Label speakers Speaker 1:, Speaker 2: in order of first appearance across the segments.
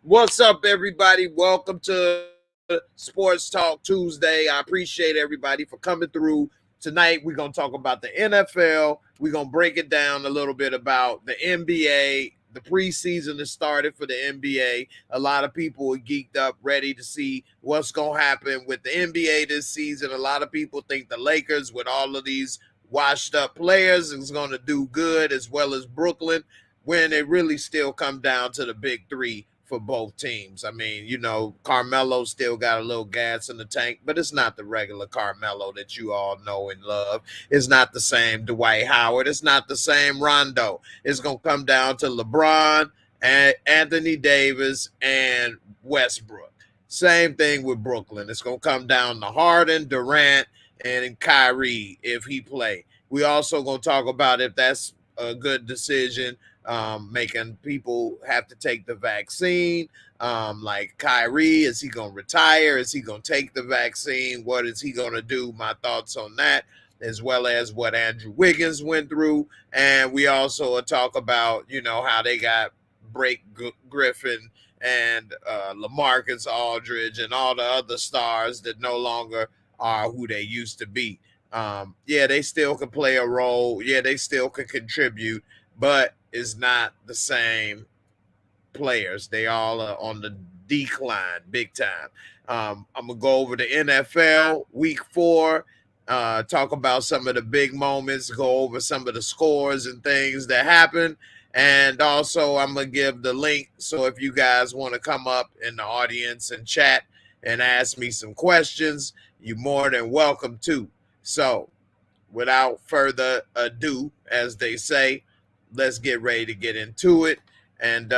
Speaker 1: What's up, everybody? Welcome to Sports Talk Tuesday. I appreciate everybody for coming through. Tonight, we're going to talk about the NFL. We're going to break it down a little bit about the NBA. The preseason has started for the NBA. A lot of people are geeked up, ready to see what's going to happen with the NBA this season. A lot of people think the Lakers, with all of these washed up players, is going to do good, as well as Brooklyn, when it really still come down to the big three for both teams. I mean, Carmelo still got a little gas in the tank, but it's not the regular Carmelo that you all know and love. It's not the same Dwight Howard. It's not the same Rondo. It's going to come down to LeBron and Anthony Davis and Westbrook. Same thing with Brooklyn. It's going to come down to Harden, Durant, and Kyrie if he play. We also going to talk about if that's a good decision, making people have to take the vaccine. Like Kyrie, is he going to retire? Is he going to take the vaccine? What is he going to do? My thoughts on that, as well as what Andrew Wiggins went through. And we also talk about, how they got Blake Griffin and LaMarcus Aldridge and all the other stars that no longer are who they used to be. They still can play a role. Yeah, they still can contribute, but it's not the same players. They all are on the decline big time. I'm going to go over the NFL week 4, talk about some of the big moments, go over some of the scores and things that happened. And also I'm going to give the link. So if you guys want to come up in the audience and chat and ask me some questions, you're more than welcome to. So without further ado, as they say, let's get ready to get into it. And,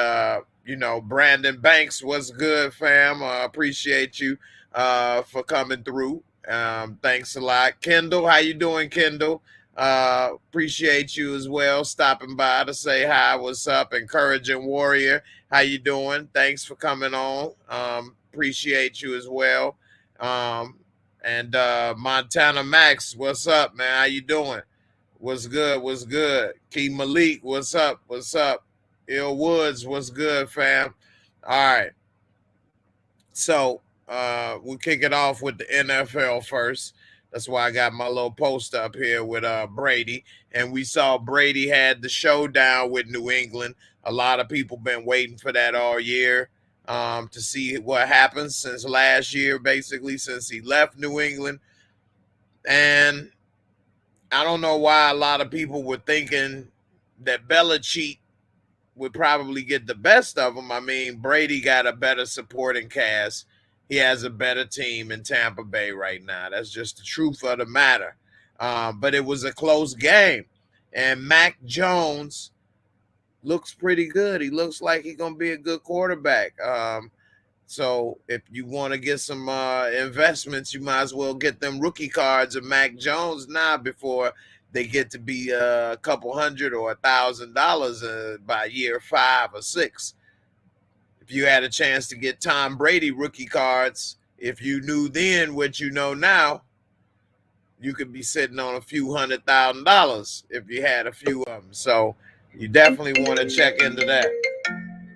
Speaker 1: Brandon Banks, what's good, fam? I appreciate you for coming through. Thanks a lot. Kendall, how you doing, Kendall? Appreciate you as well, stopping by to say hi, what's up. Encouraging Warrior, how you doing? Thanks for coming on. Appreciate you as well. And Montana Max, what's up, man? How you doing? What's good? What's good? Key Malik, what's up? What's up? Ill Woods, what's good, fam? All right. So we'll kick it off with the NFL first. That's why I got my little post up here with Brady. And we saw Brady had the showdown with New England. A lot of people been waiting for that all year, to see what happens since last year, basically, since he left New England. And I don't know why a lot of people were thinking that Belichick would probably get the best of him. I mean, Brady got a better supporting cast. He has a better team in Tampa Bay right now. That's just the truth of the matter. But it was a close game. And Mac Jones looks pretty good. He looks like he's going to be a good quarterback. So if you want to get some investments, you might as well get them rookie cards of Mac Jones now before they get to be a couple $100 or $1,000 by year 5 or 6. If you had a chance to get Tom Brady rookie cards, if you knew then what you know now, you could be sitting on a few $100,000 if you had a few of them. So you definitely want to check into that.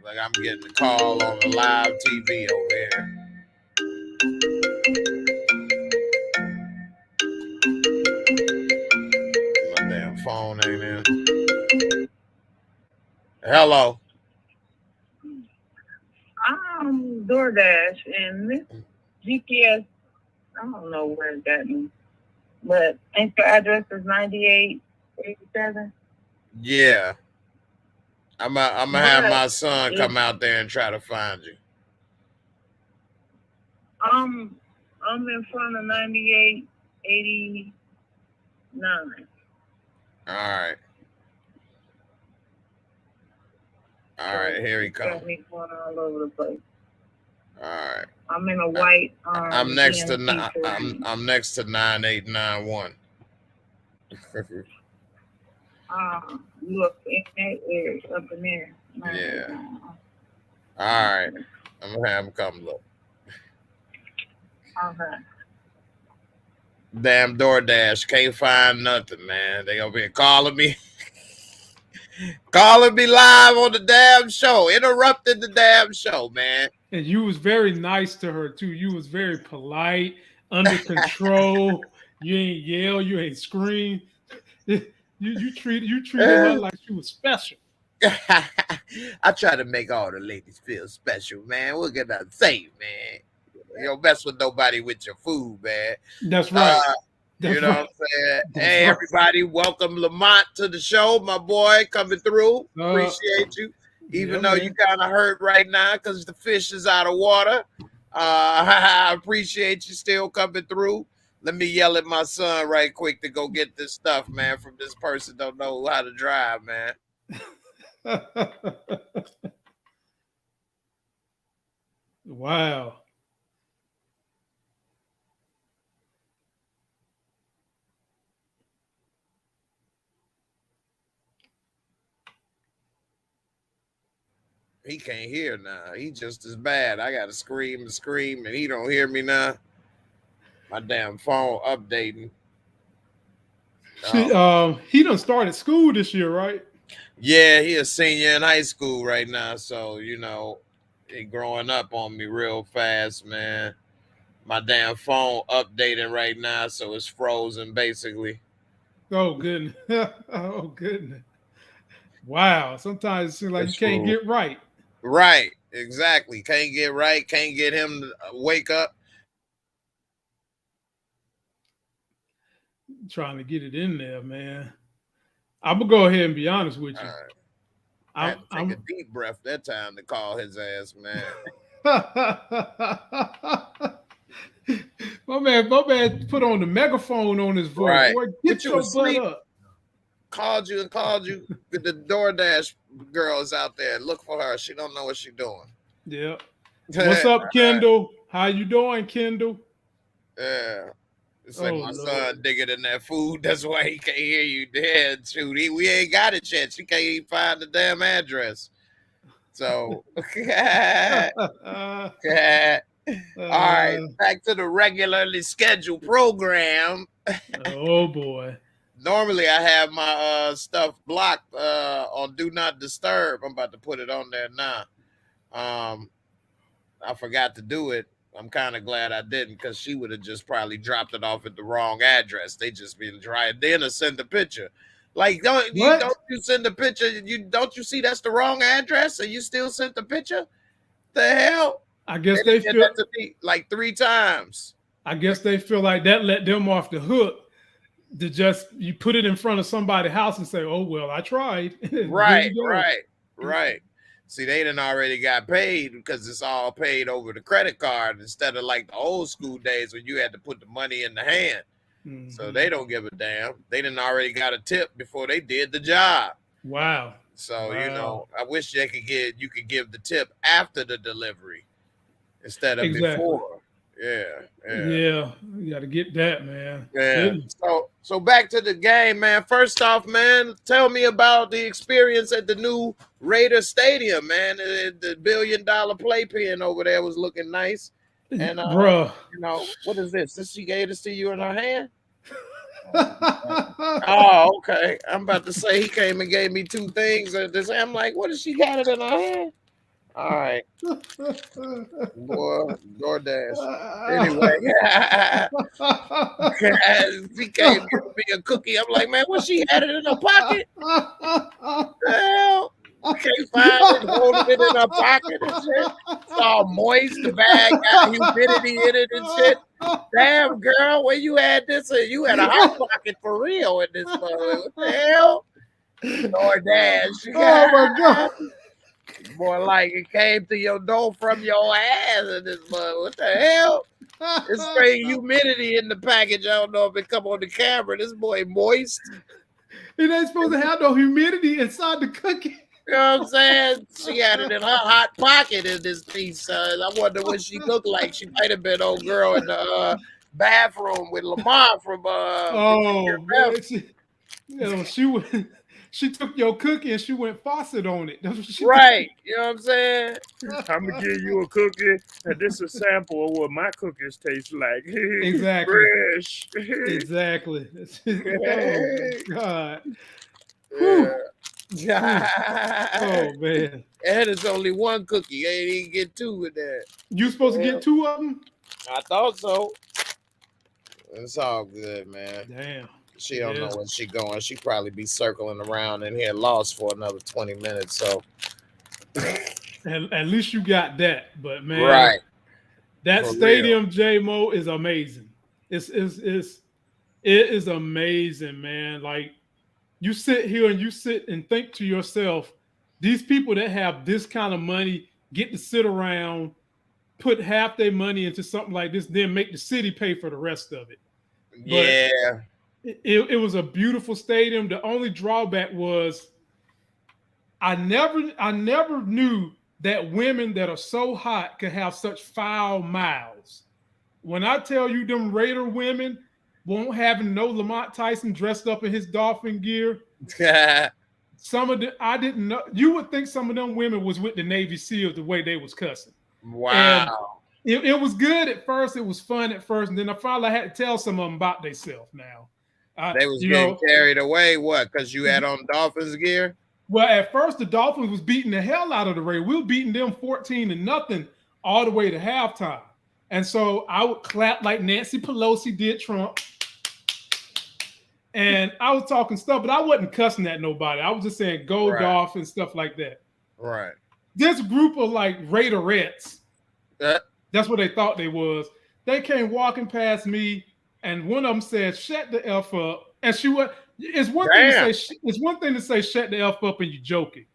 Speaker 1: Like I'm getting a call on the live TV over here. My damn phone ain't in. Hello.
Speaker 2: I'm DoorDash, and this GPS, I don't know where it got me, but ain't your address is 9887?
Speaker 1: Yeah. I'm gonna have my son come out there and try to find you.
Speaker 2: I'm in front of 9889.
Speaker 1: All right. All right, here he comes.
Speaker 2: Got me going all over the place.
Speaker 1: All right.
Speaker 2: I'm in a white.
Speaker 1: I'm next to I'm next to 9891.
Speaker 2: You up in that area, up in there.
Speaker 1: Yeah. All right. I'm gonna have him come look.
Speaker 2: Okay.
Speaker 1: Damn DoorDash can't find nothing, man. They over here calling me. Calling me live on the damn show, interrupting the damn show, man.
Speaker 3: And you was very nice to her too. You was very polite, under control. You ain't yell, you ain't scream. You treated her like she was special.
Speaker 1: I try to make all the ladies feel special, man. What can I say, man? You don't mess with nobody with your food, man.
Speaker 3: That's right. That's
Speaker 1: you know
Speaker 3: right.
Speaker 1: what I'm saying?
Speaker 3: That's
Speaker 1: Hey,
Speaker 3: right.
Speaker 1: everybody, welcome Lamont to the show, my boy, coming through. Appreciate you. Even though you kind of hurt right now because the fish is out of water. I appreciate you still coming through. Let me yell at my son right quick to go get this stuff, man, from this person don't know how to drive, man.
Speaker 3: Wow.
Speaker 1: He can't hear now. He just as bad. I gotta scream and scream, and he don't hear me now. My damn phone updating.
Speaker 3: He done started school this year, right?
Speaker 1: Yeah, he a senior in high school right now, so you know, he growing up on me real fast, man. My damn phone updating right now, so it's frozen basically.
Speaker 3: Oh goodness. Oh goodness. Wow. Sometimes it seems like
Speaker 1: It's
Speaker 3: you can't
Speaker 1: cool.
Speaker 3: get right.
Speaker 1: Right, exactly. Can't get right, can't get him to wake up.
Speaker 3: Trying to get it in there, man. I'm gonna go ahead and be honest with you.
Speaker 1: Right. I had to take a deep breath that time to call his ass, man.
Speaker 3: my man put on the megaphone on his voice.
Speaker 1: Right.
Speaker 3: Boy, get your butt up.
Speaker 1: Called you. The DoorDash girl is out there. Look for her. She don't know what she's doing.
Speaker 3: Yeah. What's up, Kendall? How you doing, Kendall?
Speaker 1: Yeah. It's like my son digging in that food. That's why he can't hear you dead. Shoot, we ain't got it yet. She can't even find the damn address. So, all right, back to the regularly scheduled program.
Speaker 3: Oh boy.
Speaker 1: Normally I have my stuff blocked on Do Not Disturb. I'm about to put it on there now. I forgot to do it. I'm kind of glad I didn't because she would have just probably dropped it off at the wrong address. They just been trying then to send the picture. Like, don't you send the picture? Don't you see that's the wrong address and you still sent the picture? The hell?
Speaker 3: I guess they feel
Speaker 1: that to me like 3 times.
Speaker 3: I guess they feel like that let them off the hook to just you put it in front of somebody's house and say, "Oh well, I tried."
Speaker 1: Right. See, they done already got paid because it's all paid over the credit card instead of like the old school days when you had to put the money in the hand. Mm-hmm. So they don't give a damn. They done already got a tip before they did the job.
Speaker 3: Wow.
Speaker 1: So you know, I wish you could give the tip after the delivery instead of before. Yeah,
Speaker 3: you got to get that, man.
Speaker 1: Yeah. So back to the game, man. First off, man, tell me about the experience at the new Raider Stadium, man. The $1 billion playpen over there was looking nice. And
Speaker 3: bro,
Speaker 1: you know, what is this? This she gave this to you in her hand? Oh, okay. I'm about to say he came and gave me 2 things. I'm like, what is she got it in her hand? All right. Boy, DoorDash. Anyway. She came giving me a cookie. I'm like, man, what she had it in her pocket? Hell, I can't find it, holding it in her pocket and shit. It's all moist. The bag got humidity in it and shit. Damn, girl, where you had this? You had a hot pocket for real in this mother. What the hell? DoorDash.
Speaker 3: Oh my God.
Speaker 1: More like it came to your door from your ass in this mother. What the hell? It's straight humidity in the package. I don't know if it come on the camera. This boy moist.
Speaker 3: It ain't supposed to have no humidity inside the cookie.
Speaker 1: You know what I'm saying? She had it in her hot pocket in this piece. I wonder what she looked like. She might have been old girl in the bathroom with Lamar from
Speaker 3: she took your cookie and she went faucet on it.
Speaker 1: Right. You know what I'm saying?
Speaker 4: I'm going to give you a cookie, and this is a sample of what my cookies taste like.
Speaker 3: Exactly.
Speaker 4: Fresh.
Speaker 3: Exactly. Oh, God.
Speaker 1: Yeah.
Speaker 3: Oh man,
Speaker 1: And it's only one cookie. Ain't even get two with that.
Speaker 3: you supposed to get 2 of them?
Speaker 1: I thought so. It's all good, man.
Speaker 3: Damn.
Speaker 1: She don't
Speaker 3: Yeah.
Speaker 1: know where she going. She probably be circling around in here lost for another 20 minutes. So
Speaker 3: And at least you got that. But man,
Speaker 1: right.
Speaker 3: that
Speaker 1: For
Speaker 3: stadium, J-Mo, is amazing. It is amazing, man. Like, you sit here and you sit and think to yourself, these people that have this kind of money get to sit around, put half their money into something like this, then make the city pay for the rest of it.
Speaker 1: Yeah.
Speaker 3: It was a beautiful stadium. The only drawback was I never knew that women that are so hot could have such foul mouths. When I tell you them Raider women won't have no Lamont Tyson dressed up in his dolphin gear. Some of them, I didn't know. You would think some of them women was with the Navy SEALs the way they was cussing.
Speaker 1: Wow.
Speaker 3: And it was good at first. It was fun at first, and then I finally had to tell some of them about themselves. Now
Speaker 1: they was getting carried away. What? Because you had on Dolphins gear.
Speaker 3: Well, at first the Dolphins was beating the hell out of the Raiders. We were beating them 14-0 all the way to halftime. And so I would clap like Nancy Pelosi did Trump. And I was talking stuff, but I wasn't cussing at nobody. I was just saying go Dolphins, stuff like that.
Speaker 1: Right.
Speaker 3: This group of like Raiderettes, that's what they thought they was. They came walking past me, and one of them said, "Shut the F up." And she was. It's one thing to say. It's one thing to say "shut the F up" and you joking.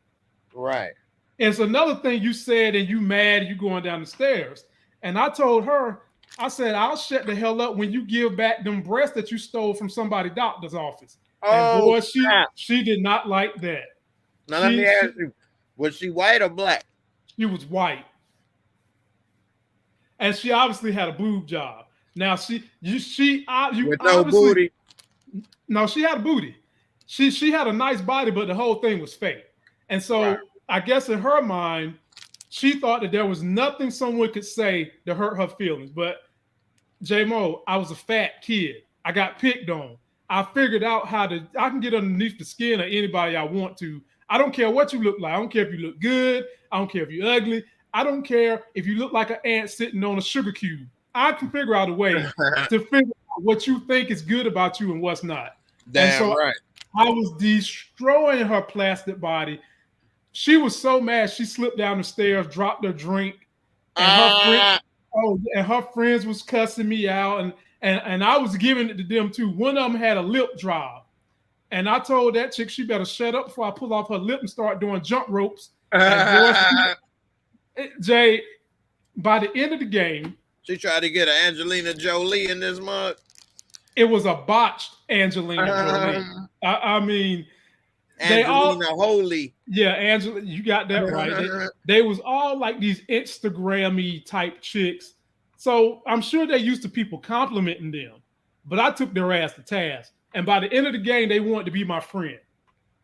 Speaker 1: Right.
Speaker 3: It's another thing you said and you mad and you going down the stairs. And I told her, I said, "I'll shut the hell up when you give back them breasts that you stole from somebody's doctor's office." And boy, she did not like that.
Speaker 1: Now let me ask you, was she white or black?
Speaker 3: She was white. And she obviously had a boob job. Now
Speaker 1: with no booty.
Speaker 3: No, she had a booty. She had a nice body, but the whole thing was fake. And so I guess in her mind, she thought that there was nothing someone could say to hurt her feelings. But J-Mo, I was a fat kid. I got picked on. I figured out I can get underneath the skin of anybody I want to. I don't care what you look like. I don't care if you look good. I don't care if you're ugly. I don't care if you look like an ant sitting on a sugar cube. I can figure out a way to figure out what you think is good about you and what's not.
Speaker 1: Damn right.
Speaker 3: I was destroying her plastic body. She was so mad, she slipped down the stairs, dropped her drink, and her friends was cussing me out, and I was giving it to them too. One of them had a lip job, and I told that chick she better shut up before I pull off her lip and start doing jump ropes. And Jay, by the end of the game,
Speaker 1: she tried to get an Angelina Jolie in this mug.
Speaker 3: It was a botched Angelina Jolie. I mean,
Speaker 1: Angelina Holy.
Speaker 3: Yeah, Angela, you got that right. They was all like these Instagram-y type chicks. So I'm sure they used to people complimenting them, but I took their ass to task. And by the end of the game, they wanted to be my friend.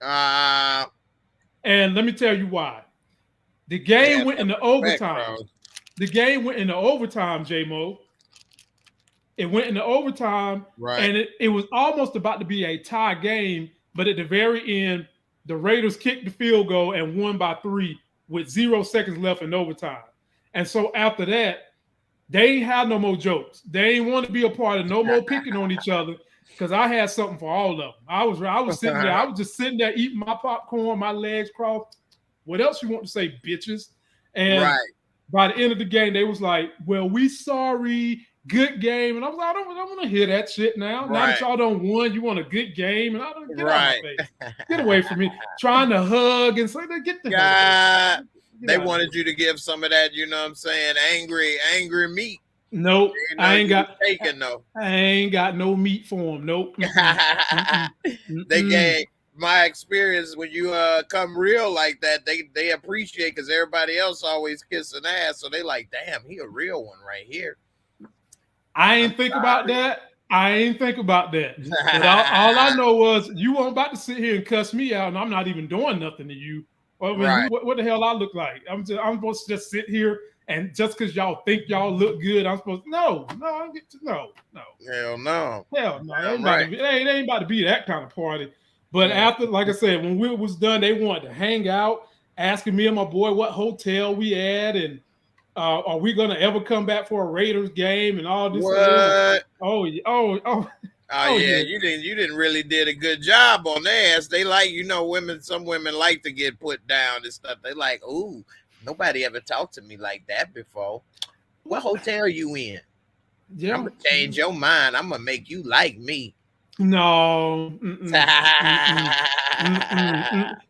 Speaker 3: And let me tell you why. The game went into overtime. The game went into overtime, J-Mo. It went into overtime, and it was almost about to be a tie game, but at the very end, the Raiders kicked the field goal and won by 3 with 0 seconds left in overtime. And so after that, they ain't had no more jokes. They ain't want to be a part of no more picking on each other because I had something for all of them. I was sitting there. I was just sitting there eating my popcorn, my legs crossed. What else you want to say, bitches? And by the end of the game, they was like, "Well, we sorry. Good game." And I was like, I don't want to hear that shit now. Now that y'all don't won, you want a good game. And I don't get out of my face. Get away from me. Trying to hug and say, get the hell away.
Speaker 1: They wanted you to give some of that, you know what I'm saying, angry meat.
Speaker 3: Nope. I ain't got
Speaker 1: taken though.
Speaker 3: I ain't got no meat for them. Nope.
Speaker 1: They gave my experience when you come real like that, they appreciate because everybody else always kissing ass. So they like, damn, he a real one right here.
Speaker 3: I ain't think about that. But all I know was you weren't about to sit here and cuss me out, and I'm not even doing nothing to you. Well, what the hell I look like? I'm supposed to just sit here and just because y'all think y'all look good, I'm supposed to no.
Speaker 1: Hell no.
Speaker 3: It ain't about to be that kind of party. But after, like I said, when we was done, they wanted to hang out, asking me and my boy what hotel we at, and are we gonna ever come back for a Raiders game and all this?
Speaker 1: What?
Speaker 3: Oh
Speaker 1: yeah, you didn't really did a good job on their ass. They like, some women like to get put down and stuff. They like, ooh, nobody ever talked to me like that before. What hotel you in?
Speaker 3: Yeah.
Speaker 1: I'm gonna change your mind. I'm gonna make you like me.
Speaker 3: No.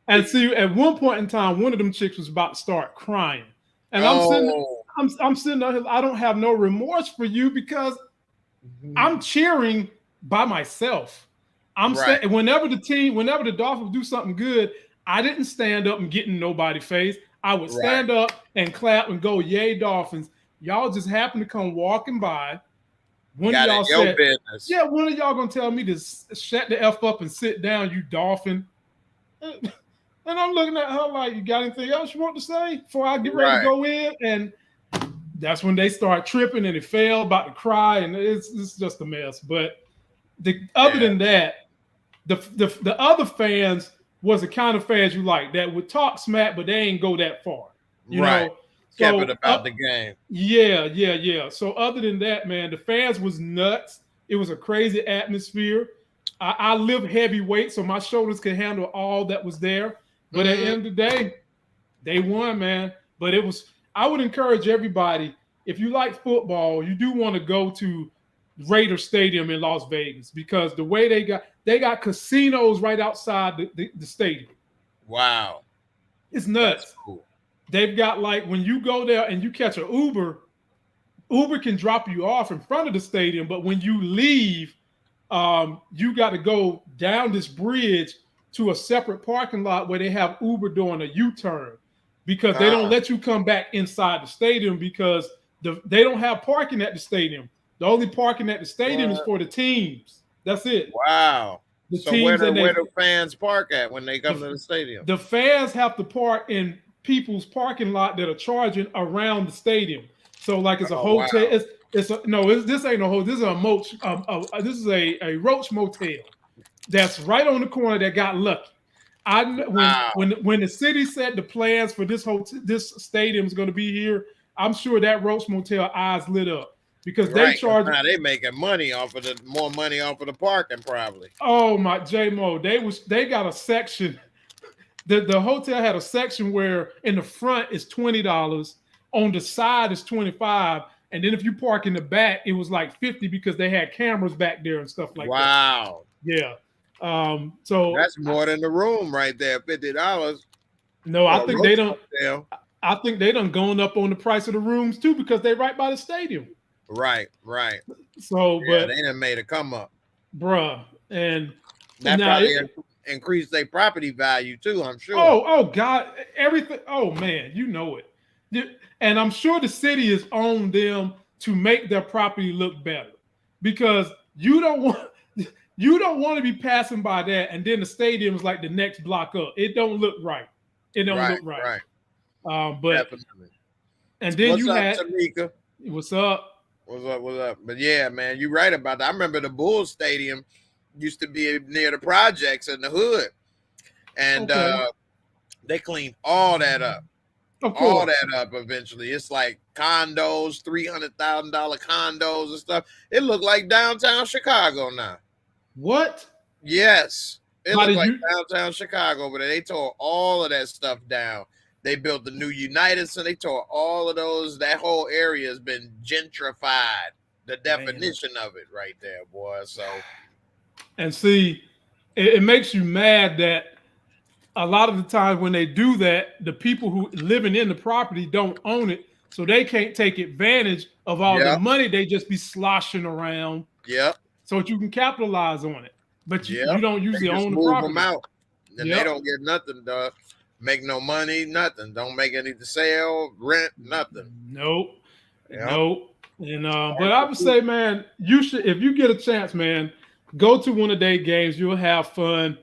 Speaker 3: And see, at one point in time, one of them chicks was about to start crying, and I'm sitting there. I don't have no remorse for you because I'm cheering by myself. I'm saying whenever the Dolphins do something good, I didn't stand up and get in nobody's face. I would stand up and clap and go, "Yay, Dolphins!" Y'all just happen to come walking by. One of y'all said, business. "Yeah, one of y'all gonna tell me to shut the F up and sit down, you dolphin." And I'm looking at her like, "You got anything else you want to say before I get ready to go in?" And that's when they start tripping and it fell, about to cry, and it's just a mess. But other than that, the other fans was the kind of fans you like that would talk smack, but they ain't go that far. You know?
Speaker 1: Kept it about the game.
Speaker 3: Yeah. So other than that, man, the fans was nuts. It was a crazy atmosphere. I live heavyweight, so my shoulders could handle all that was there. But at the end of the day, they won, man. But I would encourage everybody, if you like football, you do want to go to Raider Stadium in Las Vegas, because the way they got casinos right outside the stadium.
Speaker 1: Wow.
Speaker 3: It's nuts.
Speaker 1: That's cool.
Speaker 3: They've got, like, when you go there and you catch an Uber can drop you off in front of the stadium, but when you leave, you got to go down this bridge to a separate parking lot where they have Uber doing a U-turn, because they don't let you come back inside the stadium because they don't have parking at the stadium. The only parking at the stadium is for the teams. That's it.
Speaker 1: Wow. So where do fans park at when they come to the stadium?
Speaker 3: The fans have to park in people's parking lot that are charging around the stadium. So like it's a hotel. Wow. This ain't a hotel. This is this is a Roach motel that's right on the corner that got lucky. When the city said the plans for this stadium is going to be here, I'm sure that Roach motel eyes lit up, because they charge.
Speaker 1: Now they making money more money off of the parking probably.
Speaker 3: Oh my J-Mo, they got a section. The hotel had a section where in the front is $20, on the side is $25, and then if you park in the back, it was like $50 because they had cameras back there and stuff like that.
Speaker 1: Wow.
Speaker 3: Yeah. So
Speaker 1: that's more than the room right there, $50.
Speaker 3: No, I think they don't. I think they done gone up on the price of the rooms too, because they right by the stadium.
Speaker 1: Right.
Speaker 3: So, but
Speaker 1: they done made a come up,
Speaker 3: bruh, and
Speaker 1: that probably increased their property value too, I'm sure.
Speaker 3: Oh God, everything. Oh man, you know it. And I'm sure the city has owned them to make their property look better, because you don't want to be passing by that and then the stadium is like the next block up. It don't look right. It don't look right. But definitely. And then you had
Speaker 1: Tamika.
Speaker 3: What's up?
Speaker 1: What's up? But yeah, man, you're right about that. I remember the Bulls Stadium used to be near the projects in the hood, and they cleaned all that up. All that up eventually. It's like condos, $300,000 condos and stuff. It looked like downtown Chicago now.
Speaker 3: What?
Speaker 1: Yes. It looked like downtown Chicago, but they tore all of that stuff down. They built the new United Center. They tore all of those. That whole area has been gentrified. The definition of it right there, boy. So,
Speaker 3: and see, it makes you mad that a lot of the time when they do that, the people who living in the property don't own it, so they can't take advantage of all the money they just be sloshing around.
Speaker 1: Yep.
Speaker 3: So that you can capitalize on it, but you don't usually own the property.
Speaker 1: Them out, and they don't get nothing. Make no money, nothing. Don't make any to sell, rent, nothing.
Speaker 3: Nope. And but I would say, man, you should, if you get a chance, man, go to one of their games. You'll have fun.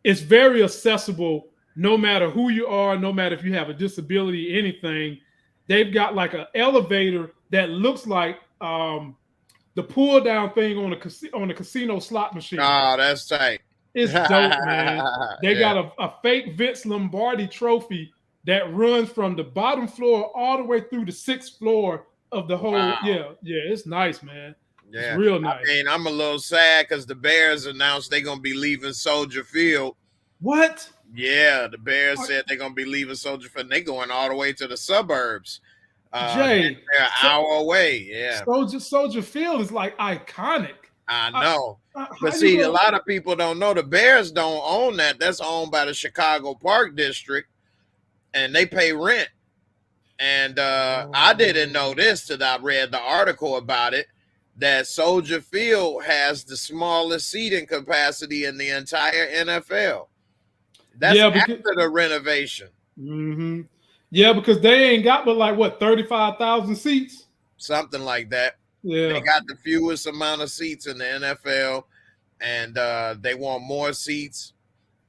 Speaker 3: It's very accessible, no matter who you are, no matter if you have a disability, anything. They've got like an elevator that looks like the pull down thing on a casino slot machine.
Speaker 1: Oh, that's tight.
Speaker 3: It's dope, man. They got a fake Vince Lombardi trophy that runs from the bottom floor all the way through the 6th floor of the whole.
Speaker 1: Wow.
Speaker 3: Yeah, it's nice, man.
Speaker 1: Yeah.
Speaker 3: It's real nice.
Speaker 1: I mean, I'm a little sad because the Bears announced they're gonna be leaving Soldier Field.
Speaker 3: What?
Speaker 1: Yeah, the Bears said they're gonna be leaving Soldier Field. They going all the way to the suburbs.
Speaker 3: Jay,
Speaker 1: they're an hour away. Yeah,
Speaker 3: Soldier Field is like iconic.
Speaker 1: I know. But see, a lot of people don't know the Bears don't own that. That's owned by the Chicago Park District, and they pay rent. And I didn't know this till I read the article about it, that Soldier Field has the smallest seating capacity in the entire NFL. That's after the renovation.
Speaker 3: Mm-hmm. Yeah, because they ain't got but like what, 35,000 seats?
Speaker 1: Something like that.
Speaker 3: Yeah.
Speaker 1: They got the fewest amount of seats in the NFL, and they want more seats.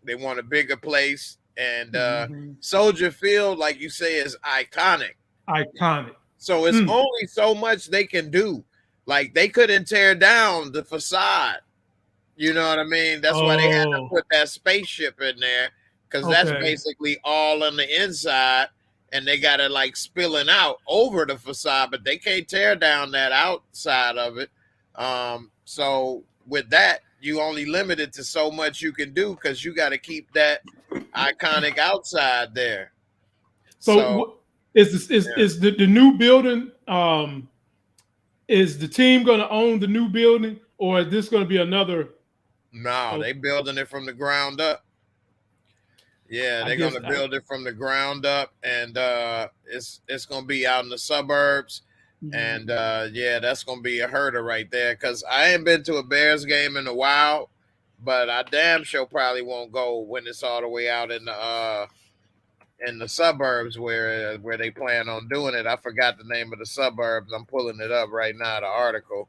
Speaker 1: They want a bigger place. And Soldier Field, like you say, is iconic.
Speaker 3: Iconic.
Speaker 1: So it's only so much they can do. Like, they couldn't tear down the facade. You know what I mean? That's why they had to put that spaceship in there, because that's basically all on the inside, and they got it like spilling out over the facade, but they can't tear down that outside of it. So with that, you only limited to so much you can do, because you got to keep that iconic outside there.
Speaker 3: So is the new building? Is the team going to own the new building, or is this going to be another?
Speaker 1: No, they building it from the ground up. Yeah, they're going to build it from the ground up, and it's going to be out in the suburbs. And that's going to be a herder right there, because I ain't been to a Bears game in a while, but I damn sure probably won't go when it's all the way out in the suburbs where they plan on doing it. I forgot the name of the suburbs. I'm pulling it up right now, the article.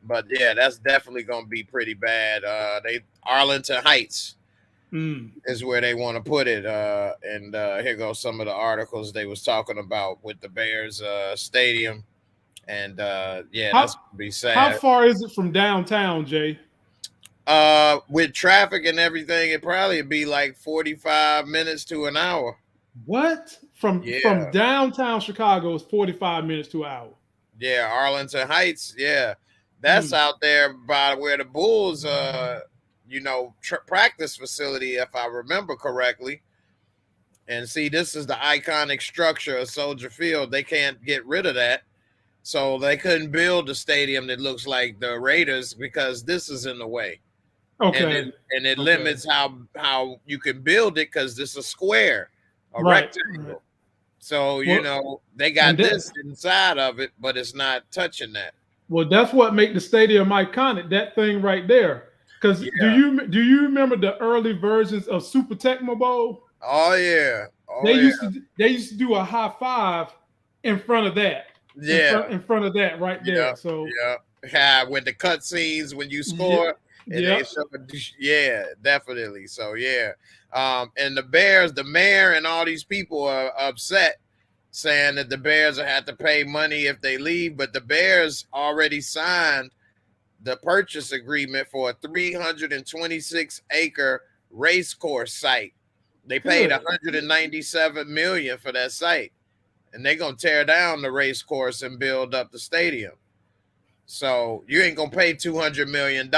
Speaker 1: But yeah, that's definitely going to be pretty bad. Arlington Heights is where they want to put it. And here goes some of the articles they was talking about with the Bears stadium. And that's going to be sad.
Speaker 3: How far is it from downtown, Jay?
Speaker 1: With traffic and everything, it probably would be like 45 minutes to an hour.
Speaker 3: What? From downtown Chicago is 45 minutes to an hour.
Speaker 1: Yeah, Arlington Heights. Yeah, that's out there by where the Bulls, practice facility, if I remember correctly. And see, this is the iconic structure of Soldier Field. They can't get rid of that. So they couldn't build a stadium that looks like the Raiders, because this is in the way.
Speaker 3: Okay.
Speaker 1: And it limits how you can build it, because this is a square, rectangle. Right. So, they got this inside of it, but it's not touching that.
Speaker 3: Well, that's what makes the stadium iconic, that thing right there. Because do you remember the early versions of Super Tecmo Bowl?
Speaker 1: Oh, yeah.
Speaker 3: They used to do a high five in front of that.
Speaker 1: Yeah.
Speaker 3: In front of that right there. So
Speaker 1: with the cutscenes when you score. Yeah, definitely. So and the Bears, the mayor and all these people are upset, saying that the Bears will have to pay money if they leave, but the Bears already signed the purchase agreement for a 326-acre race course site. They paid $197 million for that site, and they're gonna tear down the race course and build up the stadium. So you ain't gonna pay $200 million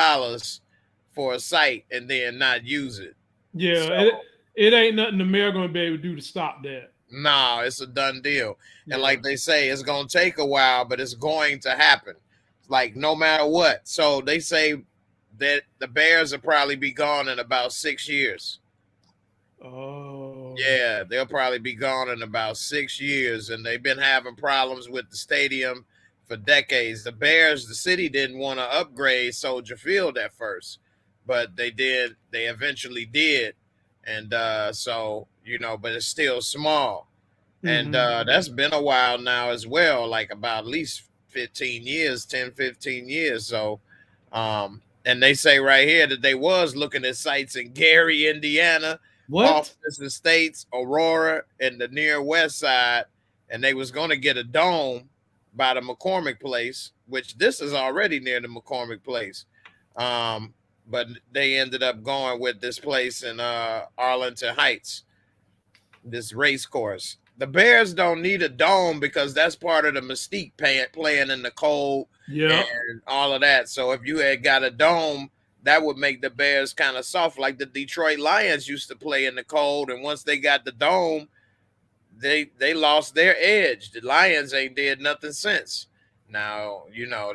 Speaker 1: for a site and then not use it.
Speaker 3: Yeah, it ain't nothing the mayor gonna be able to do to stop that.
Speaker 1: No, it's a done deal. And like they say, it's gonna take a while, but it's going to happen. Like, no matter what. So they say that the Bears will probably be gone in about 6 years.
Speaker 3: Oh.
Speaker 1: Yeah, they'll probably be gone in about 6 years, and they've been having problems with the stadium for decades. The Bears, the city didn't want to upgrade Soldier Field at first, but they did. They eventually did. And but it's still small. And that's been a while now as well, like about at least 15 years. So, and they say right here that they was looking at sites in Gary, Indiana, Office Estates, Aurora, and the near west side, and they was going to get a dome by the McCormick Place, which this is already near the McCormick Place. but they ended up going with this place in Arlington Heights, this race course. The Bears don't need a dome because that's part of the mystique, playing in the cold and all of that. So if you had got a dome, that would make the Bears kind of soft, like the Detroit Lions used to play in the cold. And once they got the dome, they lost their edge. The Lions ain't did nothing since. Now,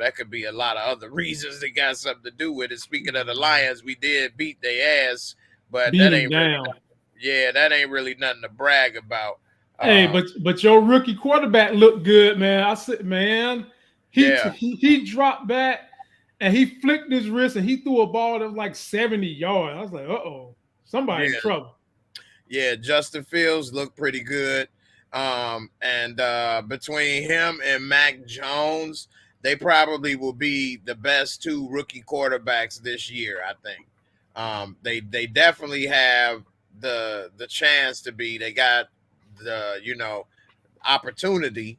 Speaker 1: that could be a lot of other reasons that got something to do with it. Speaking of the Lions, we did beat their ass, but that ain't really nothing to brag about.
Speaker 3: Hey, but your rookie quarterback looked good, man. I said, man, he dropped back and he flicked his wrist and he threw a ball that was like 70 yards. I was like, somebody in trouble.
Speaker 1: Yeah, Justin Fields looked pretty good. And between him and Mac Jones, they probably will be the best two rookie quarterbacks this year, I think. They definitely have the chance to be. They got the opportunity.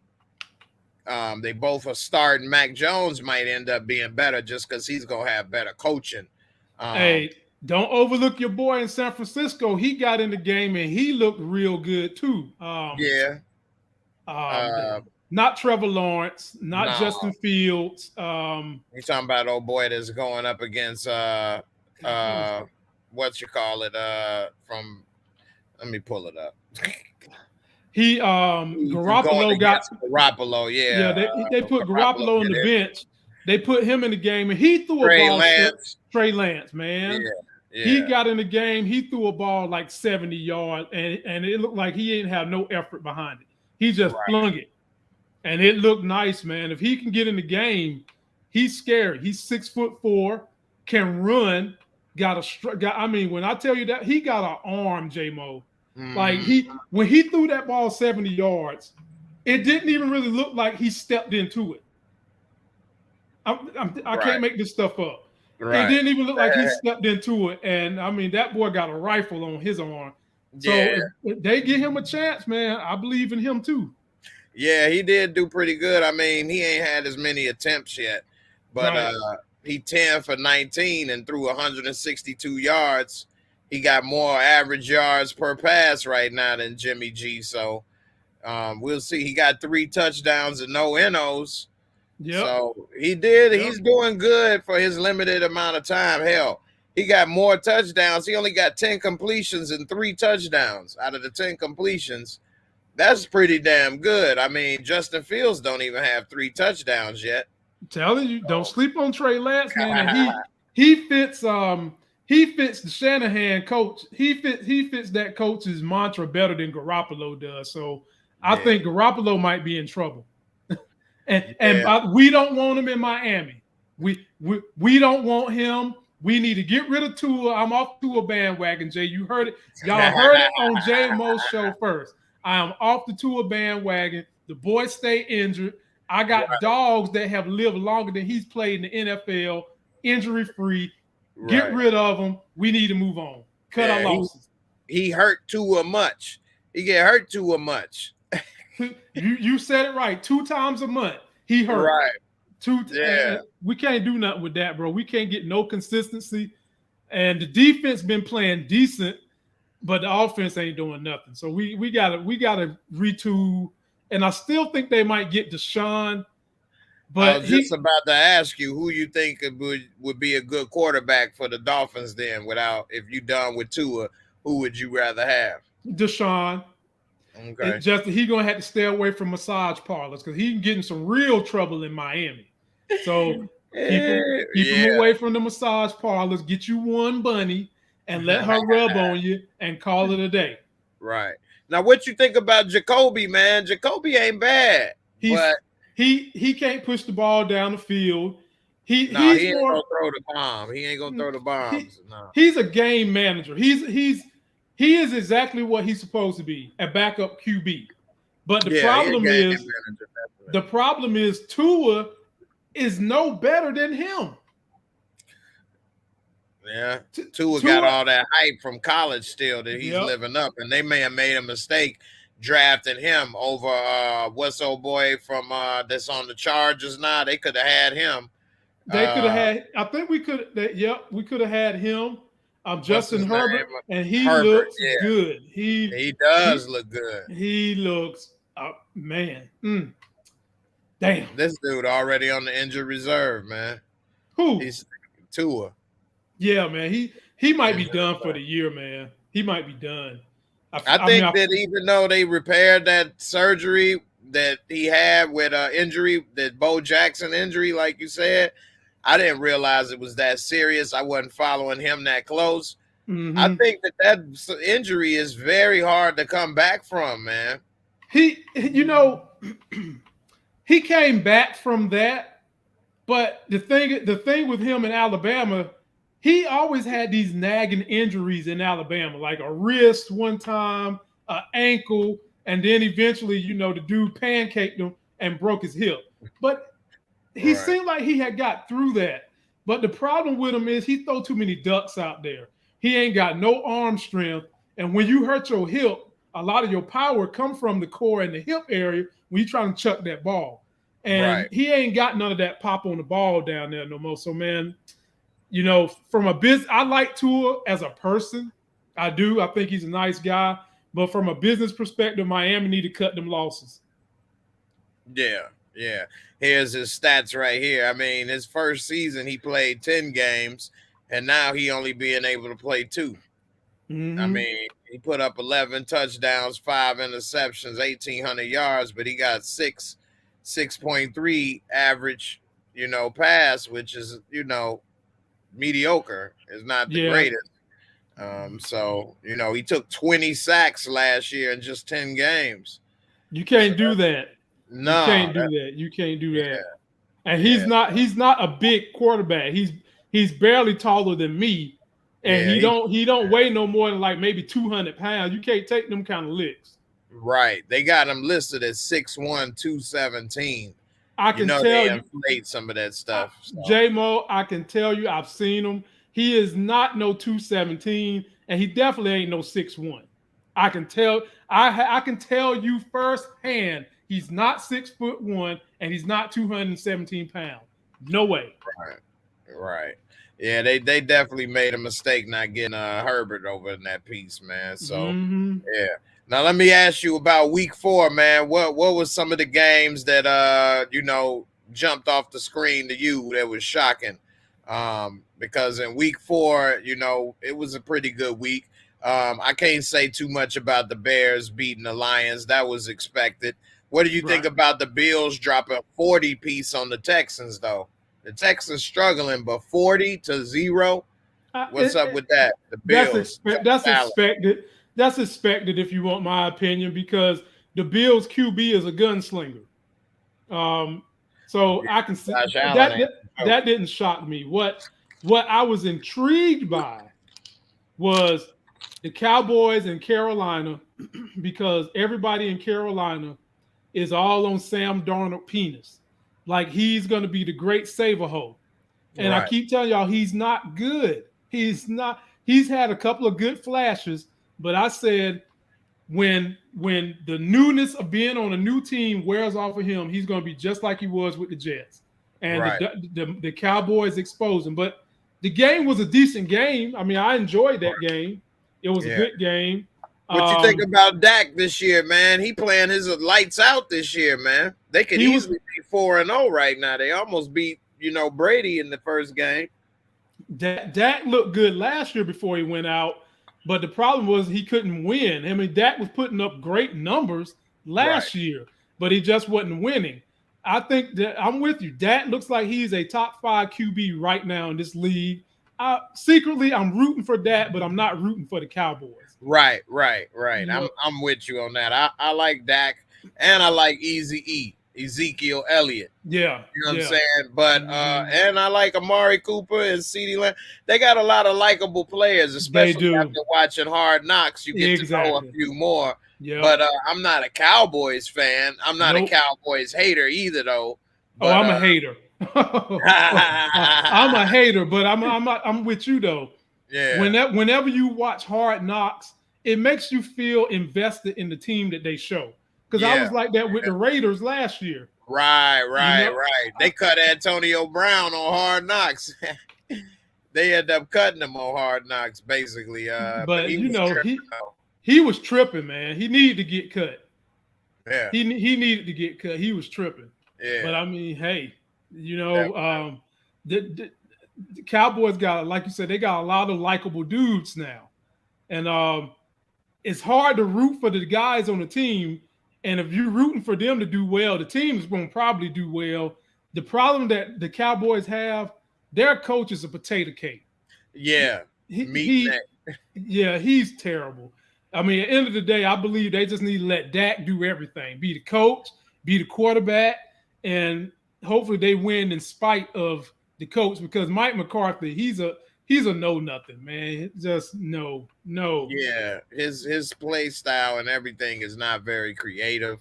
Speaker 1: They both are starting. Mac Jones might end up being better just because he's gonna have better coaching.
Speaker 3: Hey, don't overlook your boy in San Francisco. He got in the game and he looked real good too. Not Trevor Lawrence, not Justin Fields.
Speaker 1: You're talking about old boy that's going up against what you call it? Let me pull it up.
Speaker 3: Garoppolo got
Speaker 1: Garoppolo,
Speaker 3: they put Garoppolo on the bench. They put him in the game, and he threw a ball. Trey Lance, man, he got in the game. He threw a ball like 70 yards, and it looked like he didn't have no effort behind it. He just flung it, and it looked nice, man. If he can get in the game, he's scary. He's 6'4", can run. I mean, when I tell you that, he got an arm, J-Mo. Like when he threw that ball 70 yards, it didn't even really look like he stepped into it. I can't make this stuff up. It didn't even look like he stepped into it. And I mean, that boy got a rifle on his arm. So if they give him a chance, man, I believe in him too.
Speaker 1: Yeah, he did do pretty good. I mean, he ain't had as many attempts yet, but he 10 for 19 and threw 162 yards. He got more average yards per pass right now than Jimmy G. So we'll see. He got 3 touchdowns and no NOs. So he did. He's doing good for his limited amount of time. Hell, he got more touchdowns. He only got 10 completions and 3 touchdowns out of the 10 completions. That's pretty damn good. I mean, Justin Fields don't even have 3 touchdowns yet.
Speaker 3: I'm telling you, don't sleep on Trey Lance, man. And he fits the Shanahan coach. He fits that coach's mantra better than Garoppolo does. So I think Garoppolo might be in trouble. and we don't want him in Miami. We don't want him. We need to get rid of Tua. I'm off Tua bandwagon, Jay. You heard it. Y'all heard it on Jay Mo's show first. I am off the Tua bandwagon. The boy stay injured. I got dogs that have lived longer than he's played in the NFL, injury-free. Get rid of them. We need to move on. Cut our losses.
Speaker 1: He hurt Tua much. He get hurt Tua much.
Speaker 3: You said it right. 2 times a month. He hurt.
Speaker 1: Right.
Speaker 3: We can't do nothing with that, bro. We can't get no consistency. And the defense been playing decent, but the offense ain't doing nothing. So we gotta retool. And I still think they might get Deshaun. But
Speaker 1: I was just about to ask you who you think would be a good quarterback for the Dolphins then. If you done with Tua, who would you rather have?
Speaker 3: Deshaun.
Speaker 1: Okay.
Speaker 3: He gonna have to stay away from massage parlors because he's getting some real trouble in Miami. So keep him away from the massage parlors. Get you one bunny and let her rub on you and call it a day.
Speaker 1: Right. Now, what you think about Jacoby, man? Jacoby ain't bad.
Speaker 3: He can't push the ball down the field. He ain't
Speaker 1: gonna throw the bomb. He ain't gonna throw the bombs.
Speaker 3: He's a game manager. He is exactly what he's supposed to be, a backup QB. But the problem is Tua is no better than him.
Speaker 1: Yeah, Tua got all that hype from college still that he's living up, and they may have made a mistake drafting him over what's old boy from that's on the Chargers now. They could have had him
Speaker 3: They could have had. I think we could. Yep, we could have had him. Justin Herbert, and he looks good.
Speaker 1: He does look good.
Speaker 3: He looks, man. Damn,
Speaker 1: this dude already on the injured reserve, man.
Speaker 3: Who?
Speaker 1: He's Tua.
Speaker 3: Yeah, man. He might be done for the year, man. He might be done.
Speaker 1: I think that even though they repaired that surgery that he had with injury, that Bo Jackson injury, like you said, I didn't realize it was that serious. I wasn't following him that close. I think that injury is very hard to come back from, man.
Speaker 3: He came back from that, but the thing with him in Alabama, he always had these nagging injuries in Alabama, like a wrist one time, an ankle, and then eventually, the dude pancaked him and broke his hip. But he seemed like he had got through that. But the problem with him is he throw too many ducks out there. He ain't got no arm strength. And when you hurt your hip, a lot of your power come from the core and the hip area when you're trying to chuck that ball. And he ain't got none of that pop on the ball down there no more. So, man, from a business, I like Tua as a person. I do. I think he's a nice guy. But from a business perspective, Miami need to cut them losses.
Speaker 1: Yeah. Here's his stats right here. I mean, his first season, he played 10 games, and now he only being able to play 2. I mean, he put up 11 touchdowns, 5 interceptions, 1,800 yards, but he got 6.3 average, pass, which is, mediocre. It's not the greatest. So, he took 20 sacks last year in just 10 games.
Speaker 3: You can't do that.
Speaker 1: No,
Speaker 3: you can't do that. You can't do that. And he's not a big quarterback. He's barely taller than me, and he don't weigh no more than like maybe 200 pounds. You can't take them kind of licks.
Speaker 1: Right. They got him listed at 6'1", 217.
Speaker 3: I can tell you,
Speaker 1: inflate some of that stuff.
Speaker 3: J-Mo, I can tell you, I've seen him. He is not no 217, and he definitely ain't no 6'1". I can tell. I can tell you firsthand. He's not 6'1", and he's not 217 pounds. No way.
Speaker 1: Right. Yeah, they definitely made a mistake not getting Herbert over in that piece, man. So yeah. Now let me ask you about week 4, man. What was some of the games that jumped off the screen to you that was shocking? Because in week 4, it was a pretty good week. I can't say too much about the Bears beating the Lions. That was expected. What do you think about the Bills dropping 40 piece on the Texans, though? The Texans struggling, but 40-0. What's up with that? The Bills.
Speaker 3: That's expected. That's expected, if you want my opinion, because the Bills QB is a gunslinger. So I can see that didn't shock me. What I was intrigued by was the Cowboys in Carolina, because everybody in Carolina is all on Sam Darnold penis. Like he's going to be the great saver-ho. And I keep telling y'all, he's not good. He's not. He's had a couple of good flashes, but I said when the newness of being on a new team wears off of him, he's going to be just like he was with the Jets. And the Cowboys exposed him. But the game was a decent game. I mean, I enjoyed that game. It was a good game.
Speaker 1: What you think about Dak this year, man? He playing his lights out this year, man. They could easily be 4-0 right now. They almost beat, Brady in the first game.
Speaker 3: Dak looked good last year before he went out, but the problem was he couldn't win. I mean, Dak was putting up great numbers last year, but he just wasn't winning. I think that I'm with you. Dak looks like he's a top 5 QB right now in this league. Secretly, I'm rooting for Dak, but I'm not rooting for the Cowboys. Right.
Speaker 1: I'm with you on that. I like Dak, and I like Ezekiel Elliott.
Speaker 3: Yeah.
Speaker 1: You know what I'm saying? But and I like Amari Cooper and CeeDee Lamb. They got a lot of likable players, especially after watching Hard Knocks. You get to know a few more. Yeah. But I'm not a Cowboys fan. I'm not a Cowboys hater either, though. But,
Speaker 3: I'm a hater. I'm a hater, but I'm with you though.
Speaker 1: Yeah.
Speaker 3: Whenever you watch Hard Knocks, it makes you feel invested in the team that they show. Because I was like that with the Raiders last year.
Speaker 1: Right. They cut Antonio Brown on Hard Knocks. They end up cutting him on Hard Knocks, basically.
Speaker 3: But
Speaker 1: he was tripping,
Speaker 3: he was tripping, man. He needed to get cut.
Speaker 1: Yeah.
Speaker 3: He needed to get cut. He was tripping.
Speaker 1: Yeah.
Speaker 3: But I mean, hey, the Cowboys got, like you said, they got a lot of likable dudes now, and it's hard to root for the guys on the team. And if you're rooting for them to do well, the team is going to probably do well. The problem that the Cowboys have, their coach is a potato cake.
Speaker 1: Yeah.
Speaker 3: He's terrible. I mean, at the end of the day, I believe they just need to let Dak do everything. Be the coach, be the quarterback, and hopefully they win in spite of the coach, because Mike McCarthy, he's a no-nothing, man. Just no.
Speaker 1: Yeah, his play style and everything is not very creative.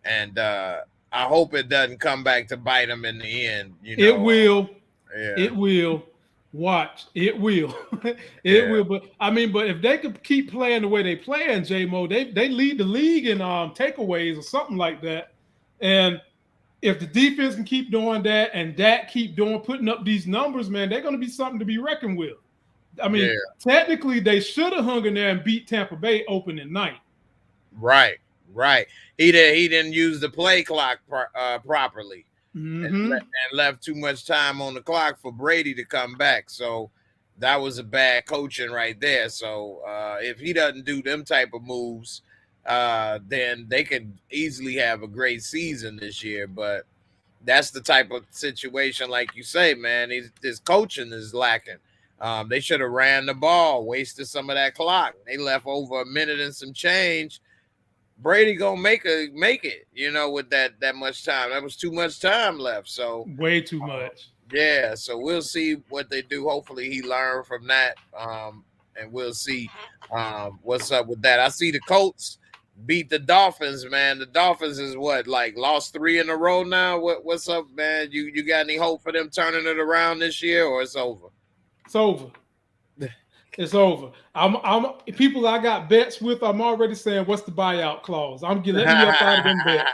Speaker 1: And I hope it doesn't come back to bite him in the end.
Speaker 3: It will.
Speaker 1: Yeah.
Speaker 3: It will. Watch. It will. It will. But I mean, but if they could keep playing the way they play in J-Mo, they lead the league in takeaways or something like that. And if the defense can keep doing that and Dak keep putting up these numbers, man, they're going to be something to be reckoned with. I mean, technically, they should have hung in there and beat Tampa Bay opening night.
Speaker 1: Right. He didn't use the play clock properly.
Speaker 3: Mm-hmm.
Speaker 1: And left too much time on the clock for Brady to come back. So that was a bad coaching right there. So if he doesn't do them type of moves, then they could easily have a great season this year. But that's the type of situation, like you say, man, his coaching is lacking. They should have ran the ball, wasted some of that clock. They left over a minute and some change. Brady gonna make it, with that much time. That was too much time left. So
Speaker 3: way too much.
Speaker 1: Yeah. So we'll see what they do. Hopefully he learned from that. And we'll see what's up with that. I see the Colts beat the Dolphins, man. The Dolphins is lost 3 in a row now. What's up, man? You got any hope for them turning it around this year, or it's over?
Speaker 3: It's over. It's over. I'm people I got bets with. I'm already saying, what's the buyout clause? Let me up out of them
Speaker 1: bets.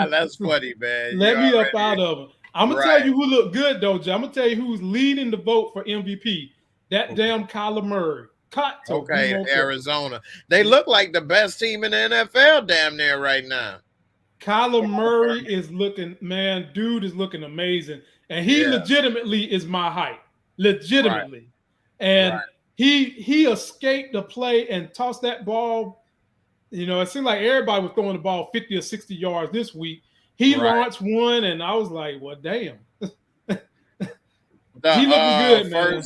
Speaker 1: That's funny, man.
Speaker 3: Let me up out of them. I'm gonna tell you who looked good though, Jay. I'm gonna tell you who's leading the vote for MVP. That damn Kyler Murray.
Speaker 1: Arizona. They look like the best team in the NFL damn near right now.
Speaker 3: Kyler Murray is looking, man, dude is looking amazing. And he legitimately is my height. Legitimately. And he escaped the play and tossed that ball. It seemed like everybody was throwing the ball 50 or 60 yards this week. He launched one, and I was like, well, damn. He looking good, man.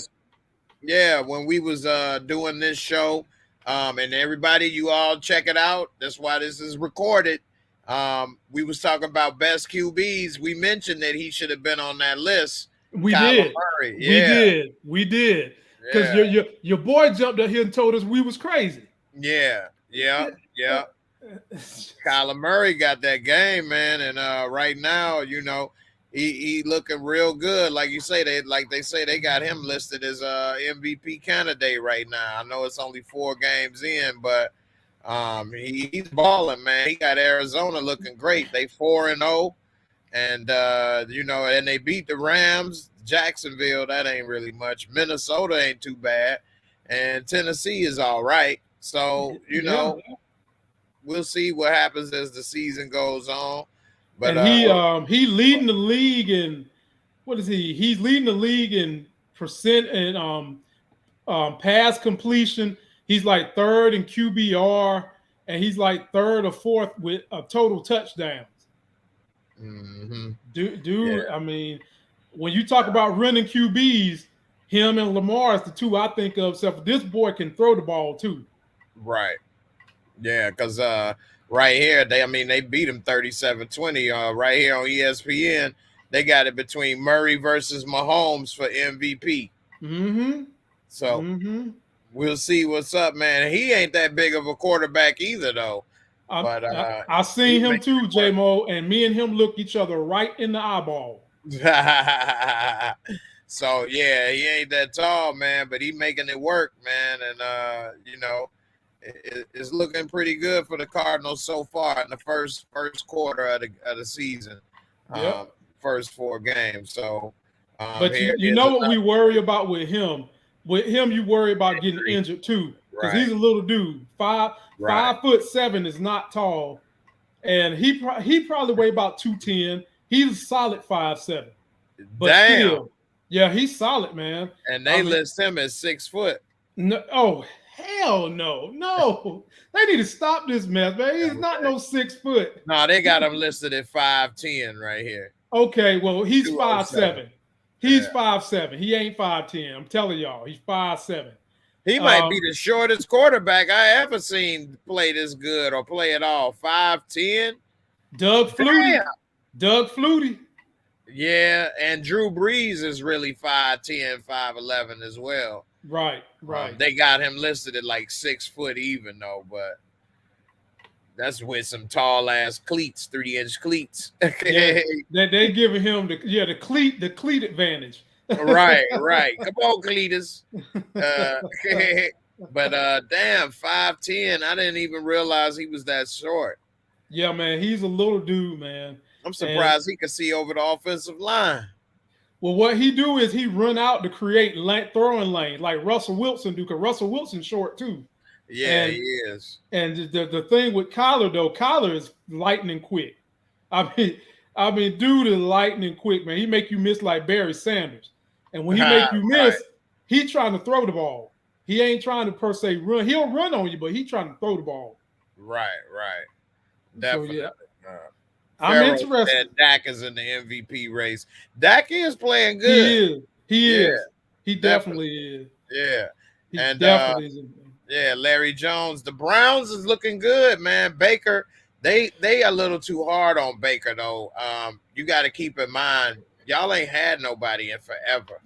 Speaker 1: When we was doing this show, and everybody, you all check it out. That's why this is recorded. We was talking about best QBs. We mentioned that he should have been on that list.
Speaker 3: We did. Because your boy jumped up here and told us we was crazy.
Speaker 1: Yeah. Kyler Murray got that game, man, and right now, he looking real good. Like you say, they got him listed as a MVP candidate right now. I know it's only 4 games in, but he's balling, man. He got Arizona looking great. They 4-0, and and they beat the Rams. Jacksonville, that ain't really much. Minnesota ain't too bad, and Tennessee is all right. So we'll see what happens as the season goes on. But
Speaker 3: he leading the league in what is he? He's leading the league in percent and pass completion. He's like 3rd in QBR, and he's like 3rd or 4th with total touchdowns.
Speaker 1: Mm-hmm.
Speaker 3: Dude, I mean, when you talk about running QBs, him and Lamar is the 2 I think of. Except for this boy can throw the ball too.
Speaker 1: Right. Yeah, because right here, they beat him 37-20. Right here on ESPN, they got it between Murray versus Mahomes for MVP.
Speaker 3: Mm-hmm.
Speaker 1: So we'll see what's up, man. He ain't that big of a quarterback either, though.
Speaker 3: I seen him too, J-Mo, and me and him look each other right in the eyeball.
Speaker 1: So he ain't that tall, man, but he making it work, man. And it's looking pretty good for the Cardinals so far in the first quarter of the season.
Speaker 3: Yep.
Speaker 1: First 4 games. So,
Speaker 3: but you know what we worry about with him? With him, you worry about getting injured too, because he's a little dude. 5'7" is not tall, and he probably weigh about 210. He's a solid 5'7", but still, yeah, he's solid, man.
Speaker 1: And they list him as 6 foot.
Speaker 3: No, oh hell no! They need to stop this mess, man. He's not no 6 foot.
Speaker 1: No, they got him listed at 5'10" right here.
Speaker 3: Okay, well, he's 5'7". He's 5'7". He ain't 5'10". I'm telling y'all, he's 5'7".
Speaker 1: He might be the shortest quarterback I ever seen play this good or play at all. 5'10".
Speaker 3: Doug Flutie. Doug Flutie.
Speaker 1: Yeah, and Drew Brees is really 5'10", 5'11" as well.
Speaker 3: Right.
Speaker 1: They got him listed at like 6 foot even though, but that's with some tall ass cleats, 3-inch cleats.
Speaker 3: Yeah, they giving him the cleat advantage.
Speaker 1: Right. Come on, Cletus. But damn, 5'10". I didn't even realize he was that short.
Speaker 3: Yeah, man, he's a little dude, man.
Speaker 1: I'm surprised he could see over the offensive line.
Speaker 3: Well, what he do is he run out to create throwing lanes like Russell Wilson do, because Russell Wilson's short too.
Speaker 1: Yeah, he is.
Speaker 3: And the thing with Kyler though, Kyler is lightning quick. I mean, dude is lightning quick, man. He make you miss like Barry Sanders. And when he make you miss, he trying to throw the ball. He ain't trying to per se run. He'll run on you, but he trying to throw the ball.
Speaker 1: Right. Definitely.
Speaker 3: So, yeah. I'm interested.
Speaker 1: Dak is in the MVP race. Dak is playing good.
Speaker 3: He is. He definitely is.
Speaker 1: Yeah.
Speaker 3: He definitely is.
Speaker 1: Yeah, Larry Jones. The Browns is looking good, man. Baker, they a little too hard on Baker though. You got to keep in mind, y'all ain't had nobody in forever.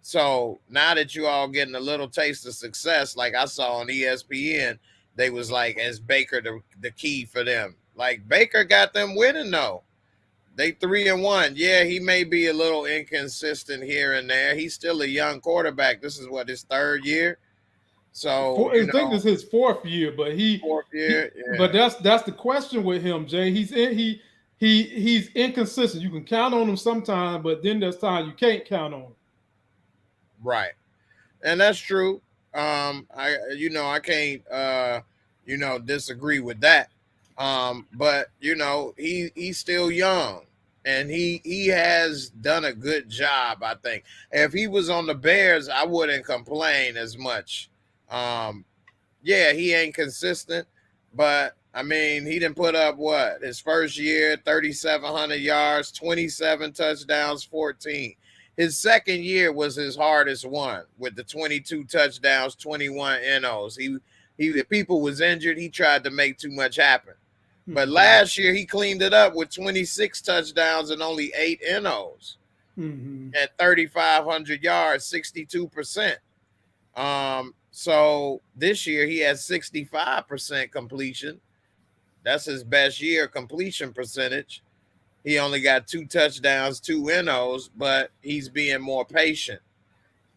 Speaker 1: So now that you all getting a little taste of success, like I saw on ESPN, they was like, is Baker the key for them? Like Baker got them winning though. They 3-1. Yeah, he may be a little inconsistent here and there. He's still a young quarterback. This is what, his 3rd year. So
Speaker 3: I think this is his 4th year, but
Speaker 1: fourth year. Yeah.
Speaker 3: But that's the question with him, Jay. He's inconsistent. You can count on him sometimes, but then there's times you can't count on him. Right,
Speaker 1: and that's true. I can't disagree with that. But he's still young, and he has done a good job. I think if he was on the Bears, I wouldn't complain as much. Yeah, he ain't consistent, but I mean, he didn't put up his first year, 3,700 yards, 27 touchdowns, 14. His second year was his hardest one with the 22 touchdowns, 21 NOs. If people was injured, he tried to make too much happen. But last year he cleaned it up with 26 touchdowns and only 8 NOs at 3,500 yards, 62%. So this year he has 65% completion. That's his best year completion percentage. He only got 2 touchdowns, 2 NOs, but he's being more patient.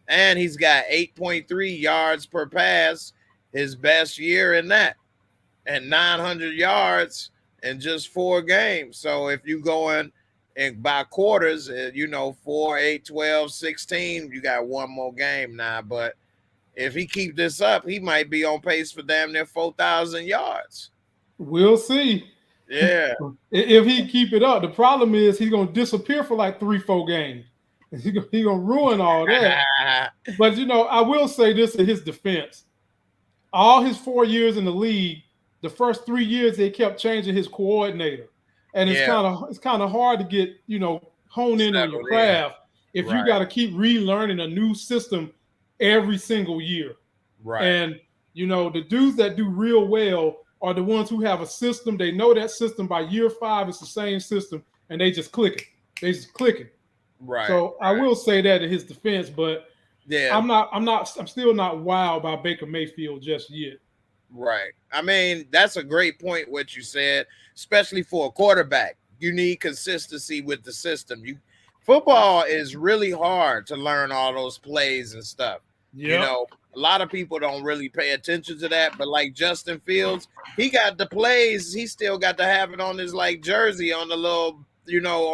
Speaker 1: And he's got 8.3 yards per pass, his best year in that, and 900 yards in just 4 games. So if you go in and by quarters, 4, 8, 12, 16, you got 1 more game now. But if he keep this up, he might be on pace for damn near 4,000 yards.
Speaker 3: We'll see.
Speaker 1: Yeah.
Speaker 3: If he keep it up, the problem is he's going to disappear for like 3-4 games. He's going to ruin all that. But, I will say this in his defense. All his 4 years in the league, the first 3 years, they kept changing his coordinator. And it's kind of hard to get, hone in on your craft if you got to keep relearning a new system every single year.
Speaker 1: Right.
Speaker 3: And, the dudes that do real well are the ones who have a system. They know that system by year 5, it's the same system, and they just click it. They just click it.
Speaker 1: Right.
Speaker 3: So I will say that in his defense, but
Speaker 1: yeah,
Speaker 3: I'm still not wild about Baker Mayfield just yet.
Speaker 1: Right. I mean, that's a great point what you said, especially for a quarterback. You need consistency with the system. Football is really hard to learn all those plays and stuff.
Speaker 3: Yep.
Speaker 1: a lot of people don't really pay attention to that, but like Justin Fields, he got the plays. He still got to have it on his like jersey on the little,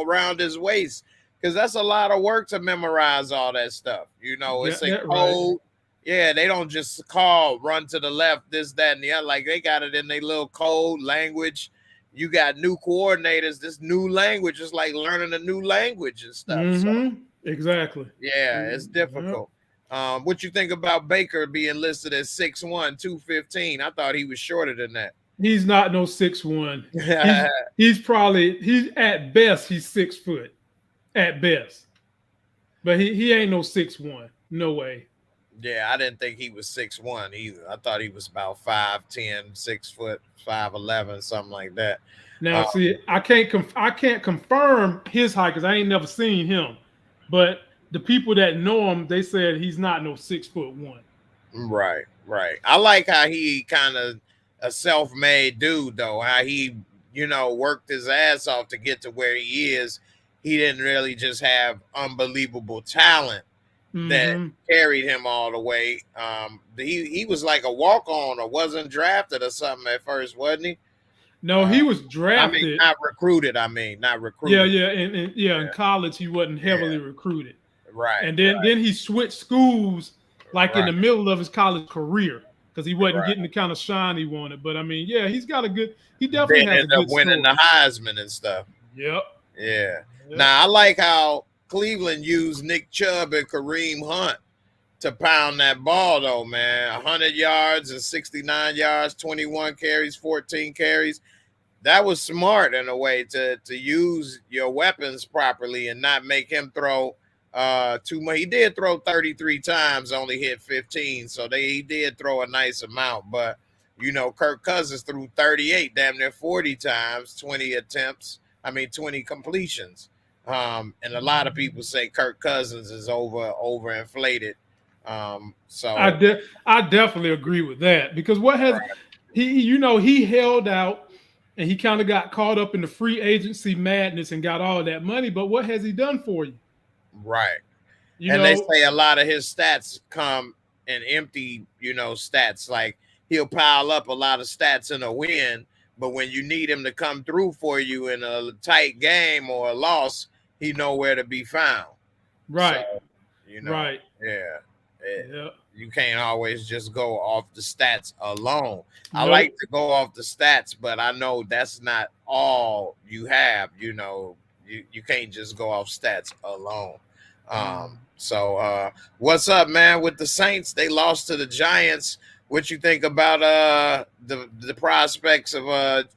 Speaker 1: around his waist, because that's a lot of work to memorize all that stuff. It's a code. Right. Yeah, they don't just run to the left, this, that, and the other. Like they got it in their little code language. You got new coordinators. This new language is like learning a new language and stuff.
Speaker 3: Mm-hmm. So, exactly.
Speaker 1: Yeah, it's difficult. Yep. What you think about Baker being listed as 6'1", 215? I thought he was shorter than that.
Speaker 3: He's not no 6'1". He's at best he's 6 foot, at best. But he ain't no 6'1". No way.
Speaker 1: Yeah, I didn't think he was 6'1" either. I thought he was about 5'10", 6 foot, 5'11", something like that.
Speaker 3: Now, see, I can't confirm his height because I ain't never seen him. But the people that know him, they said he's not no 6'1".
Speaker 1: Right. I like how he kind of a self-made dude, though. How he, worked his ass off to get to where he is. He didn't really just have unbelievable talent that carried him all the way. He was like a walk-on or wasn't drafted or something at first, wasn't he?
Speaker 3: No, he was drafted.
Speaker 1: Not recruited. Not recruited.
Speaker 3: Yeah. In college, he wasn't heavily recruited.
Speaker 1: Right.
Speaker 3: And then he switched schools in the middle of his college career because he wasn't getting the kind of shine he wanted. But I mean, yeah, he definitely has a good
Speaker 1: winning the Heisman and stuff.
Speaker 3: Yep.
Speaker 1: Yeah. Now I like how Cleveland used Nick Chubb and Kareem Hunt to pound that ball, though, man. 100 yards and 69 yards, 21 carries, 14 carries. That was smart in a way to use your weapons properly and not make him throw too much. He did throw 33 times, only hit 15, so he did throw a nice amount. But, Kirk Cousins threw 38, damn near 40 times, 20 completions. And a lot of people say Kirk Cousins is overinflated. So
Speaker 3: I definitely agree with that because he held out and he kind of got caught up in the free agency madness and got all that money. But what has he done for you?
Speaker 1: Right. They say a lot of his stats come in empty, stats. Like he'll pile up a lot of stats in a win, but when you need him to come through for you in a tight game or a loss, he nowhere to be found.
Speaker 3: Right.
Speaker 1: So,
Speaker 3: right.
Speaker 1: Yeah. You can't always just go off the stats alone. I like to go off the stats, but I know that's not all you have. You can't just go off stats alone. So what's up, man, with the Saints? They lost to the Giants. What you think about the prospects of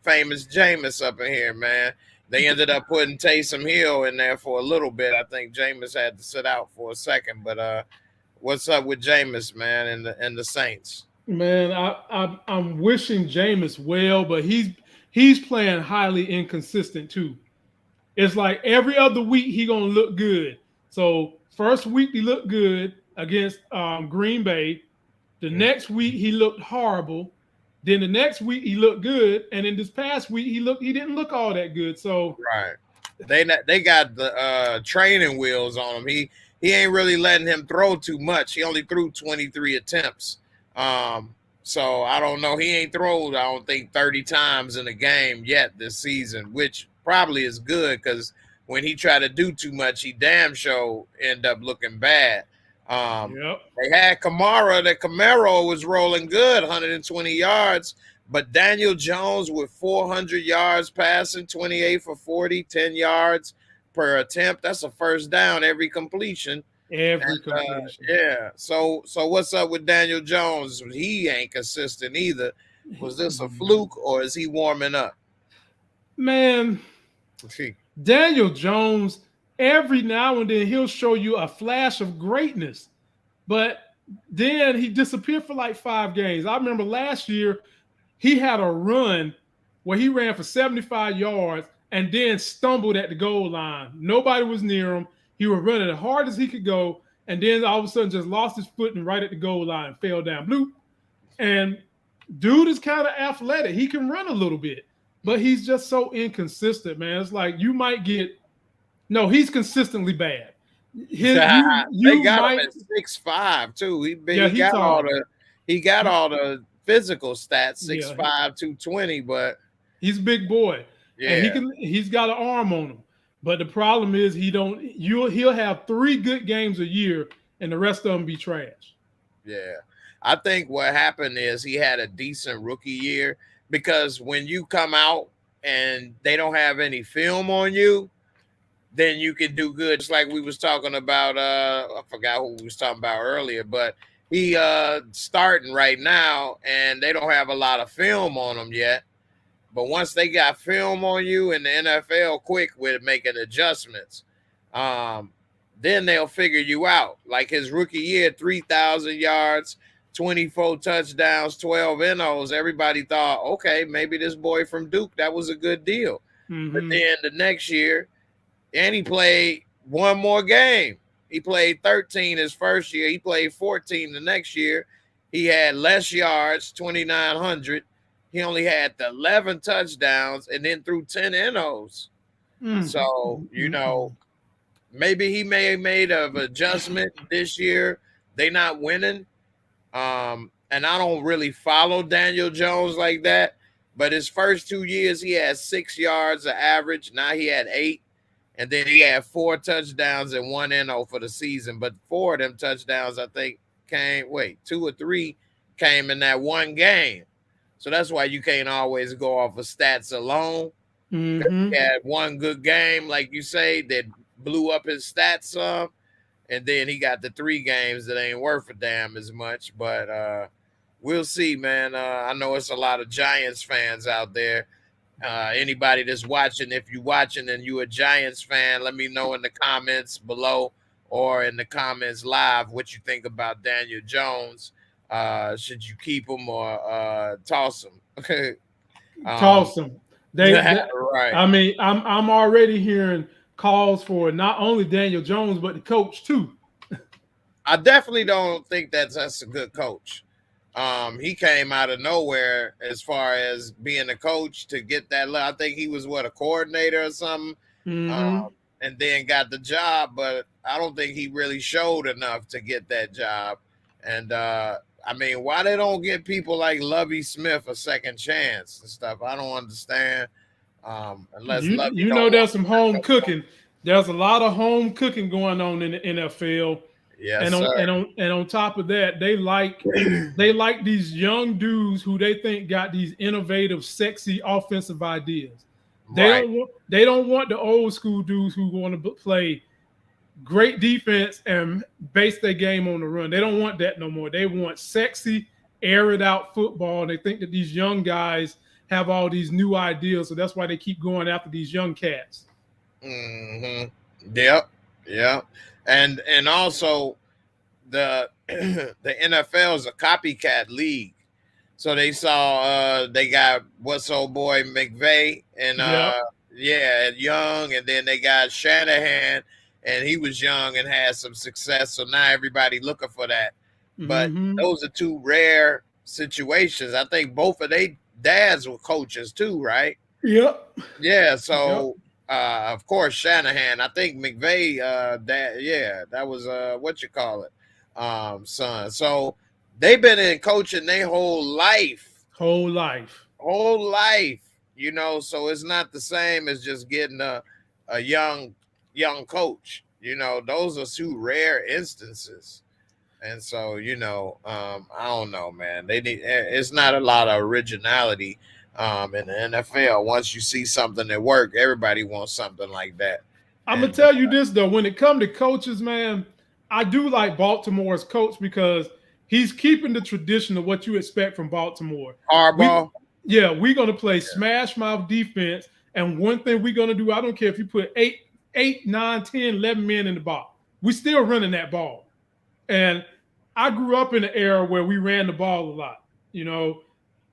Speaker 1: famous Jameis up in here, man? They ended up putting Taysom Hill in there for a little bit. I think Jameis had to sit out for a second, but what's up with Jameis, man, and the Saints?
Speaker 3: Man, I'm wishing Jameis well, but he's playing highly inconsistent too. It's like every other week he gonna look good. So first week he looked good against Green Bay. The next week he looked horrible. Then the next week he looked good, and then this past week he didn't look all that good. So
Speaker 1: right, they got the training wheels on him. He ain't really letting him throw too much. He only threw 23 attempts. So I don't know. He ain't thrown, I don't think, 30 times in a game yet this season, which probably is good because when he tried to do too much, he damn sure end up looking bad. They had Kamara. The Camaro was rolling good, 120 yards. But Daniel Jones with 400 yards passing, 28 for 40, 10 yards per attempt. That's a first down every completion. Yeah. So what's up with Daniel Jones? He ain't consistent either. Was this a fluke or is he warming up?
Speaker 3: Man, Daniel Jones, every now and then he'll show you a flash of greatness, but then he disappeared for like 5 games. I remember last year he had a run where he ran for 75 yards and then stumbled at the goal line. Nobody was near him. He was running as hard as he could go, and then all of a sudden just lost his footing right at the goal line and fell down. Bloop. And dude is kind of athletic. He can run a little bit, but he's just so inconsistent, man. It's like you might get – no, he's consistently bad.
Speaker 1: They got
Speaker 3: might,
Speaker 1: him at 6'5" too. He
Speaker 3: he's
Speaker 1: got
Speaker 3: tall.
Speaker 1: all the physical stats, 6'5",
Speaker 3: Yeah.
Speaker 1: 220, but
Speaker 3: he's a big boy.
Speaker 1: yeah.
Speaker 3: And he's got an arm on him. But the problem is he'll have 3 good games a year and the rest of them be trash.
Speaker 1: Yeah. I think what happened is he had a decent rookie year, because when you come out and they don't have any film on you, then you can do good. Just like we was talking about, I forgot who we was talking about earlier, but he starting right now and they don't have a lot of film on him yet. But once they got film on you in the NFL, quick with making adjustments, then they'll figure you out. Like his rookie year, 3,000 yards, 24 touchdowns, 12 NOs. Everybody thought, okay, maybe this boy from Duke, that was a good deal.
Speaker 3: Mm-hmm.
Speaker 1: But then the next year, and he played one more game. He played 13 his first year. He played 14 the next year. He had less yards, 2,900. He only had the 11 touchdowns and then threw 10 NOs. Mm-hmm. So, you know, maybe he may have made an adjustment this year. They not winning. And I don't really follow Daniel Jones like that. But his first 2 years, he had 6 yards of average. Now he had 8. And then he had 4 touchdowns and 1 NO for the season. But 4 of them touchdowns, I think, 2 or 3 came in that one game. So that's why you can't always go off of stats alone. Mm-hmm. He had one good game, like you say, that blew up his stats some. And then he got the 3 games that ain't worth a damn as much. But we'll see, man. I know it's a lot of Giants fans out there. Anybody that's watching, if you're watching and you're a Giants fan, let me know in the comments below or in the comments live what you think about Daniel Jones. Should you keep him or toss him?
Speaker 3: Toss him.
Speaker 1: Right.
Speaker 3: I mean, I'm already hearing calls for not only Daniel Jones but the coach too.
Speaker 1: I definitely don't think that's a good coach. He came out of nowhere as far as being a coach to get that. I think he was a coordinator or something, and then got the job. But I don't think he really showed enough to get that job. And I mean, why they don't get people like Lovie Smith a second chance and stuff? I don't understand. Unless
Speaker 3: there's some home cooking. There's a lot of home cooking going on in the NFL.
Speaker 1: Yes,
Speaker 3: and on top of that, they like these young dudes who they think got these innovative, sexy offensive ideas. They don't want the old school dudes who want to play great defense and base their game on the run. They don't want that no more. They want sexy, air it out football. And they think that these young guys have all these new ideas, so that's why they keep going after these young cats.
Speaker 1: Mm-hmm. Yep. Yeah. And also the NFL is a copycat league. So they saw they got what's old boy McVay and young, and then they got Shanahan, and he was young and had some success. So now everybody looking for that. But those are 2 rare situations. I think both of their dads were coaches too, right?
Speaker 3: Yep.
Speaker 1: Yeah. So of course Shanahan. I think McVay dad. That was son. So they've been in coaching their whole life. You know, so it's not the same as just getting a young coach. You know, those are 2 rare instances. And so, you know, I don't know, man. It's not a lot of originality in the NFL. Once you see something that works, everybody wants something like that.
Speaker 3: I'm gonna tell you this though, when it comes to coaches, man, I do like Baltimore's coach because he's keeping the tradition of what you expect from Baltimore.
Speaker 1: Harbaugh.
Speaker 3: We're gonna play smash mouth defense, and one thing we're gonna do, I don't care if you put 8, 9, 10, 11 men in the box, we still running that ball. And I grew up in an era where we ran the ball a lot. You know,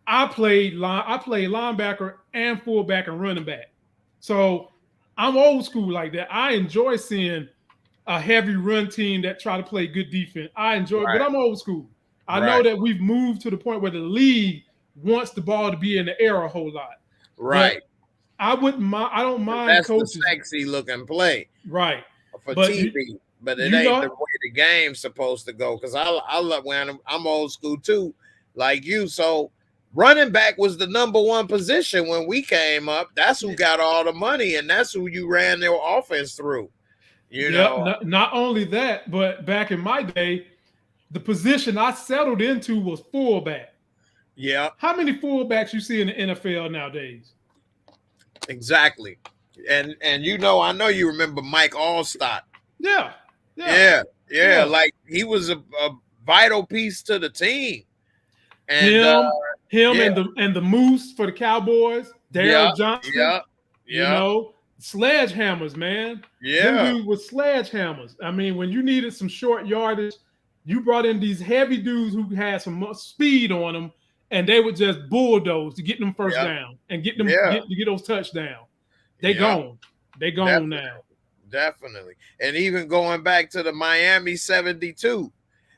Speaker 3: I played linebacker and fullback and running back. So I'm old school like that. I enjoy seeing a heavy run team that try to play good defense. I enjoy it, but I'm old school. I know that we've moved to the point where the league wants the ball to be in the air a whole lot.
Speaker 1: Right.
Speaker 3: But I don't mind
Speaker 1: that's
Speaker 3: coaches.
Speaker 1: The sexy looking play.
Speaker 3: Right.
Speaker 1: For TV. but it ain't the way the game's supposed to go. Because I love when I'm old school too, like you. So running back was the number one position when we came up. That's who got all the money, and that's who you ran their offense through. You know,
Speaker 3: not only that, but back in my day, the position I settled into was fullback.
Speaker 1: Yeah.
Speaker 3: How many fullbacks you see in the NFL nowadays?
Speaker 1: Exactly. And you know, I know you remember Mike Allstott.
Speaker 3: Yeah.
Speaker 1: Like he was a vital piece to the team.
Speaker 3: And and the Moose for the Cowboys, Daryl Johnston. You know, sledgehammers, man. Them dudes with sledgehammers. I mean, when you needed some short yardage, you brought in these heavy dudes who had some speed on them, and they would just bulldoze to get them first down and get them get those touchdowns. They gone. They gone now.
Speaker 1: Definitely. And even going back to the Miami 72,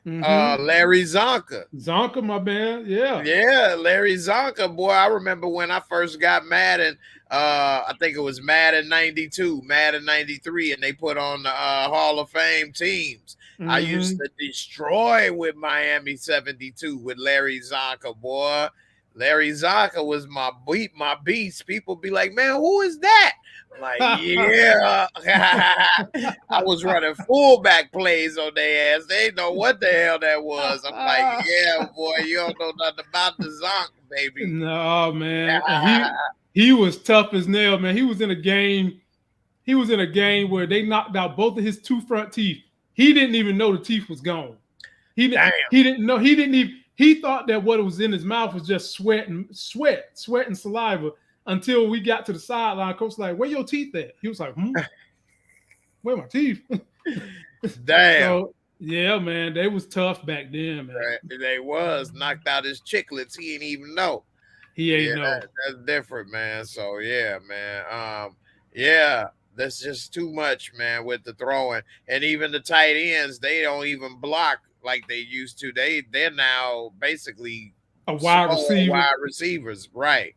Speaker 1: Larry Zonka.
Speaker 3: Zonka, my man. Yeah.
Speaker 1: Yeah, Larry Zonka, boy. I remember when I first got Madden, I think it was Madden 92, Madden 93, and they put on the Hall of Fame teams. I used to destroy with Miami 72 with Larry Zonka, boy. Larry Zonka was my beast. People be like, man, who is that? I'm like, yeah. I was running fullback plays on their ass. They didn't know what the hell that was. I'm like, yeah, boy, you don't know nothing about the Zonka, baby.
Speaker 3: No, man. He was tough as nail, man. He was in a game. He was in a game where they knocked out both of his two front teeth. He didn't even know the teeth was gone. He didn't know. He didn't even. He thought that what was in his mouth was just sweat and saliva until we got to the sideline. Coach was like, where your teeth at? He was like, where my teeth?
Speaker 1: Damn.
Speaker 3: So, yeah, man, they was tough back then, man.
Speaker 1: They was knocked out his chiclets. He didn't even know.
Speaker 3: He ain't know.
Speaker 1: That's different, man. So yeah, man. That's just too much, man, with the throwing. And even the tight ends, they don't even block like they used to. They're now basically
Speaker 3: a wide
Speaker 1: receivers, right?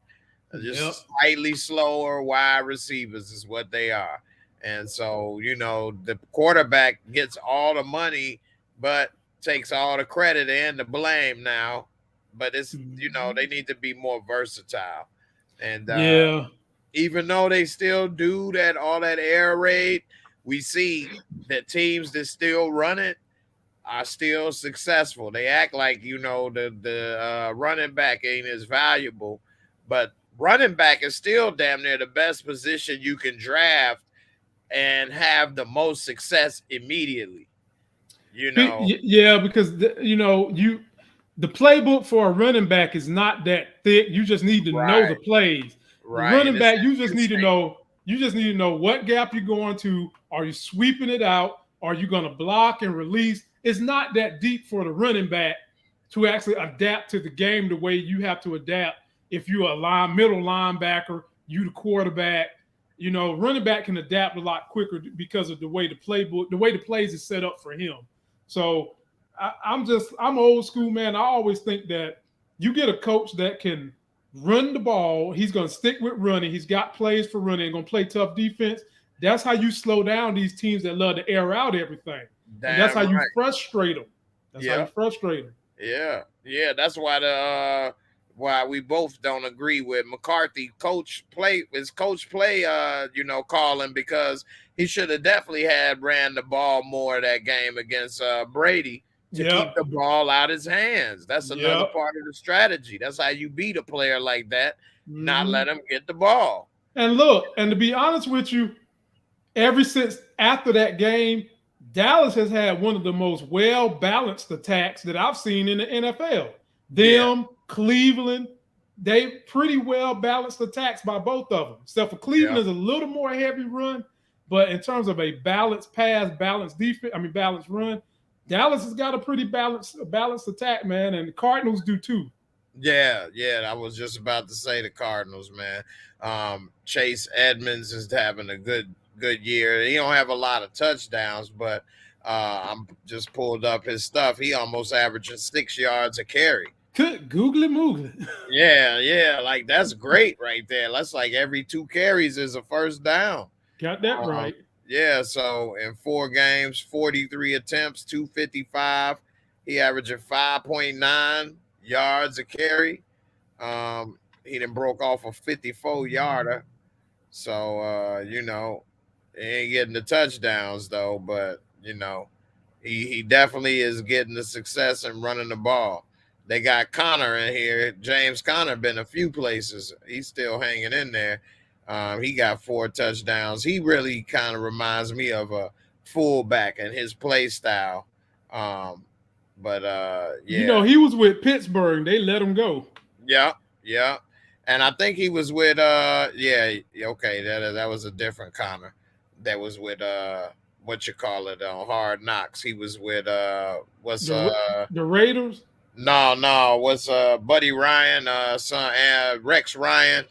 Speaker 1: Just slightly slower wide receivers is what they are. And so, you know, the quarterback gets all the money, but takes all the credit and the blame now. But it's, you know, they need to be more versatile. And even though they still do that, all that air raid, we see that teams that still run it are still successful. They act like, you know, the running back ain't as valuable, but running back is still damn near the best position you can draft and have the most success immediately. You know,
Speaker 3: yeah, because the playbook for a running back is not that thick. You just need to know the plays. Right. Running back, you just need to know. You just need to know what gap you're going to. Are you sweeping it out? Are you going to block and release? It's not that deep for the running back to actually adapt to the game the way you have to adapt. If you're a middle linebacker, you the quarterback. You know, running back can adapt a lot quicker because of the way the plays is set up for him. So I'm old school, man. I always think that you get a coach that can run the ball. He's going to stick with running. He's got plays for running. Going to play tough defense. That's how you slow down these teams that love to air out everything. And that's how you frustrate them. That's how you frustrate them.
Speaker 1: Yeah. That's why why we both don't agree with McCarthy calling, because he should have definitely ran the ball more that game against Brady to keep the ball out his hands. That's another part of the strategy. That's how you beat a player like that, not let him get the ball.
Speaker 3: And look, and to be honest with you, ever since after that game, Dallas has had one of the most well-balanced attacks that I've seen in the NFL. Cleveland, they pretty well-balanced attacks by both of them. Except for Cleveland is a little more heavy run, but in terms of a balanced pass, balanced defense, balanced run, Dallas has got a pretty balanced attack, man, and the Cardinals do too.
Speaker 1: Yeah, I was just about to say the Cardinals, man. Chase Edmonds is having a good year. He don't have a lot of touchdowns, but I'm just pulled up his stuff. He almost averaging 6 yards a carry.
Speaker 3: Good googly moogly.
Speaker 1: Yeah, that's great right there. That's like every 2 carries is a first down.
Speaker 3: Got that right.
Speaker 1: Yeah, so in 4 games, 43 attempts, 255. He averaging 5.9 yards a carry. He done broke off a 54-yarder. So he ain't getting the touchdowns though, but he definitely is getting the success and running the ball. They got Connor in here. James Connor been a few places. He's still hanging in there. He got 4 touchdowns. He really kind of reminds me of a fullback in his play style. But yeah.
Speaker 3: He was with Pittsburgh. They let him go.
Speaker 1: Yeah. And I think he was with okay, that was a different Connor. That was with what you call it on Hard Knocks. He was with
Speaker 3: the Raiders?
Speaker 1: No, what's Buddy Ryan, son Rex Ryan.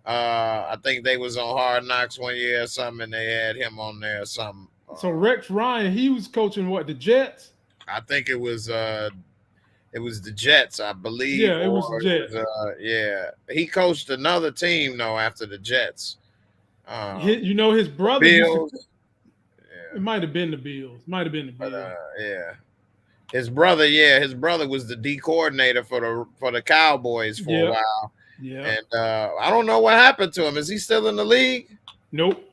Speaker 1: I think they was on Hard Knocks one year or something, and they had him on there or something.
Speaker 3: So Rex Ryan, he was coaching what, the Jets?
Speaker 1: I think it was the Jets, I believe.
Speaker 3: Yeah, it was the Jets.
Speaker 1: Yeah, he coached another team though after the Jets.
Speaker 3: His brother.
Speaker 1: Bills.
Speaker 3: It might have been the Bills.
Speaker 1: Yeah, his brother was the D coordinator for the Cowboys for a while.
Speaker 3: Yeah,
Speaker 1: and I don't know what happened to him. Is he still in the league?
Speaker 3: Nope.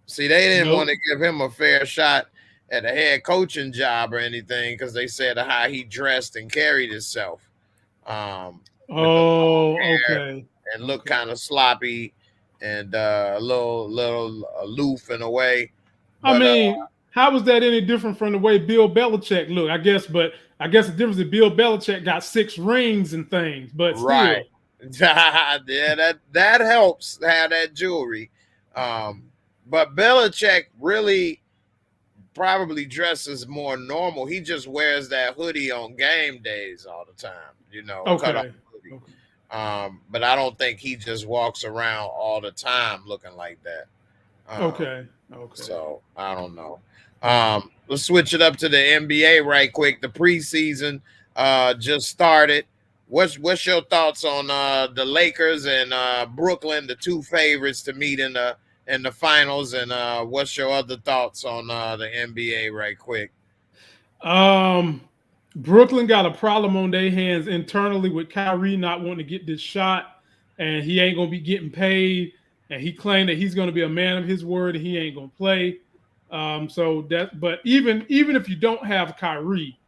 Speaker 1: See, they didn't want to give him a fair shot at a head coaching job or anything because they said how he dressed and carried himself.
Speaker 3: Okay.
Speaker 1: And looked kind of sloppy and a little aloof in a way. But,
Speaker 3: I mean, how was that any different from the way Bill Belichick looked? I guess the difference is Bill Belichick got 6 rings and things, but still.
Speaker 1: Right. Yeah, that helps to have that jewelry. But Belichick really probably dresses more normal. He just wears that hoodie on game days all the time, cut off hoodie. Okay. But I don't think he just walks around all the time looking like that.
Speaker 3: Okay.
Speaker 1: So I don't know. Let's switch it up to the NBA right quick. The preseason just started. What's your thoughts on the Lakers and Brooklyn, the 2 favorites to meet in the finals, and what's your other thoughts on the NBA right quick?
Speaker 3: Brooklyn got a problem on their hands internally with Kyrie not wanting to get this shot, and he ain't gonna be getting paid, and he claimed that he's gonna be a man of his word and he ain't gonna play. But even if you don't have Kyrie,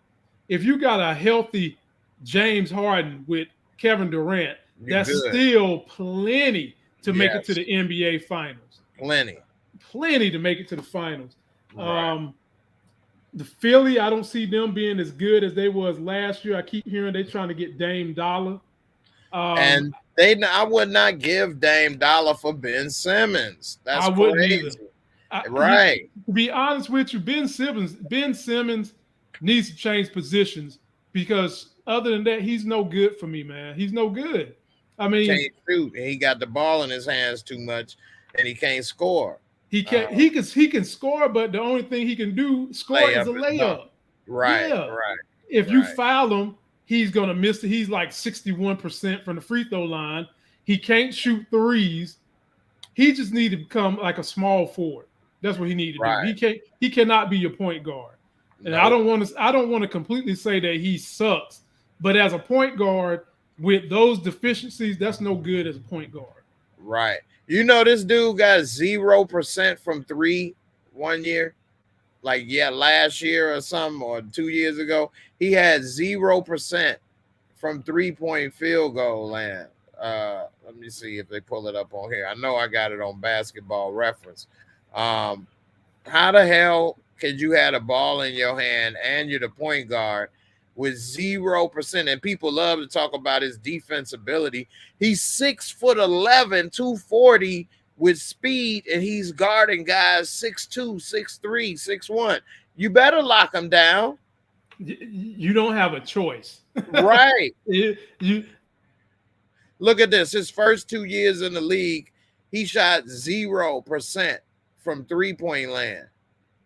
Speaker 3: if you got a healthy James Harden with Kevin Durant, that's still plenty to make it to the NBA finals. Plenty to make it to the finals. Right. The Philly, I don't see them being as good as they was last year. I keep hearing they're trying to get Dame Dollar.
Speaker 1: And I would not give Dame Dollar for Ben Simmons. That's crazy. Right.
Speaker 3: To be honest with you, Ben Simmons needs to change positions because other than that, he's no good for me, man. He's no good. I mean,
Speaker 1: he can't shoot. He got the ball in his hands too much, and he can't score.
Speaker 3: He can score, but the only thing he can score is a layup.
Speaker 1: Right.
Speaker 3: If you foul him, he's gonna miss it. He's like 61% from the free throw line. He can't shoot threes. He just needs to become like a small forward. That's what he needs to do. He cannot be your point guard. And I don't want to completely say that he sucks, but as a point guard with those deficiencies, that's no good as a point guard.
Speaker 1: Right. This dude got 0% from 3 1 year. Last year or something, or 2 years ago, he had 0% from 3-point field goal land. Let me see if they pull it up on here. I know I got it on Basketball Reference. How the hell could you have a ball in your hand and you're the point guard with 0%? And people love to talk about his defense ability. He's 6'11", 240 with speed, and he's guarding guys 6'2", 6'3", 6'1". You better lock him down.
Speaker 3: You don't have a choice.
Speaker 1: Right. Look at this. His first 2 years in the league, he shot 0% from 3-point land.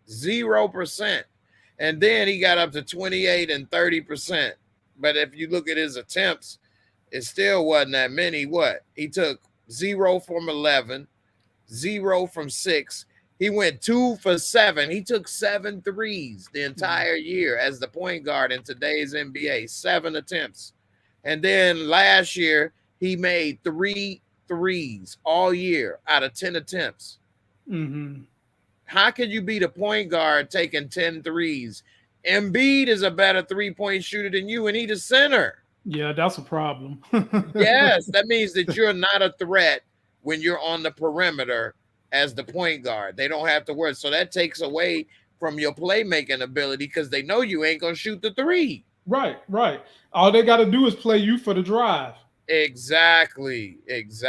Speaker 1: 0%. And then he got up to 28 and 30%. But if you look at his attempts, it still wasn't that many. He took 0 from 11, 0 from 6, He went 2 for 7. He took 7 threes the entire year as the point guard in today's NBA. 7 attempts. And then last year, he made 3 threes all year out of 10 attempts. How can you be the point guard taking 10 threes? Embiid is a better three-point shooter than you, and he's the center.
Speaker 3: Yeah, that's a problem.
Speaker 1: Yes, that means that you're not a threat when you're on the perimeter as the point guard. They don't have to work. So that takes away from your playmaking ability because they know you ain't going to shoot the three.
Speaker 3: Right. All they got to do is play you for the drive.
Speaker 1: Exactly. Which is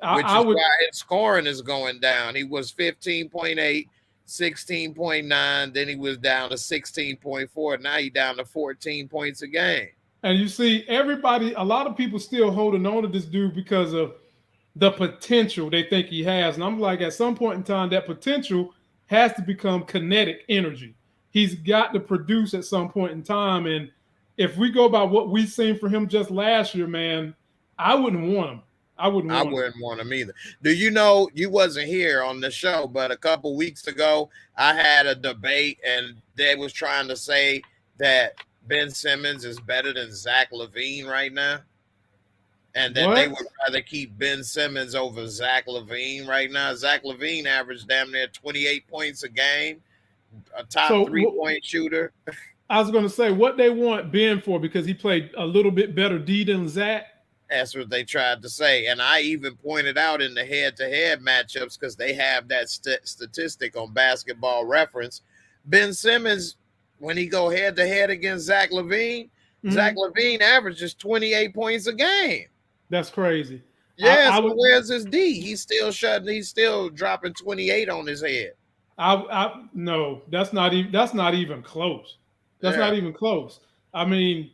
Speaker 1: why his scoring is going down. He was 15.8, 16.9. Then he was down to 16.4. Now he's down to 14 points a game.
Speaker 3: And you see, a lot of people still holding on to this dude because of the potential they think he has. And I'm like, at some point in time, that potential has to become kinetic energy. He's got to produce at some point in time. And if we go by what we've seen for him just last year, man, I wouldn't want him. I wouldn't
Speaker 1: want him either. Do you know, you wasn't here on the show, but a couple weeks ago, I had a debate and they was trying to say that Ben Simmons is better than Zach LaVine right now. And that they would rather keep Ben Simmons over Zach LaVine right now. Zach LaVine averaged damn near 28 points a game, a top 3-point shooter.
Speaker 3: I was going to say what they want Ben for because he played a little bit better D than Zach.
Speaker 1: That's what they tried to say. And I even pointed out in the head-to-head matchups because they have that statistic on Basketball Reference. Ben Simmons, when he go head-to-head against Zach LaVine, Zach LaVine averages 28 points a game.
Speaker 3: That's crazy.
Speaker 1: Yeah, so where's his D? He's still dropping 28 on his head.
Speaker 3: No, that's not even close. That's not even close. I mean,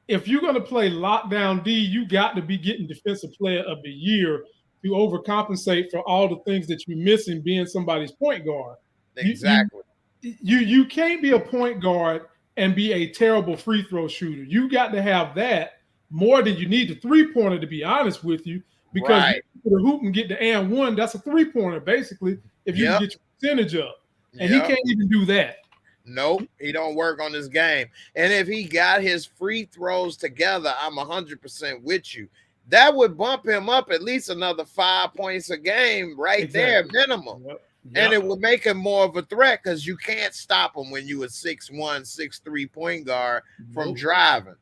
Speaker 3: if you're going to play lockdown D, you got to be getting Defensive Player of the Year to overcompensate for all the things that you're missing being somebody's point guard.
Speaker 1: Exactly.
Speaker 3: You can't be a point guard and be a terrible free throw shooter. You got to have that more than you need the three-pointer, to be honest with you, because you put a hoop and get the and one, that's a three-pointer, basically, if you can get your percentage up. And he can't even do that.
Speaker 1: Nope, he don't work on his game. And if he got his free throws together, I'm 100% with you. That would bump him up at least another 5 points a game there, minimum. And it would make him more of a threat because you can't stop him when you a 6'1", 6'3" point guard from driving.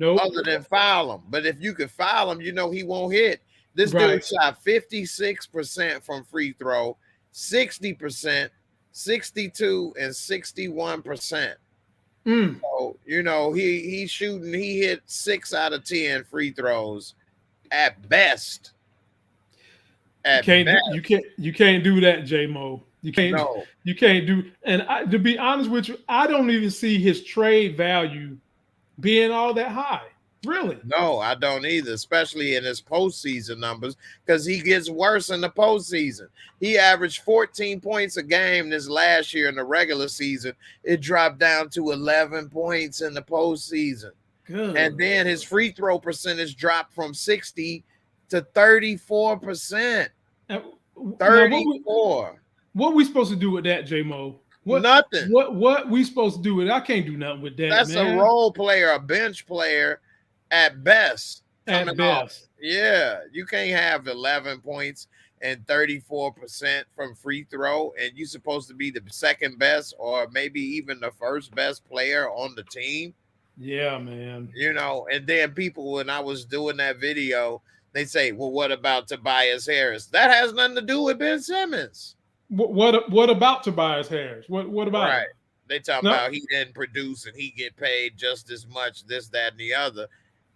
Speaker 1: Other than foul him. But if you could foul him, you know he won't hit. This dude shot 56% from free throw, 60%, 62, and 61%. So, you know, he hit 6 out of 10 free throws at best. You
Speaker 3: can't do that, J-Mo. You can't do. And to be honest with you, I don't even see his trade value being all that high. Really?
Speaker 1: No, I don't either, especially in his postseason numbers, because he gets worse in the postseason. He averaged 14 points a game this last year in the regular season. It dropped down to 11 points in the postseason.
Speaker 3: Good.
Speaker 1: And then his free throw percentage dropped from 60 to 34%. 34.
Speaker 3: What we supposed to do with that, J-Mo?
Speaker 1: Nothing.
Speaker 3: What we supposed to do with it? I can't do nothing with that.
Speaker 1: That's a role player, a bench player at best.
Speaker 3: At best.
Speaker 1: Yeah, you can't have 11 points and 34% from free throw, and you're supposed to be the second best or maybe even the first best player on the team.
Speaker 3: Yeah, man.
Speaker 1: You know, and then people, when I was doing that video, they say, well, what about Tobias Harris? That has nothing to do with Ben Simmons.
Speaker 3: What about Tobias Harris? What about
Speaker 1: him? They talk about he didn't produce and he get paid just as much, this, that, and the other.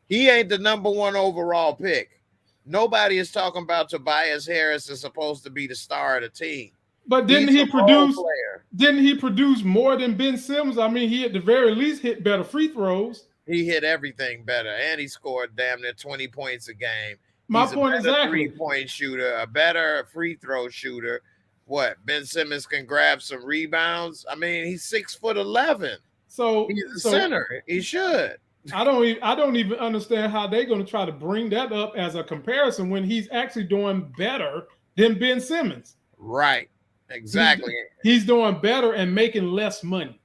Speaker 1: He ain't the number 1 overall pick. Nobody is talking about Tobias Harris is supposed to be the star of the team.
Speaker 3: But didn't he produce more than Ben Simmons? I mean, he at the very least hit better free throws.
Speaker 1: He hit everything better, and he scored damn near 20 points a game.
Speaker 3: My point exactly.
Speaker 1: 3-point shooter, a better free throw shooter. What? Ben Simmons can grab some rebounds. I mean, he's 6'11".
Speaker 3: So
Speaker 1: he's a center. He should.
Speaker 3: I don't even understand how they're going to try to bring that up as a comparison when he's actually doing better than Ben Simmons.
Speaker 1: Right. Exactly.
Speaker 3: He's doing better and making less money.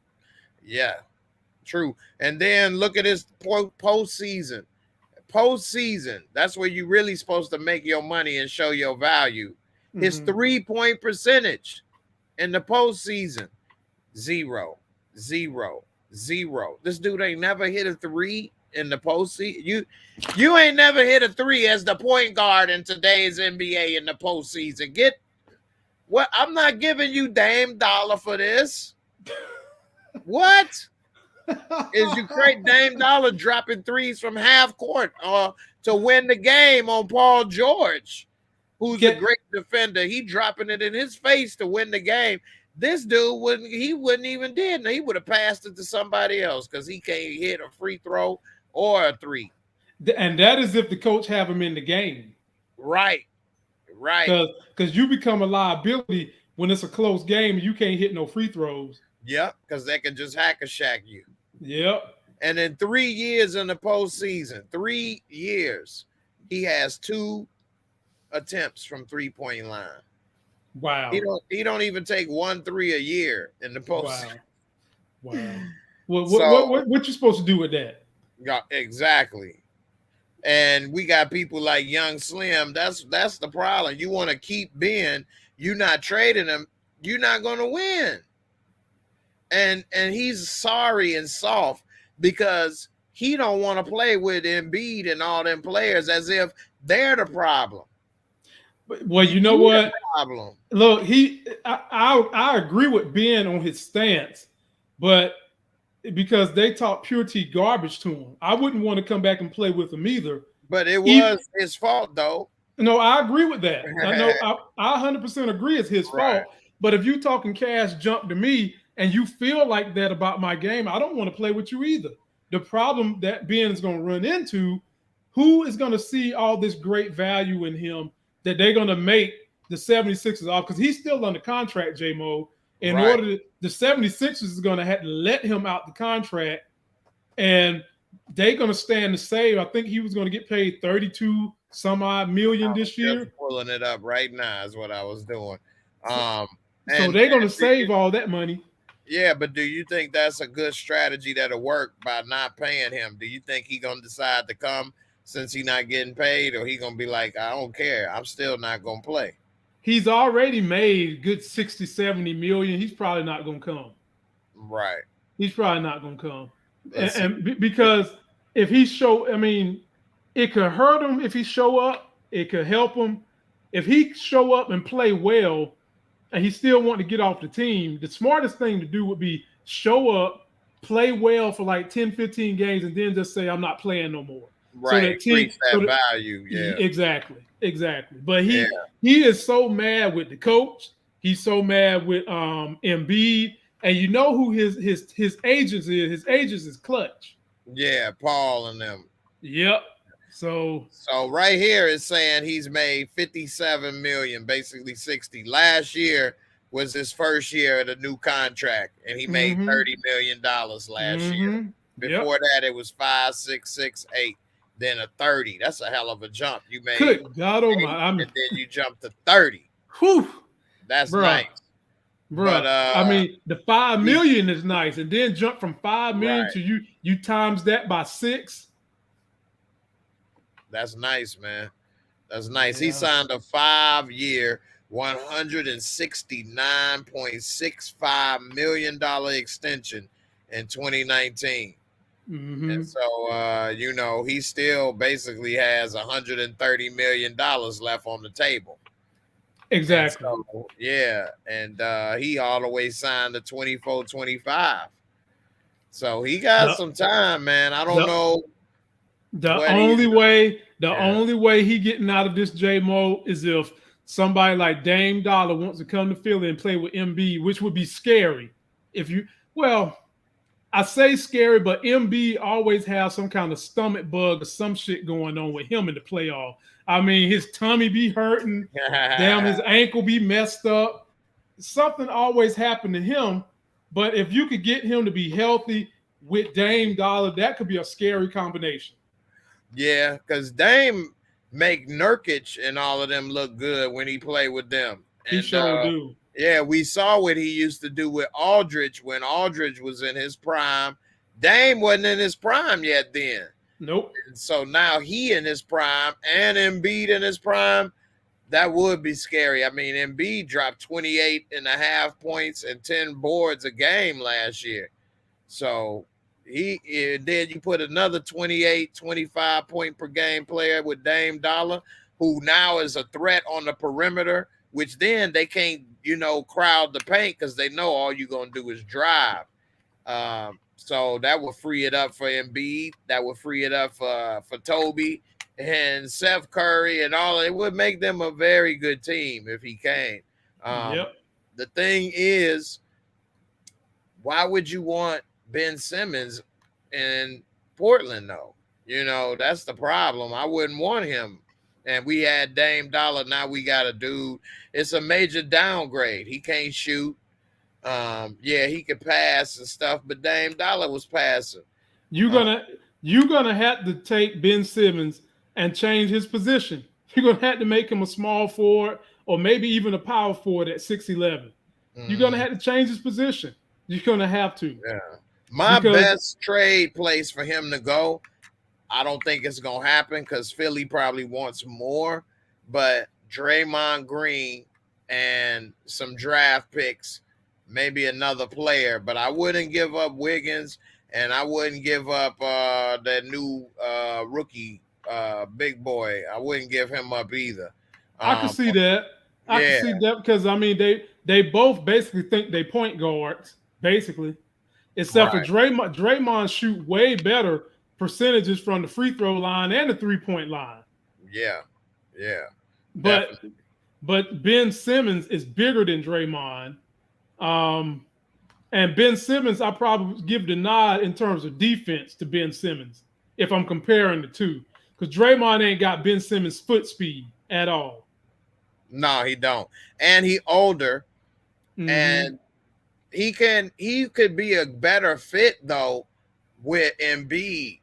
Speaker 1: Yeah, true. And then look at his postseason. Postseason, that's where you really supposed to make your money and show your value. His 3-point percentage in the postseason, 0, 0, 0. This dude ain't never hit a 3 in the postseason. You ain't never hit a 3 as the point guard in today's NBA in the postseason. Get what? I'm not giving you Dame Dollar for this. What? Is you create Dame Dollar dropping threes from half court to win the game on Paul George, who's a great defender. He dropping it in his face to win the game. This dude wouldn't even did. He would have passed it to somebody else because he can't hit a free throw or a 3.
Speaker 3: And that is if the coach have him in the game.
Speaker 1: Right.
Speaker 3: Because you become a liability when it's a close game and you can't hit no free throws.
Speaker 1: Yep, because they can just hack a shack you.
Speaker 3: Yep.
Speaker 1: And in 3 years in the postseason, 3 years, he has 2 attempts from 3-point line.
Speaker 3: Wow.
Speaker 1: He don't even take 1 3 a year in the postseason.
Speaker 3: Wow. What you supposed to do with that?
Speaker 1: Yeah, exactly. And we got people like Young Slim. That's the problem. You want to keep Ben, you're not trading him, you're not going to win. And he's sorry and soft because he don't want to play with Embiid and all them players as if they're the problem.
Speaker 3: Well, you know what?
Speaker 1: Problem.
Speaker 3: Look, I agree with Ben on his stance, but because they talk pure tea garbage to him, I wouldn't want to come back and play with him either.
Speaker 1: But it was his fault, though.
Speaker 3: No, I agree with that. I know I 100% agree it's his fault. But if you talking cash jump to me and you feel like that about my game, I don't want to play with you either. The problem that Ben is going to run into, who is going to see all this great value in him that they're going to make the 76ers off? Because he's still under contract, J-Mo. In order to, the 76ers is going to have to let him out the contract, and they're going to stand to save. I think he was going to get paid 32 some odd million this year.
Speaker 1: Pulling it up right now is what I was doing.
Speaker 3: So they're going to save all that money.
Speaker 1: Yeah, but do you think that's a good strategy that'll work by not paying him? Do you think he's going to decide to come since he's not getting paid, or he going to be like, I don't care, I'm still not going to play?
Speaker 3: He's already made good 60, 70 million. He's probably not going to come.
Speaker 1: Right.
Speaker 3: He's probably not going to come. And because if he it could hurt him if he show up. It could help him. If he show up and play well and he still want to get off the team, the smartest thing to do would be show up, play well for like 10, 15 games, and then just say, I'm not playing no more.
Speaker 1: Right. So that value. Yeah.
Speaker 3: Exactly. But he is so mad with the coach. He's so mad with Embiid. And you know who his agents is? His agents is Clutch.
Speaker 1: Yeah, Paul and them.
Speaker 3: Yep. So
Speaker 1: right here it's saying he's made 57 million, basically 60. Last year was his first year of the new contract, and he made $30 million last year. Before that, it was 5, 6, 6, 8. Then a 30. That's a hell of a jump. You made
Speaker 3: good God almighty.
Speaker 1: And then you jumped to 30.
Speaker 3: Whew.
Speaker 1: That's nice.
Speaker 3: Bro, but the 5 million is nice, and then jump from 5 million to you times that by 6.
Speaker 1: That's nice, man. That's nice. Yeah. He signed a 5-year, $169.65 million extension in 2019. And so, he still basically has $130 million left on the table.
Speaker 3: Exactly.
Speaker 1: So, yeah. And he all the way signed to 24-25. So he got some time, man. I don't know.
Speaker 3: The only way he getting out of this, J-Mo, is if somebody like Dame Dollar wants to come to Philly and play with Embiid, which would be scary. I say scary, but Embiid always has some kind of stomach bug or some shit going on with him in the playoff. I mean, his tummy be hurting. Damn, his ankle be messed up. Something always happened to him. But if you could get him to be healthy with Dame Dollar, that could be a scary combination.
Speaker 1: Yeah, because Dame make Nurkic and all of them look good when he play with them.
Speaker 3: He sure do.
Speaker 1: Yeah, we saw what he used to do with Aldridge when Aldridge was in his prime. Dame wasn't in his prime yet then.
Speaker 3: Nope.
Speaker 1: And so now he in his prime and Embiid in his prime. That would be scary. I mean, Embiid dropped 28.5 points and 10 boards a game last year. So then you put another 28, 25 point per game player with Dame Dollar, who now is a threat on the perimeter, which then they can't, crowd the paint because they know all you're going to do is drive. So that would free it up for Embiid. That would free it up for Toby and Seth Curry and all. It would make them a very good team if he came.
Speaker 3: Yep.
Speaker 1: The thing is, why would you want Ben Simmons in Portland, though? That's the problem. I wouldn't want him. And we had Dame Dollar. Now we got a dude. It's a major downgrade. He can't shoot. Yeah, he could pass and stuff, but Dame Dollar was passing.
Speaker 3: You're gonna have to take Ben Simmons and change his position. You're gonna have to make him a small forward or maybe even a power forward at 6'11". You're gonna have to change his position. You're gonna have to.
Speaker 1: Yeah. My best trade place for him to go, I don't think it's gonna happen because Philly probably wants more, but Draymond Green and some draft picks, maybe another player, but I wouldn't give up Wiggins and I wouldn't give up that new rookie big boy. I wouldn't give him up either.
Speaker 3: I can see that. I can see that because I mean they both basically think they point guards, basically. Except for Draymond. Draymond shoot way better percentages from the free throw line and the 3-point line.
Speaker 1: Yeah.
Speaker 3: But Ben Simmons is bigger than Draymond. And Ben Simmons, I probably give the nod in terms of defense to Ben Simmons if I'm comparing the two. Because Draymond ain't got Ben Simmons' foot speed at all.
Speaker 1: No, he don't. And he older. And he could be a better fit though with Embiid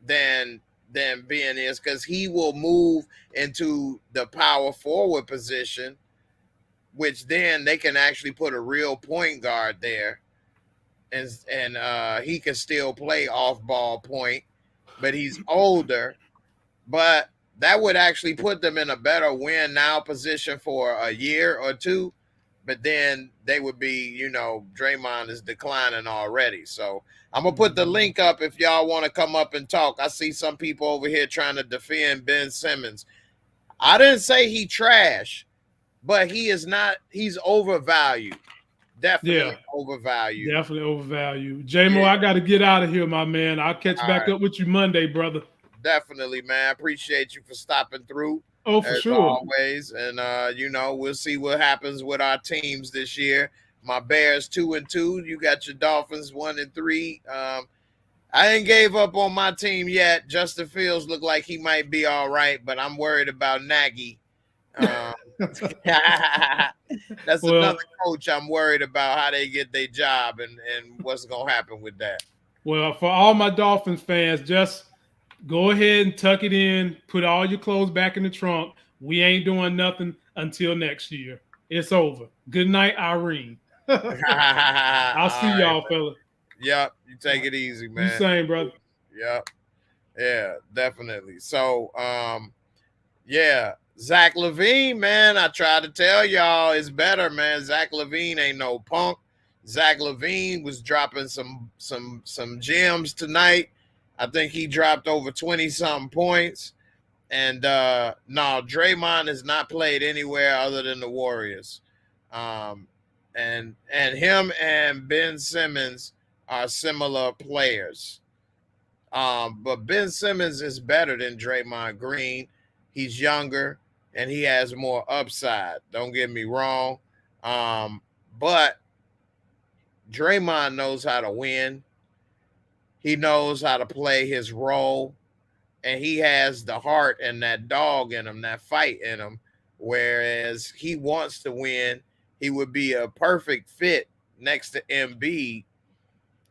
Speaker 1: than Ben is, because he will move into the power forward position, which then they can actually put a real point guard there, and he can still play off ball point, but he's older. But that would actually put them in a better win now position for a year or two. But then they would be, Draymond is declining already. So I'm going to put the link up if y'all want to come up and talk. I see some people over here trying to defend Ben Simmons. I didn't say he trash, but he's overvalued. Definitely overvalued.
Speaker 3: Definitely overvalued. J-Mo, I got to get out of here, my man. I'll catch back up with you Monday, brother.
Speaker 1: Definitely, man. Appreciate you for stopping through.
Speaker 3: Oh, for sure.
Speaker 1: Always. And, we'll see what happens with our teams this year. My Bears 2-2. You got your Dolphins 1-3. I ain't gave up on my team yet. Justin Fields looked like he might be all right, but I'm worried about Nagy. That's another coach I'm worried about, how they get their job and what's going to happen with that.
Speaker 3: Well, for all my Dolphins fans, just go ahead and tuck it in. Put all your clothes back in the trunk. We ain't doing nothing until next year. It's over. Good night, Irene. I'll see y'all, fella.
Speaker 1: Yep. You take it easy, man.
Speaker 3: You same, brother.
Speaker 1: Yep. Yeah, definitely. So, Zach LaVine, man, I tried to tell y'all it's better, man. Zach LaVine ain't no punk. Zach LaVine was dropping some gems tonight. I think he dropped over 20-something points. And no, Draymond has not played anywhere other than the Warriors. And him and Ben Simmons are similar players. But Ben Simmons is better than Draymond Green. He's younger and he has more upside. Don't get me wrong. But Draymond knows how to win. He knows how to play his role, and he has the heart and that dog in him, that fight in him, whereas he wants to win. He would be a perfect fit next to Embiid,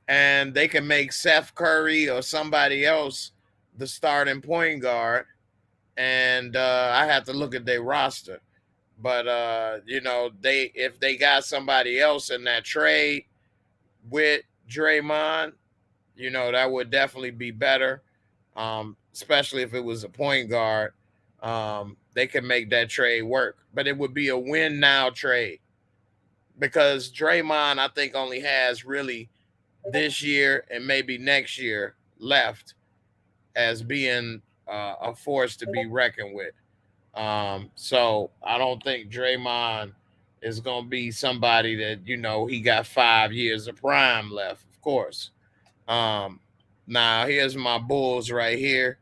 Speaker 1: and they can make Seth Curry or somebody else the starting point guard, and I have to look at their roster. But you know, if they got somebody else in that trade with Draymond, you know, that would definitely be better. Especially if it was a point guard. They can make that trade work. But it would be a win now trade. Because Draymond, I think, only has really this year and maybe next year left as being a force to be reckoned with. So I don't think Draymond is going to be somebody that, you know, he got 5 years of prime left, of course. Now, here's my Bulls right here.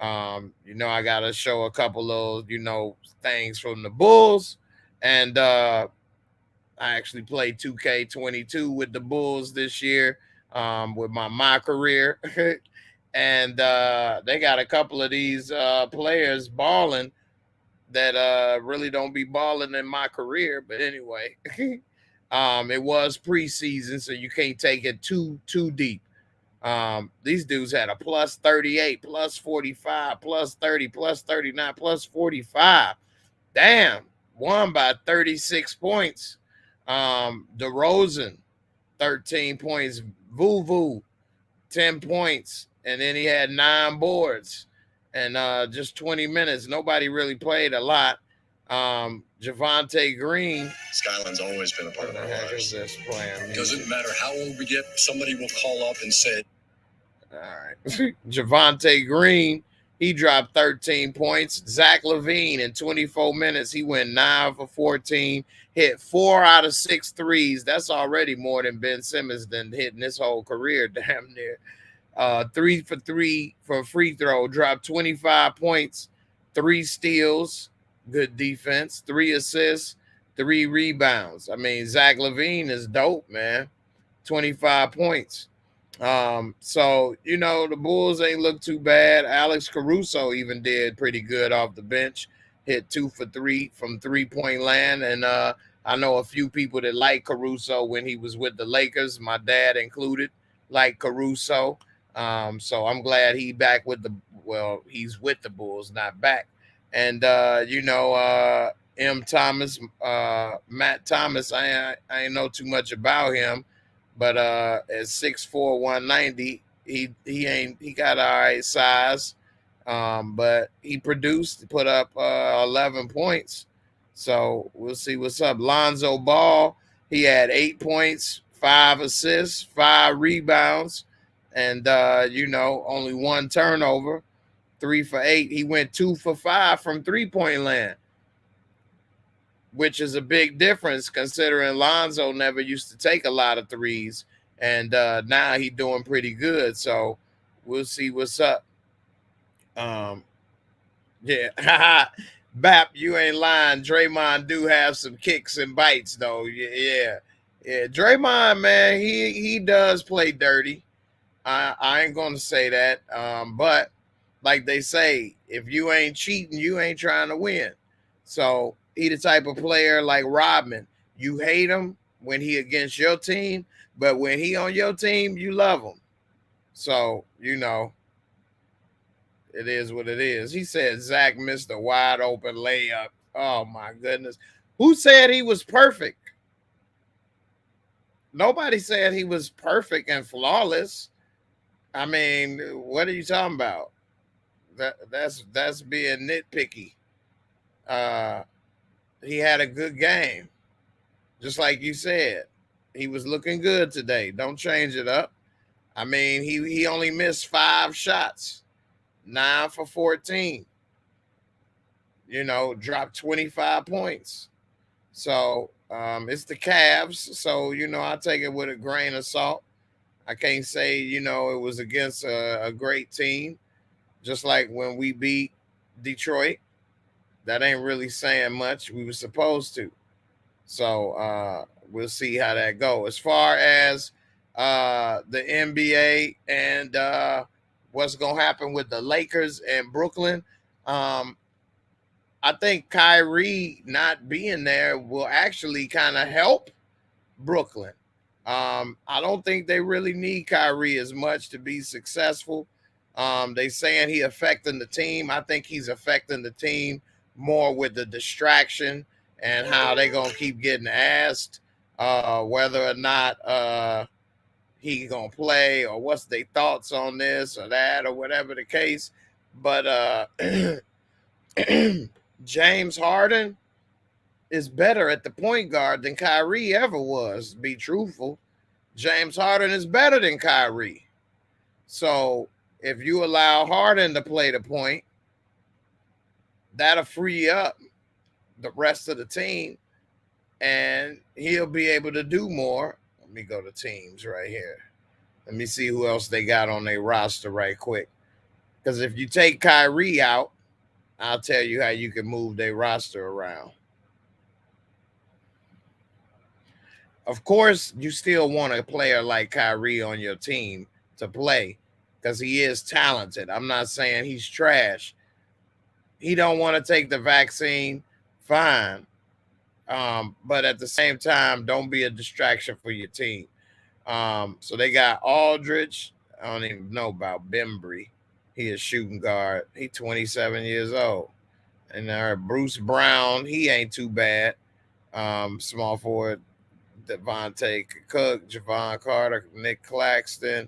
Speaker 1: You know, I got to show a couple of, you know, things from the Bulls. And I actually played 2K22 with the Bulls this year with my career. And they got a couple of these players balling that really don't be balling in my career. But anyway, it was preseason, so you can't take it too deep. These dudes had a plus 38, plus 45, plus 30, plus 39, plus 45. Damn, won by 36 points. DeRozan, 13 points. Vuvu, 10 points. And then he had 9 boards and just 20 minutes. Nobody really played a lot. Javonte Green.
Speaker 5: Skyline's always been a part of our lives.
Speaker 1: This playing?
Speaker 5: Doesn't matter how old we get, somebody will call up and say,
Speaker 1: all right. Javonte Green, he dropped 13 points. Zach LaVine, in 24 minutes, he went 9 for 14, hit 4 out of 6 threes. That's already more than Ben Simmons than hitting his whole career, damn near. 3 for 3 for a free throw, dropped 25 points, 3 steals, good defense, 3 assists, 3 rebounds. I mean, Zach LaVine is dope, man. 25 points. So, you know, the Bulls ain't look too bad. Alex Caruso even did pretty good off the bench, hit 2 for 3 from 3-point land. And I know a few people that like Caruso when he was with the Lakers, my dad included, like Caruso. So I'm glad he back with he's with the Bulls, not back. And you know, Matt Thomas, I ain't know too much about him, but at 6'4", 190, he got all right size. But he put up 11 points. So we'll see what's up. Lonzo Ball, he had 8 points, 5 assists, 5 rebounds, and you know, only 1 turnover, 3 for 8. He went 2 for 5 from 3-point land, which is a big difference considering Lonzo never used to take a lot of threes, and now he's doing pretty good. So we'll see what's up. Yeah, Bap, you ain't lying. Draymond do have some kicks and bites, though. Yeah. Draymond, man, he does play dirty. I ain't gonna say that. But like they say, if you ain't cheating, you ain't trying to win. So he the type of player like Rodman. You hate him when he against your team, but when he on your team, you love him. So, you know, it is what it is. He said Zach missed a wide open layup. Oh, my goodness. Who said he was perfect? Nobody said he was perfect and flawless. I mean, what are you talking about? That's being nitpicky. He had a good game. Just like you said. He was looking good today. Don't change it up. I mean, he only missed 5 shots. 9 for 14. You know, dropped 25 points. So it's the Cavs. So, you know, I take it with a grain of salt. I can't say, you know, it was against a great team. Just like when we beat Detroit. That ain't really saying much. We were supposed to. So we'll see how that goes. As far as the NBA and what's going to happen with the Lakers and Brooklyn, I think Kyrie not being there will actually kind of help Brooklyn. I don't think they really need Kyrie as much to be successful. They saying he affecting the team. I think he's affecting the team more with the distraction and how they gonna keep getting asked whether or not he gonna play or what's their thoughts on this or that or whatever the case. But James Harden is better at the point guard than Kyrie ever was. To be truthful, James Harden is better than Kyrie. So if you allow Harden to play the point, that'll free up the rest of the team, and he'll be able to do more. Let me go to teams right here. Let me see who else they got on their roster right quick. Because if you take Kyrie out, I'll tell you how you can move their roster around. Of course, you still want a player like Kyrie on your team to play because he is talented. I'm not saying he's trash. He don't want to take the vaccine, fine. But at the same time, don't be a distraction for your team. So they got Aldridge. I don't even know about Bembry. He is shooting guard. He 27 years old. And Bruce Brown, he ain't too bad. Small forward, Devontae Cook, Javon Carter, Nick Claxton,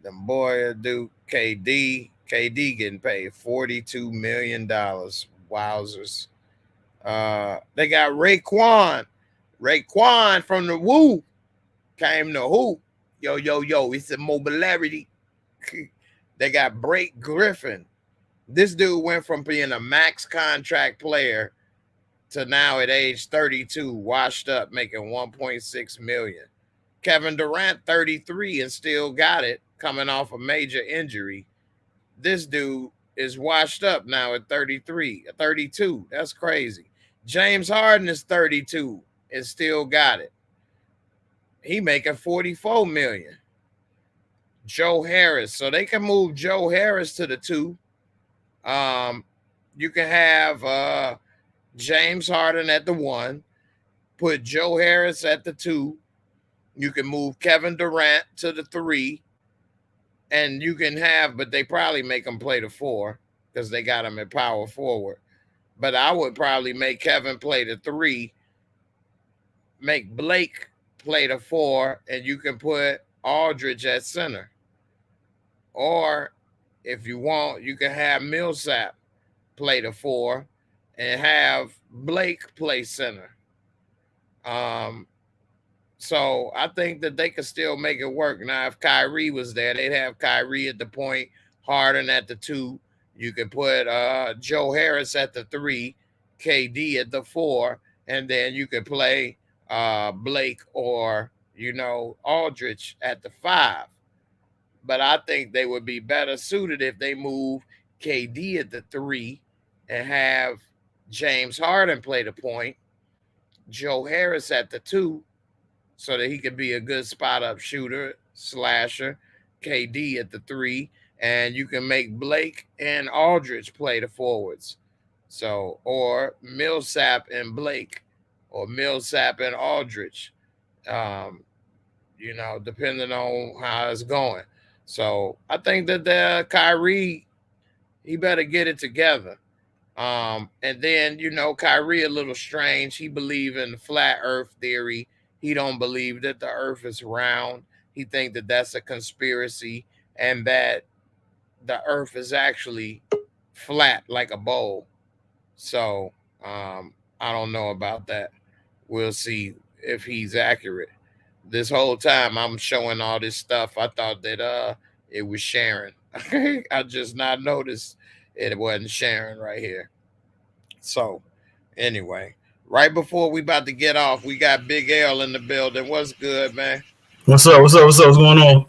Speaker 1: them boy Duke, KD. KD getting paid $42 million. Wowzers. They got Raekwon. Raekwon from the Woo came to who? Yo. It's a mobility. They got Blake Griffin. This dude went from being a max contract player to now at age 32, washed up, making $1.6 million. Kevin Durant, 33, and still got it, coming off a major injury. This dude is washed up now at 32. That's crazy. James Harden is 32 and still got it. He making $44 million. Joe Harris. So they can move Joe Harris to the 2. You can have James Harden at the 1, put Joe Harris at the 2. You can move Kevin Durant to the 3. And you can have, but they probably make him play the 4 because they got him at power forward. But I would probably make Kevin play the 3, make Blake play the 4, and you can put Aldridge at center. Or if you want, you can have Millsap play the 4 and have Blake play center. So I think that they could still make it work. Now, if Kyrie was there, they'd have Kyrie at the point, Harden at the 2. You could put Joe Harris at the 3, KD at the 4, and then you could play Blake or, Aldridge at the 5. But I think they would be better suited if they move KD at the 3 and have James Harden play the point, Joe Harris at the 2, so that he could be a good spot-up shooter, slasher, KD at the 3, and you can make Blake and Aldridge play the forwards. So, or Millsap and Blake, or Millsap and Aldridge, depending on how it's going. So I think that Kyrie, he better get it together. And then, Kyrie a little strange. He believe in the flat earth theory. He don't believe that the earth is round. He think that that's a conspiracy and that the earth is actually flat like a bowl. So I don't know about that. We'll see if he's accurate. This whole time I'm showing all this stuff, I thought that it was Sharon. I just not noticed it wasn't Sharon right here. So anyway, right before we about to get off, we got Big L in the building. What's good, man?
Speaker 6: What's up? What's going on?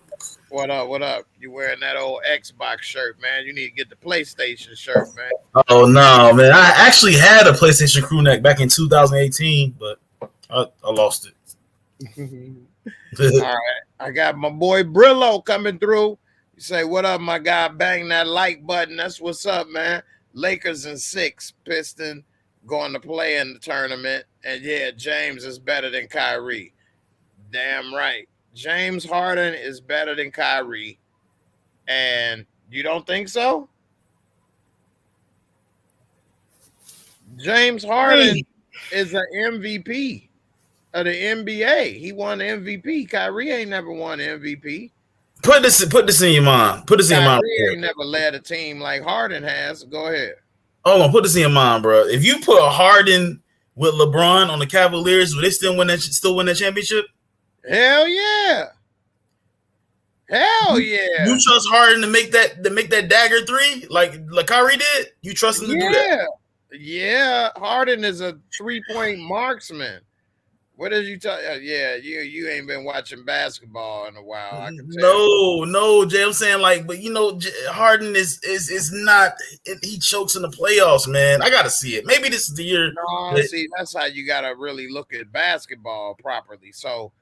Speaker 1: What up? You wearing that old Xbox shirt, man? You need to get the PlayStation shirt, man.
Speaker 6: Oh no, man! I actually had a PlayStation crew neck back in 2018, but I lost it.
Speaker 1: All right, I got my boy Brillo coming through. You say, what up, my guy? Bang that like button. That's what's up, man. Lakers in 6, Piston going to play in the tournament. And yeah, James is better than Kyrie. Damn right. James Harden is better than Kyrie. And you don't think so? James Harden is an MVP of the NBA. He won the MVP. Kyrie ain't never won the MVP.
Speaker 6: Put this in your mind. Put this in your mind.
Speaker 1: Kyrie ain't never led a team like Harden has. Go ahead.
Speaker 6: Hold on, put this in your mind, bro. If you put Harden with LeBron on the Cavaliers, will they still win that championship?
Speaker 1: Hell yeah. Hell yeah.
Speaker 6: You trust Harden to make that dagger three like Kyrie did? You trust him to do that?
Speaker 1: Yeah. Harden is a 3-point marksman. What did you tell? Yeah, you ain't been watching basketball in a while. I can tell.
Speaker 6: No, Jay. I'm saying but Harden is not. He chokes in the playoffs, man. I gotta see it. Maybe this is the year.
Speaker 1: No, see, that's how you gotta really look at basketball properly. So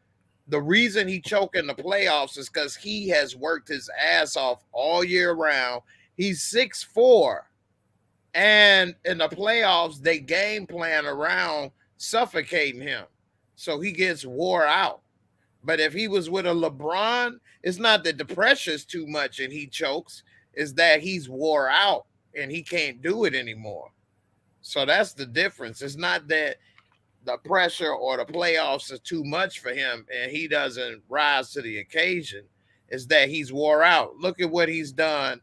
Speaker 1: the reason he choke in the playoffs is because he has worked his ass off all year round. He's 6'4", and in the playoffs they game plan around suffocating him. So he gets wore out. But if he was with a LeBron, it's not that the pressure's too much and he chokes. It's that he's wore out and he can't do it anymore. So that's the difference. It's not that the pressure or the playoffs are too much for him and he doesn't rise to the occasion. It's that he's wore out. Look at what he's done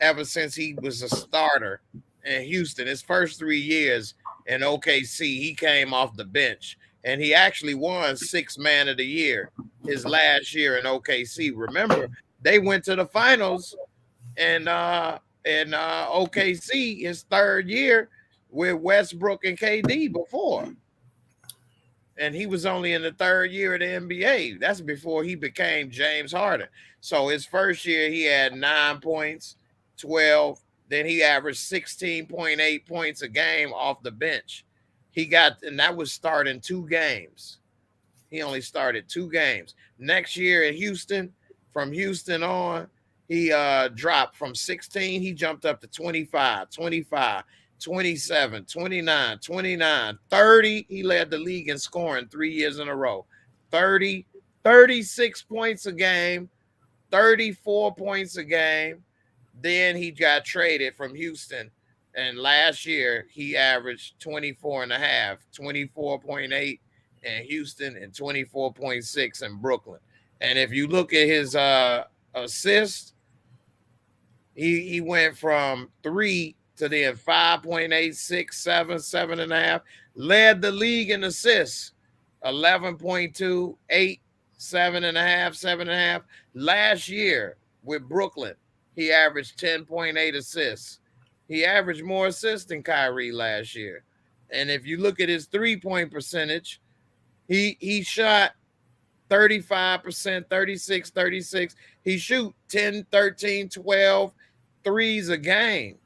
Speaker 1: ever since he was a starter in Houston. His first 3 years in OKC, he came off the bench. And he actually won 6th Man of the Year his last year in OKC. Remember, they went to the finals in OKC his 3rd year with Westbrook and KD before. And he was only in the 3rd year of the NBA. That's before he became James Harden. So his first year, he had 9 points, 12. Then he averaged 16.8 points a game off the bench. And that was starting 2 games. He only started 2 games. Next year in Houston, from Houston on, he dropped from 16. He jumped up to 25, 25, 27, 29, 29, 30. He led the league in scoring 3 years in a row. 30, 36 points a game, 34 points a game. Then he got traded from Houston. And last year, he averaged 24.5, 24.8 in Houston and 24.6 in Brooklyn. And if you look at his assists, he went from 3 to then 5.8, 6, 7, 7.5. Led the league in assists, 11.2, 8, 7.5, 7.5. Last year with Brooklyn, he averaged 10.8 assists. He averaged more assists than Kyrie last year. And if you look at his 3-point percentage, he shot 35%, 36, 36. He shoot 10, 13, 12 threes a game.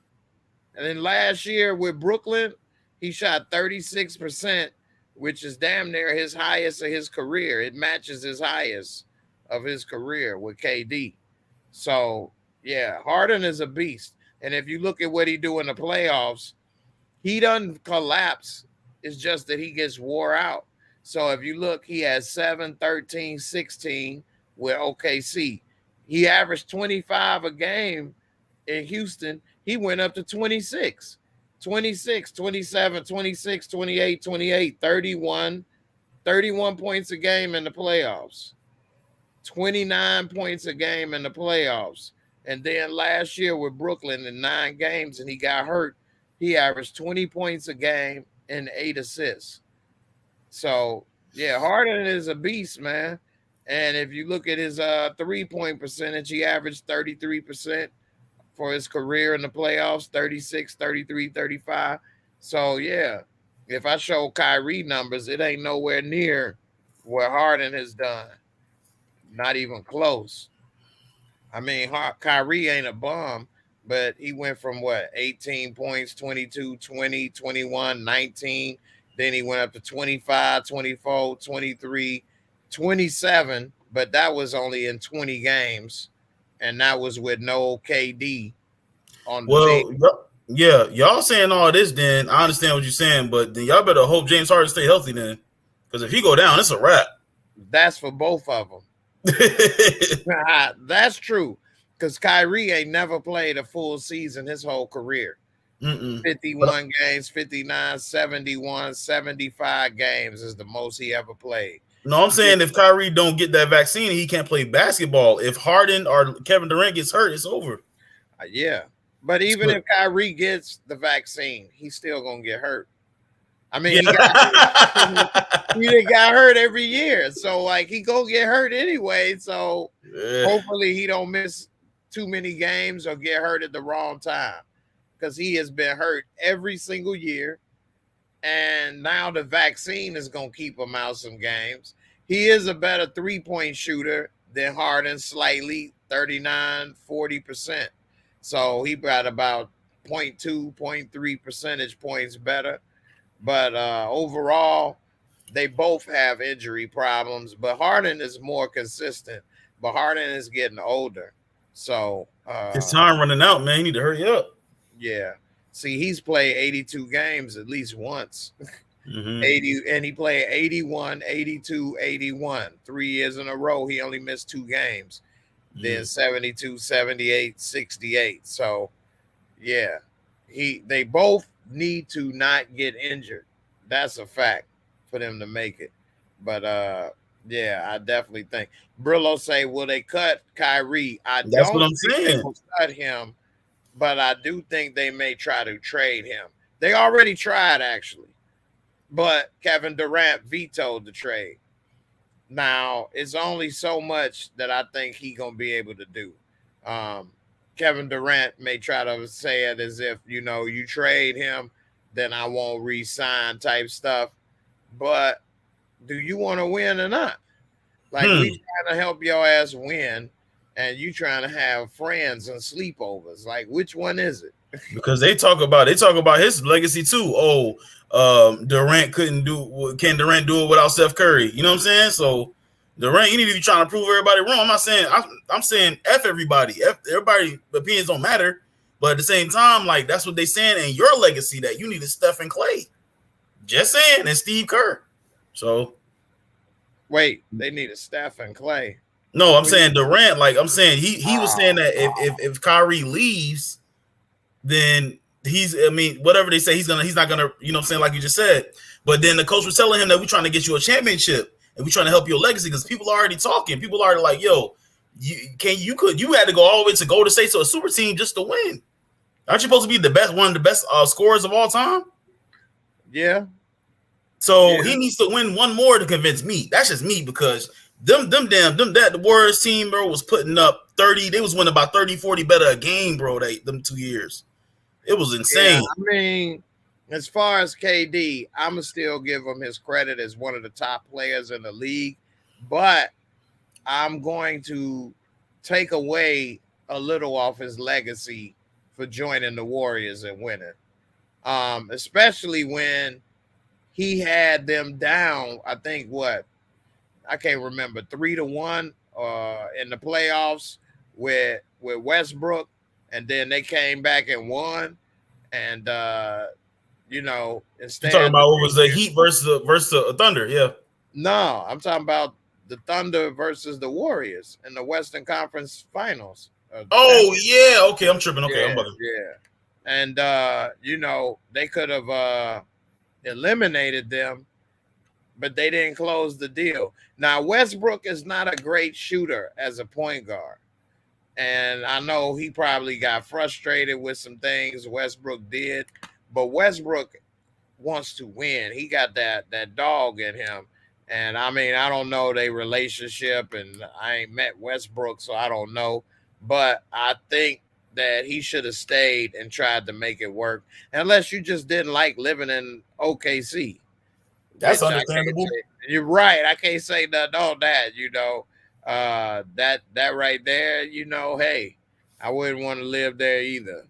Speaker 1: And then last year with Brooklyn, he shot 36%, which is damn near his highest of his career. It matches his highest of his career with KD. So, yeah, Harden is a beast. And if you look at what he do in the playoffs, he doesn't collapse. It's just that he gets wore out. So if you look, he has 7, 13, 16 with OKC. He averaged 25 a game in Houston. He went up to 26, 26, 27, 26, 28, 28, 31 points a game in the playoffs, 29 points a game in the playoffs. And then last year with Brooklyn in 9 games and he got hurt, he averaged 20 points a game and 8 assists. So, yeah, Harden is a beast, man. And if you look at his 3-point percentage, he averaged 33% for his career in the playoffs, 36, 33, 35. So, yeah, if I show Kyrie numbers, it ain't nowhere near what Harden has done. Not even close. I mean, Kyrie ain't a bum, but he went from 18 points, 22, 20, 21, 19. Then he went up to 25, 24, 23, 27, but that was only in 20 games. And that was with no KD on the team.
Speaker 6: Yeah, y'all saying all this, then I understand what you're saying, but then y'all better hope James Harden stay healthy then. Because if he go down, it's a wrap.
Speaker 1: That's for both of them. That's true, because Kyrie ain't never played a full season his whole career. 51 games, 59, 71, 75 games is the most he ever played.
Speaker 6: No, I'm saying if Kyrie don't get that vaccine, he can't play basketball. If Harden or Kevin Durant gets hurt, it's over.
Speaker 1: Yeah. But even if Kyrie gets the vaccine, he's still going to get hurt. I mean, he got hurt every year. So, like, he going to get hurt anyway. So, hopefully he don't miss too many games or get hurt at the wrong time, because he has been hurt every single year. And now the vaccine is going to keep him out some games. He is a better three-point shooter than Harden, slightly, 39, 40%. So he got about 0.2, 0.3 percentage points better. But overall, they both have injury problems. But Harden is more consistent. But Harden is getting older. So
Speaker 6: his time running out, man. He need to hurry up.
Speaker 1: Yeah. See, he's played 82 games at least once. 80, and he played 81, 82, 81. 3 years in a row, he only missed 2 games. Then 72, 78, 68. So, yeah, they both need to not get injured. That's a fact for them to make it. But, yeah, I definitely think. Brillo say, will they cut Kyrie?
Speaker 6: That's what I'm saying.
Speaker 1: They will cut him, but I do think they may try to trade him. They already tried, actually. But Kevin Durant vetoed the trade. Now, it's only so much that I think he's going to be able to do. Kevin Durant may try to say it as if, you trade him, then I won't re-sign type stuff. But do you want to win or not? Like, we trying to help your ass win, and you trying to have friends and sleepovers. Like, which one is it?
Speaker 6: Because they talk about his legacy too. Durant can Durant do it without Steph Curry? You know what I'm saying? So Durant, you need to be trying to prove everybody wrong. I'm not saying I'm saying F everybody. Everybody opinions don't matter. But at the same time, like, that's what they saying in your legacy, that you need a Steph and Clay. Just saying, and Steve Kerr. So
Speaker 1: wait, they need a Steph and Clay.
Speaker 6: No, I'm saying Durant. Like, I'm saying he was saying that if Kyrie leaves, then whatever they say, he's not gonna, you know what I'm saying, like you just said. But then the coach was telling him that we're trying to get you a championship and we're trying to help your legacy, because people are already talking. People are already like, yo, you had to go all the way to Golden State to a super team just to win. Aren't you supposed to be one of the best scorers of all time?
Speaker 1: Yeah.
Speaker 6: So he needs to win one more to convince me. That's just me, because the Warriors team, bro, was putting up 30. They was winning about 30, 40 better a game, bro. Them 2 years. It was insane.
Speaker 1: Yeah, I mean, as far as KD, I'm going to still give him his credit as one of the top players in the league. But I'm going to take away a little off his legacy for joining the Warriors and winning. Especially when he had them down, I think I can't remember, 3-1 in the playoffs with Westbrook, and then they came back and won. And instead,
Speaker 6: you're talking about what was the Heat versus the Thunder? Yeah.
Speaker 1: No, I'm talking about the Thunder versus the Warriors in the Western Conference Finals.
Speaker 6: Yeah, okay, I'm tripping. Okay, I'm bugging.
Speaker 1: Yeah, and they could have eliminated them, but they didn't close the deal. Now, Westbrook is not a great shooter as a point guard. And I know he probably got frustrated with some things Westbrook did, but Westbrook wants to win. He got that dog in him. And I mean, I don't know their relationship, and I ain't met Westbrook, so I don't know. But I think that he should have stayed and tried to make it work, unless you just didn't like living in OKC.
Speaker 6: That's understandable.
Speaker 1: You're right. I can't say nothing on that, that right there, hey, I wouldn't want to live there either.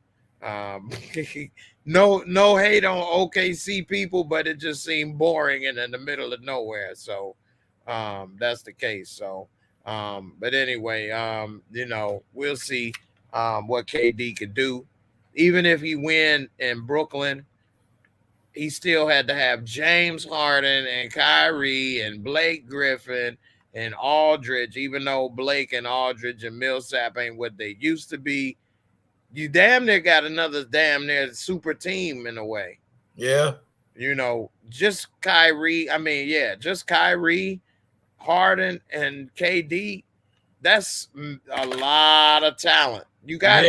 Speaker 1: No hate on OKC people, but it just seemed boring and in the middle of nowhere. So that's the case. So but anyway, we'll see what KD could do. Even if he win in Brooklyn, he still had to have James Harden and Kyrie and Blake Griffin and Aldridge. Even though Blake and Aldridge and Millsap ain't what they used to be, you damn near got another damn near super team in a way.
Speaker 6: Yeah.
Speaker 1: You know, just Kyrie. I mean, yeah, just Kyrie, Harden, and KD. That's a lot of talent. You got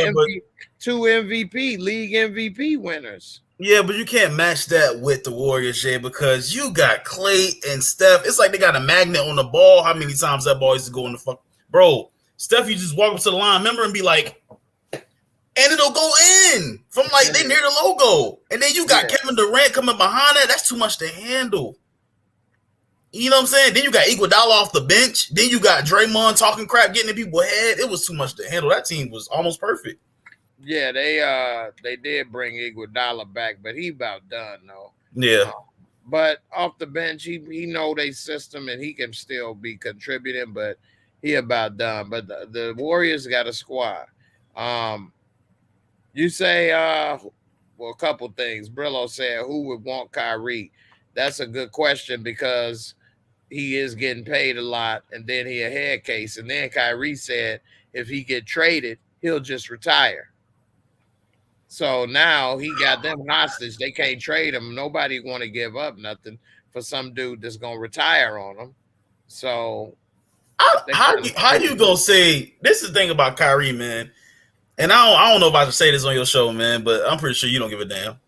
Speaker 1: two MVP, league MVP winners.
Speaker 6: Yeah, but you can't match that with the Warriors, Jay, because you got Clay and Steph. It's like they got a magnet on the ball. How many times that ball used to go in the fuck? Bro, Steph, you just walk up to the line, remember, and be like, and it'll go in from like they near the logo. And then you got Kevin Durant coming behind that. That's too much to handle. You know what I'm saying? Then you got Iguodala off the bench. Then you got Draymond talking crap, getting in people's head. It was too much to handle. That team was almost perfect.
Speaker 1: Yeah, they did bring Iguodala back, but he about done though.
Speaker 6: Yeah.
Speaker 1: But off the bench, he know their system and he can still be contributing, but he about done. But the Warriors got a squad. You say well, a couple things. Brillo said, who would want Kyrie? That's a good question because he is getting paid a lot, and then he a head case. And then Kyrie said if he get traded, he'll just retire. So now he got them hostage. They can't trade him. Nobody want to give up nothing for some dude that's gonna retire on them. So
Speaker 6: how you gonna say this is the thing about Kyrie, man? And I don't know if I should say this on your show, man, but I'm pretty sure you don't give a damn.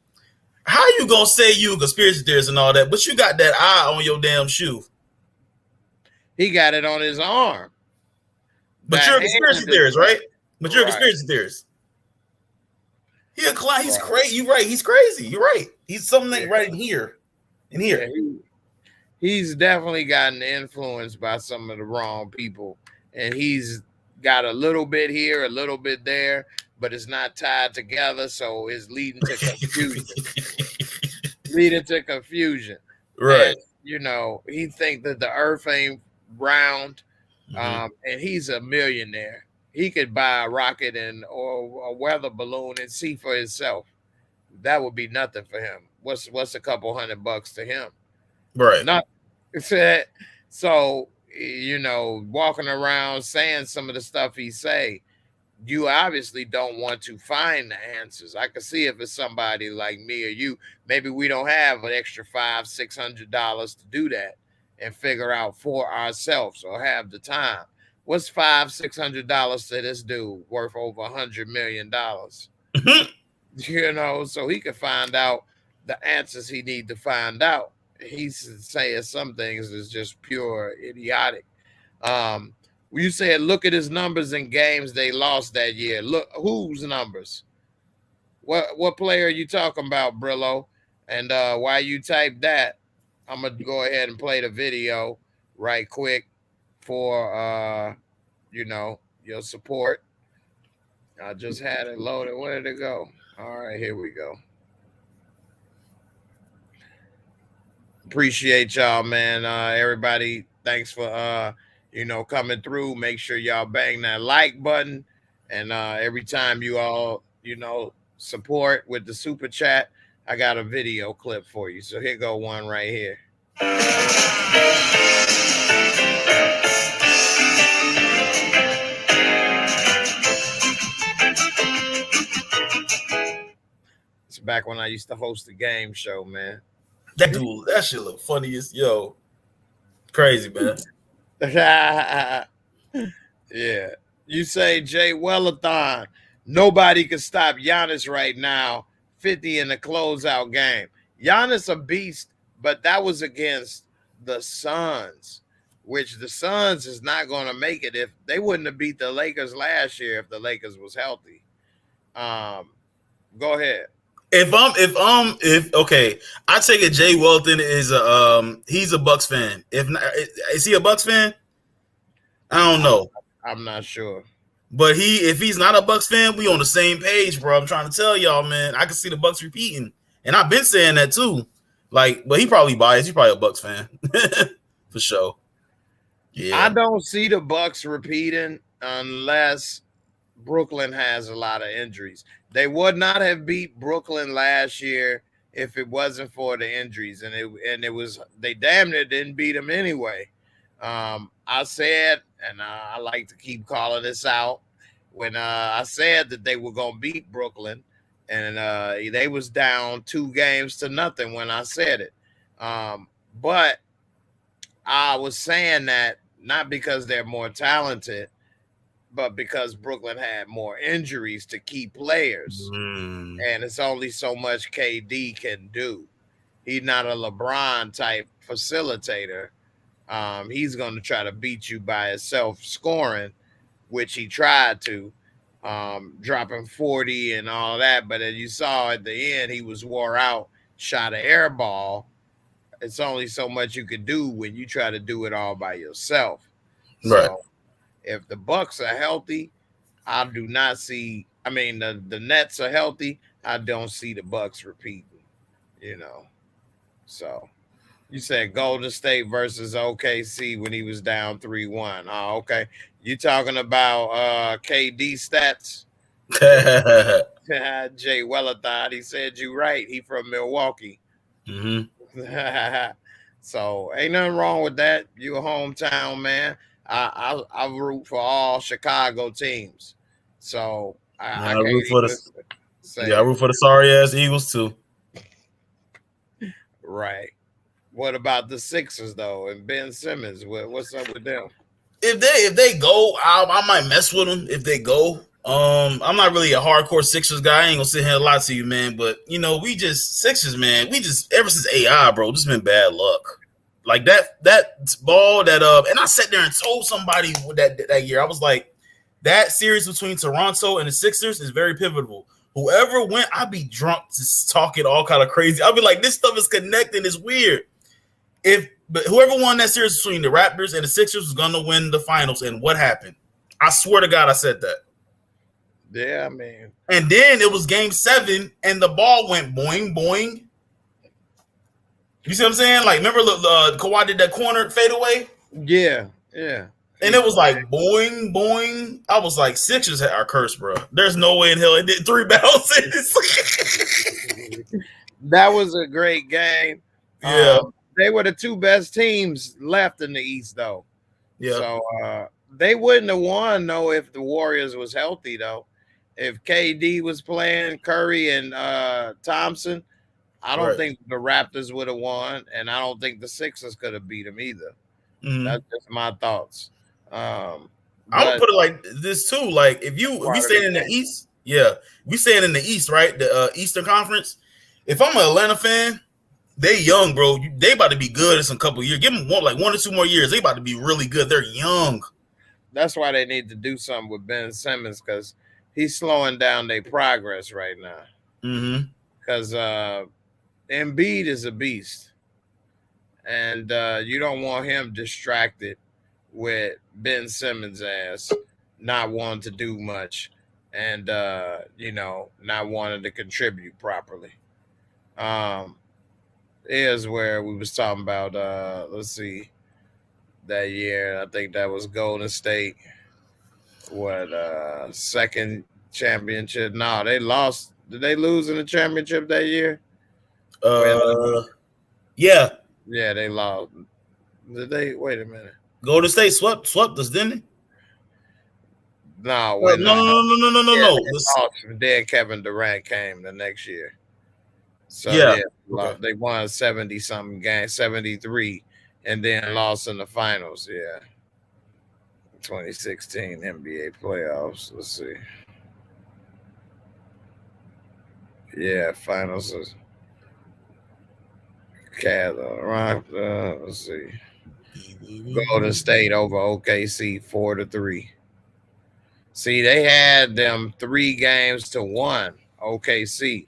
Speaker 6: How you gonna say you a conspiracy theorist and all that, but you got that eye on your damn shoe?
Speaker 1: He got it on his arm.
Speaker 6: But you're a conspiracy theorist, right? But you're a conspiracy theorist. He a client. He's crazy. You're right. He's crazy. You're right. He's something right in here. In here.
Speaker 1: Yeah, he's definitely gotten influenced by some of the wrong people. And he's got a little bit here, a little bit there, but it's not tied together. So it's leading to confusion.
Speaker 6: Right.
Speaker 1: And, you know, he think that the earth ain't round. And he's a millionaire. He could buy a rocket or a weather balloon and see for himself. That would be nothing for him. What's a couple $100 to him?
Speaker 6: Right.
Speaker 1: So, you know, walking around saying some of the stuff he say, you obviously don't want to find the answers. I can see if it's somebody like me or you, maybe we don't have an extra $500-600 to do that and figure out for ourselves or have the time. What's $500-600 to this dude worth over $100 million? You know, so he can find out the answers he need to find out. He's saying some things is just pure idiotic. You said look at his numbers in games they lost that year. Look whose numbers? What player are you talking about, Brillo? And while you type that, I'm gonna go ahead and play the video right quick for you know, your support. I just had it loaded. Where did it go? All right, here we go. Appreciate y'all, man. Everybody, thanks for you know, coming through. Make sure y'all bang that like button. And every time you all, you know, support with the super chat, I got a video clip for you. So here go one right here. It's back when I used to host a game show, man.
Speaker 6: That dude, that shit look funny as yo. Crazy, man.
Speaker 1: Yeah. You say Jay Wellathon. Nobody can stop Giannis right now. 50 in the closeout game. Giannis a beast, but that was against the Suns, which the Suns is not going to make it. If they wouldn't have beat the Lakers last year if the Lakers was healthy. Go ahead.
Speaker 6: If okay, I take it Jay Welton is he's a Bucks fan. If not, is he a Bucks fan? I don't know.
Speaker 1: I'm not sure.
Speaker 6: But if he's not a Bucks fan, we on the same page, bro. I'm trying to tell y'all, man. I can see the Bucks repeating, and I've been saying that too. Like, but he probably biased. He's probably a Bucks fan for sure. Yeah,
Speaker 1: I don't see the Bucks repeating unless Brooklyn has a lot of injuries. They would not have beat Brooklyn last year if it wasn't for the injuries, and it was they damn near didn't beat them anyway. I said, and I like to keep calling this out. when I said that they were gonna beat Brooklyn, and they was down 2-0 when I said it. But I was saying that not because they're more talented, but because Brooklyn had more injuries to key players. And it's only so much KD can do. He's not a LeBron type facilitator. He's going to try to beat you by himself scoring, which he tried to, dropping 40 and all that. But as you saw at the end, he was wore out, shot an air ball. It's only so much you can do when you try to do it all by yourself.
Speaker 6: Right.
Speaker 1: So if the Bucks are healthy, I do not see. I mean, the Nets are healthy. I don't see the Bucks repeating. So you said Golden State versus OKC when he was down 3-1. Oh, okay. You talking about KD stats? Jay Wellathon, he said you right. He from Milwaukee. So ain't nothing wrong with that. You a hometown man. I root for all Chicago teams. So I
Speaker 6: root for the
Speaker 1: I
Speaker 6: root for the sorry ass Eagles too.
Speaker 1: Right. What about the Sixers though? And Ben Simmons? What's up with them?
Speaker 6: If they go, I might mess with them if they go. I'm not really a hardcore Sixers guy. I ain't gonna sit here and lie to you, man. But Sixers, man. We just ever since AI, bro, just been bad luck. Like that ball that and I sat there and told somebody that year. I was like, that series between Toronto and the Sixers is very pivotal. Whoever went, I'd be drunk just talking all kind of crazy. I'd be like, this stuff is connecting. It's weird. But whoever won that series between the Raptors and the Sixers was gonna win the finals. And what happened? I swear to God, I said that.
Speaker 1: Yeah, man.
Speaker 6: And then it was game 7, and the ball went boing, boing. You see what I'm saying? Like, remember Kawhi did that corner fadeaway?
Speaker 1: Yeah.
Speaker 6: And it was like boing, boing. I was like, Sixers are cursed, bro. There's no way in hell it did 3 bounces.
Speaker 1: That was a great game.
Speaker 6: Yeah.
Speaker 1: They were the 2 best teams left in the East, though.
Speaker 6: Yeah.
Speaker 1: So they wouldn't have won, though, if the Warriors was healthy, though. If KD was playing, Curry and Thompson, I don't think the Raptors would have won, and I don't think the Sixers could have beat them either. That's just my thoughts. I'm
Speaker 6: gonna put it like this too. Like if we staying in the East, we staying in the East, right? The Eastern Conference. If I'm an Atlanta fan, they young, bro. They about to be good in some couple years. Give them 1 or 2 more years. They about to be really good. They're young.
Speaker 1: That's why they need to do something with Ben Simmons because he's slowing down their progress right now. Because Embiid is a beast, and you don't want him distracted with Ben Simmons' ass not wanting to do much and not wanting to contribute properly. Here's where we was talking about let's see, that year. I think that was Golden State. What second championship? No, they lost. Did they lose in the championship that year?
Speaker 6: Yeah,
Speaker 1: they lost. Did they? Wait a minute.
Speaker 6: Golden State swept us, didn't they?
Speaker 1: No,
Speaker 6: no.
Speaker 1: Then Kevin Durant came the next year. So they won 70-something games, 73, and then lost in the finals. Yeah, 2016 NBA playoffs. Let's see. Yeah, finals is let's see. Golden State over OKC 4-3. See, they had them 3-1 OKC.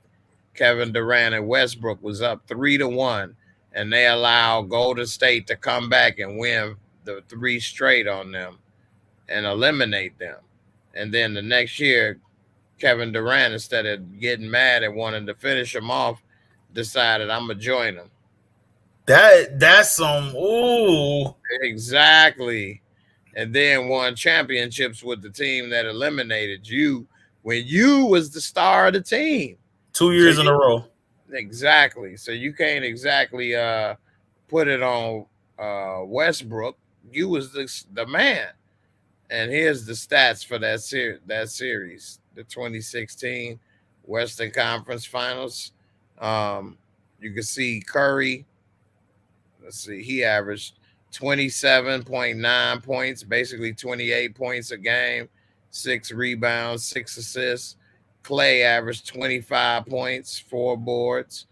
Speaker 1: Kevin Durant and Westbrook was up 3-1, and they allowed Golden State to come back and win the 3 straight on them and eliminate them. And then the next year, Kevin Durant, instead of getting mad and wanting to finish him off, decided I'm gonna join them.
Speaker 6: That's some
Speaker 1: exactly. And then won championships with the team that eliminated you when you was the star of the team.
Speaker 6: 2 years in a row.
Speaker 1: Exactly. So you can't exactly put it on Westbrook. You was the man. And here's the stats for that series, the 2016 Western Conference Finals. You can see Curry. Let's see, he averaged 27.9 points, basically 28 points a game, 6 rebounds, 6 assists. Clay averaged 25 points, 4 boards.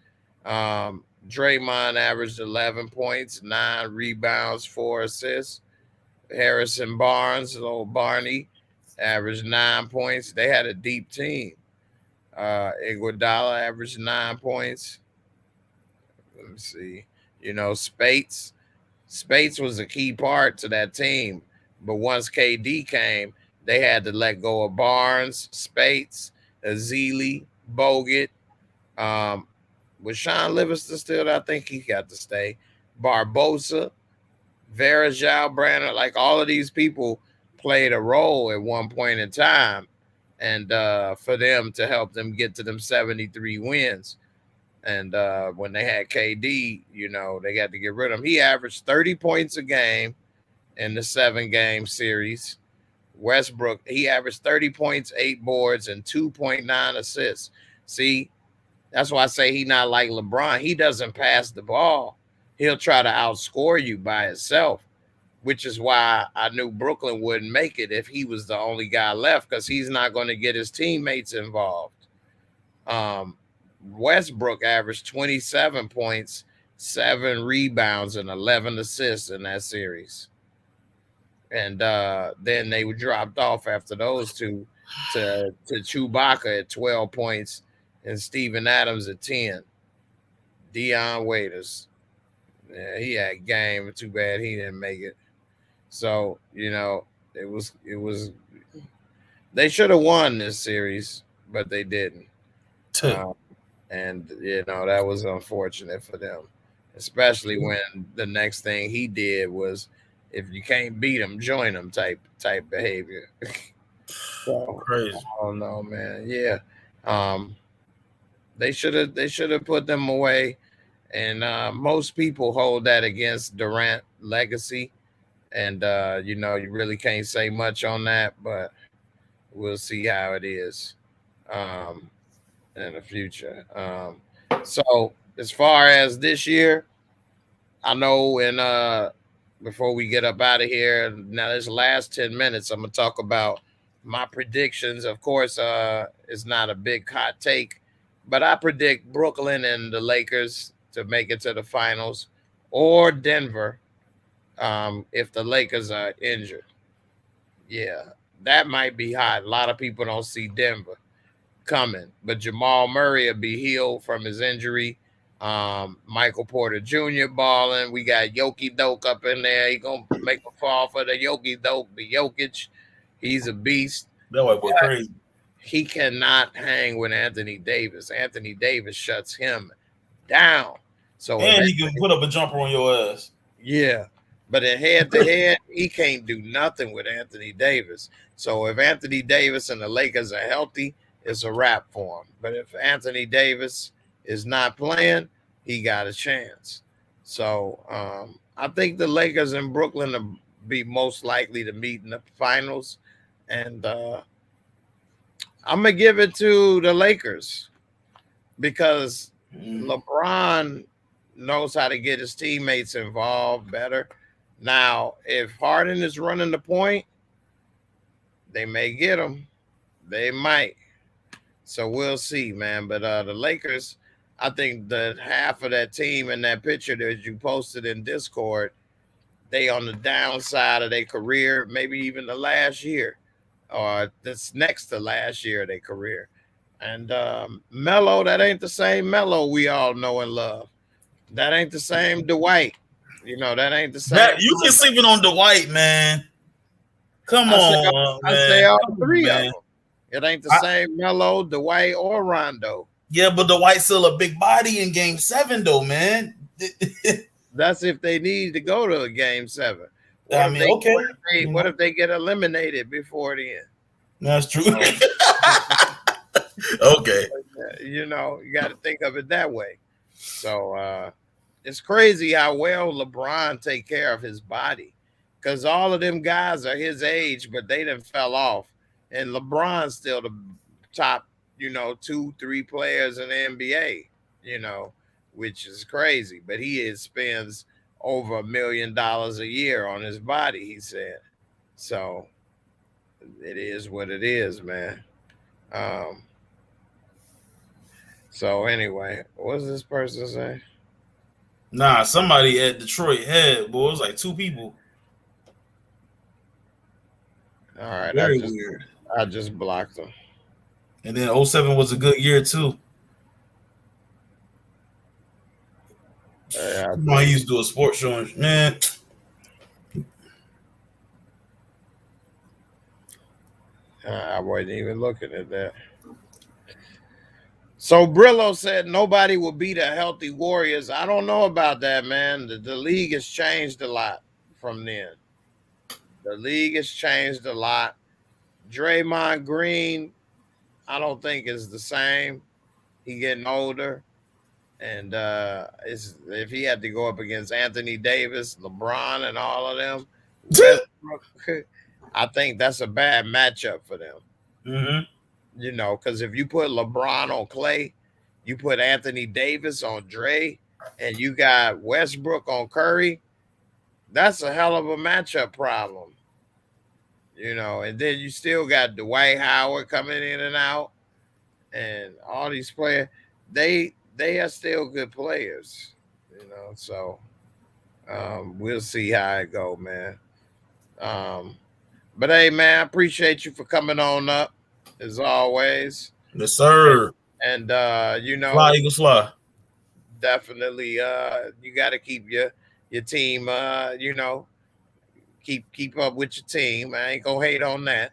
Speaker 1: Draymond averaged 11 points, 9 rebounds, 4 assists. Harrison Barnes, little Barney, averaged 9 points. They had a deep team. Iguodala averaged 9 points. Let me see. Spates was a key part to that team. But once KD came, they had to let go of Barnes, Spates, Azili, Bogut. Was Sean Livingston still there? I think he got to stay. Barbosa, Varejao, Brandon, like all of these people played a role at one point in time, and for them to help them get to them 73 wins. And when they had KD, they got to get rid of him. He averaged 30 points a game in the 7-game series. Westbrook, he averaged 30 points, 8 boards, and 2.9 assists. See, that's why I say he not like LeBron. He doesn't pass the ball. He'll try to outscore you by himself, which is why I knew Brooklyn wouldn't make it if he was the only guy left, because he's not going to get his teammates involved. Westbrook averaged 27 points, 7 rebounds, and 11 assists in that series. And then they were dropped off after those two to Chewbacca at 12 points and Steven Adams at 10. Dion Waiters. Yeah, he had game. Too bad he didn't make it. So, it was they should have won this series, but they didn't. And that was unfortunate for them, especially when the next thing he did was, if you can't beat them, join them type behavior. So,
Speaker 6: crazy.
Speaker 1: I don't know, man. Yeah. They should have put them away. And most people hold that against Durant legacy. And, you really can't say much on that, but we'll see how it is in the future. So as far as this year, I know before we get up out of here, now this last 10 minutes, I'm going to talk about my predictions. Of course, it's not a big hot take, but I predict Brooklyn and the Lakers to make it to the finals, or Denver if the Lakers are injured. Yeah, that might be hot. A lot of people don't see Denver coming, but Jamal Murray will be healed from his injury. Michael Porter Jr. balling. We got Yoki Doke up in there. He gonna make a fall for the Yoki Doke, the Jokic. He's a beast.
Speaker 6: That white boy crazy.
Speaker 1: He cannot hang with Anthony Davis. Anthony Davis shuts him down. So
Speaker 6: and he can put up a jumper on your ass.
Speaker 1: Yeah. But in head-to-head, he can't do nothing with Anthony Davis. So if Anthony Davis and the Lakers are healthy, it's a wrap for him. But if Anthony Davis is not playing, he got a chance. So I think the Lakers and Brooklyn will be most likely to meet in the finals. And I'm going to give it to the Lakers because LeBron knows how to get his teammates involved better. Now, if Harden is running the point, they may get him. They might. So we'll see, man. But the Lakers, I think that half of that team in that picture that you posted in Discord, they on the downside of their career, maybe even the last year or this next to last year of their career. And Melo, that ain't the same Melo we all know and love. That ain't the same Dwight. That ain't the same.
Speaker 6: You can sleep it on Dwight, man. Come on,
Speaker 1: I say all three of them. It ain't the same Melo, Dwight, or Rondo.
Speaker 6: Yeah, but Dwight's still a big body in Game 7, though, man.
Speaker 1: That's if they need to go to a Game 7. What if they get eliminated before the end?
Speaker 6: That's true. Okay.
Speaker 1: You got to think of it that way. So it's crazy how well LeBron take care of his body. because all of them guys are his age, but they done fell off. And LeBron's still the top, 2-3 players in the NBA, which is crazy. But he spends over $1 million a year on his body, he said. So it is what it is, man. So anyway, what does this person say?
Speaker 6: Nah, somebody at Detroit had, boy, it was like 2 people.
Speaker 1: All right,
Speaker 6: Very weird.
Speaker 1: I just blocked them.
Speaker 6: And then 07 was a good year too. I used to do a sports show, man.
Speaker 1: I wasn't even looking at that. So Brillo said nobody will beat a healthy Warriors. I don't know about that, man. The league has changed a lot from then. The league has changed a lot. Draymond Green, I don't think is the same. He getting older. And if he had to go up against Anthony Davis, LeBron, and all of them, I think that's a bad matchup for them.
Speaker 6: Mm-hmm.
Speaker 1: Because if you put LeBron on Clay, you put Anthony Davis on Dre, and you got Westbrook on Curry, that's a hell of a matchup problem. And then you still got Dwight Howard coming in and out, and all these players, they are still good players, so we'll see how it go, man. But hey, man, I appreciate you for coming on up as always.
Speaker 6: Yes, sir.
Speaker 1: And
Speaker 6: fly Eagles fly.
Speaker 1: Definitely you got to keep your team keep up with your team. I ain't gonna hate on that.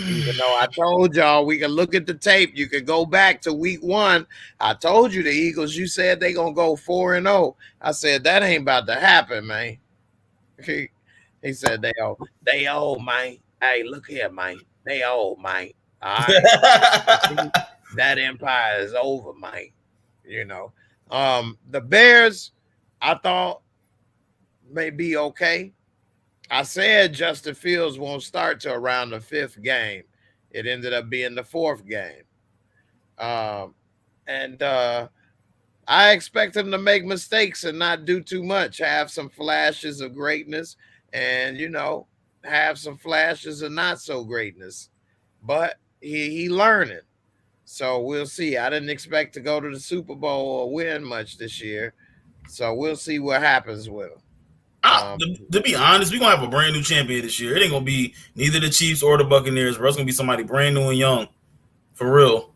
Speaker 1: Even though I told y'all we can look at the tape, you can go back to week 1. I told you the Eagles, you said they gonna go 4-0. I said that ain't about to happen, man. He said they old, man. Hey, look here, man. They old, man. All right. That empire is over, man. The Bears, I thought may be okay. I said Justin Fields won't start till around the 5th game. It ended up being the 4th game. And I expect him to make mistakes and not do too much, have some flashes of greatness and, have some flashes of not so greatness. But he learning. So we'll see. I didn't expect to go to the Super Bowl or win much this year. So we'll see what happens with him.
Speaker 6: To be honest, we're going to have a brand new champion this year. It ain't going to be neither the Chiefs or the Buccaneers, bro. It's going to be somebody brand new and young. For real.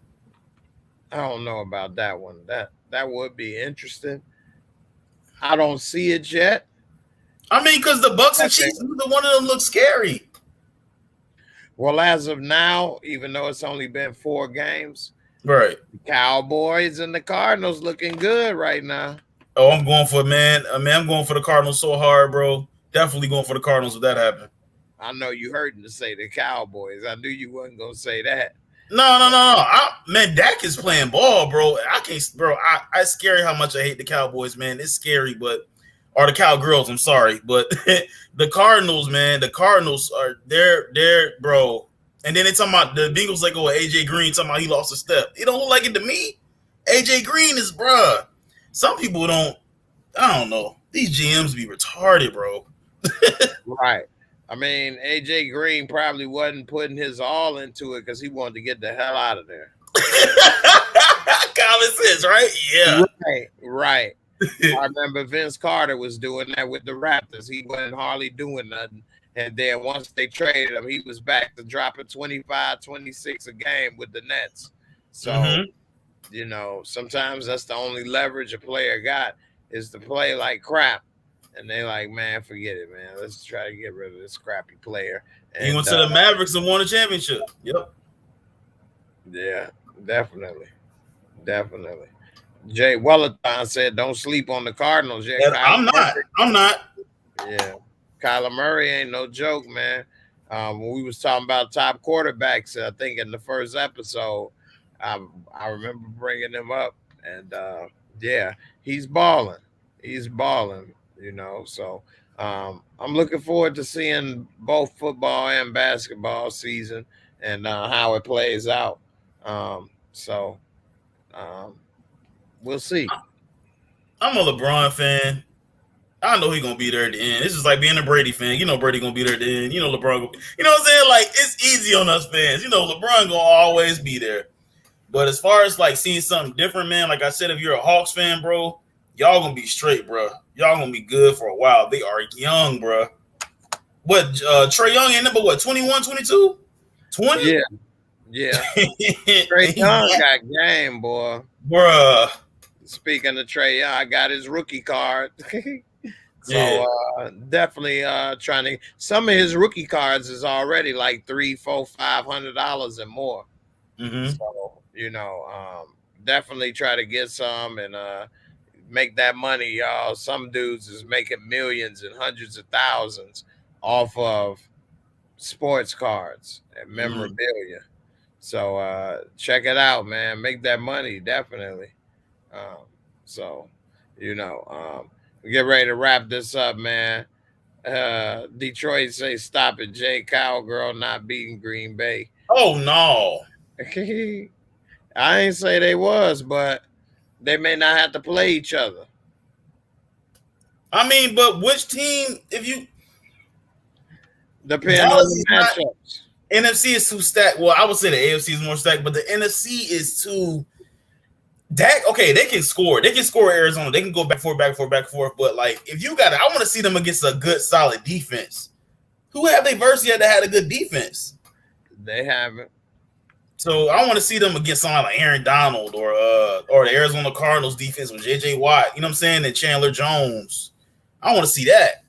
Speaker 1: I don't know about that one. That would be interesting. I don't see it yet.
Speaker 6: I mean, because the Bucs and Chiefs, neither one of them look scary.
Speaker 1: Well, as of now, even though it's only been 4 games,
Speaker 6: right?
Speaker 1: The Cowboys and the Cardinals looking good right now.
Speaker 6: Oh, I'm going for I'm going for the Cardinals so hard, bro. Definitely going for the Cardinals if that happened. I
Speaker 1: know you heard him to say the Cowboys. I knew you wasn't gonna say that.
Speaker 6: No. Man, Dak is playing ball, bro. I can't, bro. It's scary how much I hate the Cowboys, man. It's scary, or the Cowgirls. I'm sorry, but the Cardinals, man. The Cardinals are they're bro. And then they talking about the Bengals let go of AJ Green, talking about he lost a step. It don't look like it to me. AJ Green is bruh. Some people don't. I don't know. These GMs be retarded, bro.
Speaker 1: Right. I mean, AJ Green probably wasn't putting his all into it because he wanted to get the hell out of there.
Speaker 6: Common sense, right? Yeah.
Speaker 1: Right. I remember Vince Carter was doing that with the Raptors. He wasn't hardly doing nothing. And then once they traded him, he was back to dropping 25, 26 a game with the Nets. So, sometimes that's the only leverage a player got is to play like crap. And they like, man, forget it, man. Let's try to get rid of this crappy player. And,
Speaker 6: he went to the Mavericks and won a championship. Yep.
Speaker 1: Yeah, definitely. Jay Wellington said, don't sleep on the Cardinals. Yeah,
Speaker 6: I'm not.
Speaker 1: Yeah. Kyler Murray ain't no joke, man. When we was talking about top quarterbacks, I think in the first episode, I remember bringing him up. And, he's balling. So I'm looking forward to seeing both football and basketball season and how it plays out. So um, we'll see.
Speaker 6: I'm a LeBron fan. I know he's gonna be there at the end. It's just like being a Brady fan. You know Brady gonna be there at the end. You know LeBron. You know what I'm saying? Like it's easy on us fans. You know LeBron gonna always be there. But as far as like seeing something different, man, like I said, if you're a Hawks fan, bro, y'all gonna be straight, bro. Y'all gonna be good for a while. They are young, bro. What Trae Young ain't number what 21, 22? 20?
Speaker 1: Yeah. Trae Young got game, boy.
Speaker 6: Bruh.
Speaker 1: Speaking of Trae Young, I got his rookie card. So definitely trying to. Some of his rookie cards is already like $300, $400, $500 and more.
Speaker 6: Mm-hmm.
Speaker 1: So definitely try to get some and make that money, y'all. Some dudes is making millions and hundreds of thousands off of sports cards and memorabilia. So check it out, man. Make that money, definitely. We get ready to wrap this up, man. Detroit say stop it, Jay Cowgirl not beating Green Bay.
Speaker 6: Oh no.
Speaker 1: I ain't say they was, but they may not have to play each other.
Speaker 6: I mean, but which team, if you
Speaker 1: depend on the matchups.
Speaker 6: NFC is too stacked. Well, I would say the AFC is more stacked, but the NFC is too. Dak, okay, they can score. They can score Arizona. They can go back and forth. But like, if you got it, I want to see them against a good, solid defense. Who have they versed yet that had a good defense?
Speaker 1: They haven't.
Speaker 6: So I want to see them against someone like Aaron Donald or the Arizona Cardinals defense with J.J. Watt. You know what I'm saying? And Chandler Jones. I want to see that.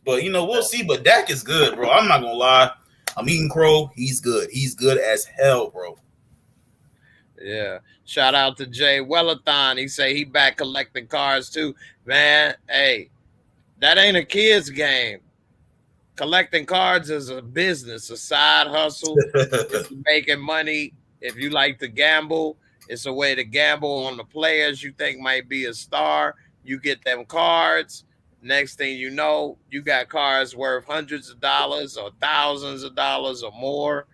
Speaker 6: But we'll see. But Dak is good, bro. I'm not gonna lie. I'm eating crow. He's good. He's good as hell, bro.
Speaker 1: Yeah. Shout out to Jay Wellathon. He say he back collecting cards too. Man, hey, that ain't a kid's game. Collecting cards is a business, a side hustle. If you're making money, if you like to gamble, it's a way to gamble on the players you think might be a star. You get them cards. Next thing you know, you got cards worth hundreds of dollars or thousands of dollars or more.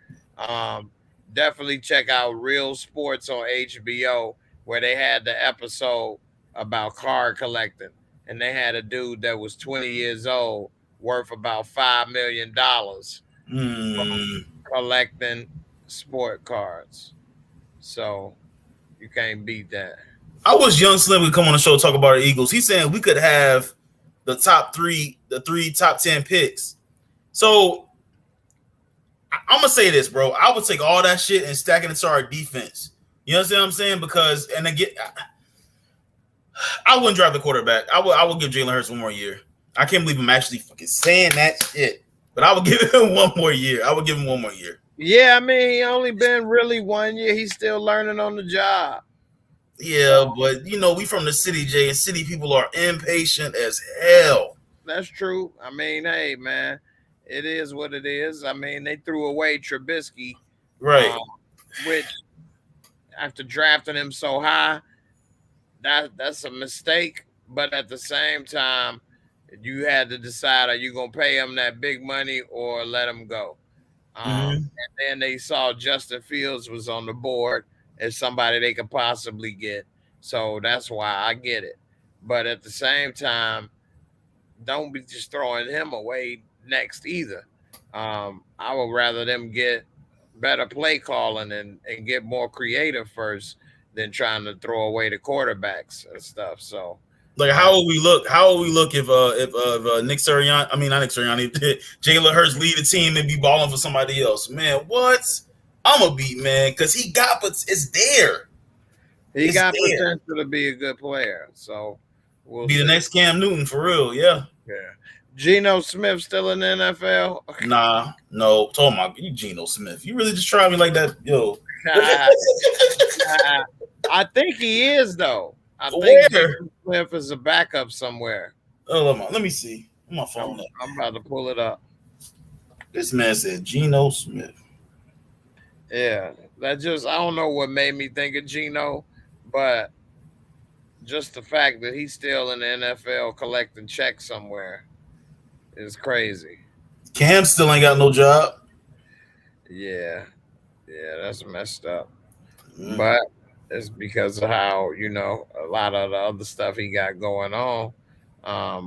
Speaker 1: Definitely check out Real Sports on HBO, where they had the episode about card collecting. And they had a dude that was 20 years old worth about $5 million collecting sport cards. So you can't beat that.
Speaker 6: I wish Young Slim would come on the show and talk about the Eagles. He's saying we could have the top three top 10 picks. So I'm gonna say this, bro. I would take all that shit and stack it into our defense. You understand what I'm saying? Because I wouldn't draft the quarterback. I would give Jalen Hurts one more year. I can't believe I'm actually fucking saying that shit. But I would give him one more year.
Speaker 1: Yeah, I mean, he only been really 1 year. He's still learning on the job.
Speaker 6: Yeah, but we from the city, Jay, and city people are impatient as hell.
Speaker 1: That's true. I mean, hey, man, it is what it is. I mean, they threw away Trubisky,
Speaker 6: right?
Speaker 1: Which after drafting him so high, that's a mistake. But at the same time, you had to decide: are you gonna pay him that big money or let him go? And then they saw Justin Fields was on the board as somebody they could possibly get. So that's why I get it. But at the same time, don't be just throwing him away next either. I would rather them get better play calling and get more creative first than trying to throw away the quarterbacks and stuff. So
Speaker 6: like, how will we look? How will we look if Nick Sirianni, not Nick Sirianni, Jalen Hurts lead the team and be balling for somebody else? Man, what? I'm a beat, man, because he got, but it's there.
Speaker 1: He got potential to be a good player. So
Speaker 6: we'll be the next Cam Newton for real. Yeah.
Speaker 1: Geno Smith still in the NFL?
Speaker 6: Nah, no. Talking about you, Geno Smith. You really just try me like that, yo.
Speaker 1: I think he is though. I think Geno Smith is a backup somewhere.
Speaker 6: Oh, let me see. On my phone.
Speaker 1: I'm about to pull it up.
Speaker 6: This man said Geno Smith.
Speaker 1: Yeah, I don't know what made me think of Geno, but just the fact that he's still in the NFL collecting checks somewhere. It's crazy.
Speaker 6: Cam still ain't got no job.
Speaker 1: Yeah, that's messed up. But it's because of how, you know, a lot of the other stuff he got going on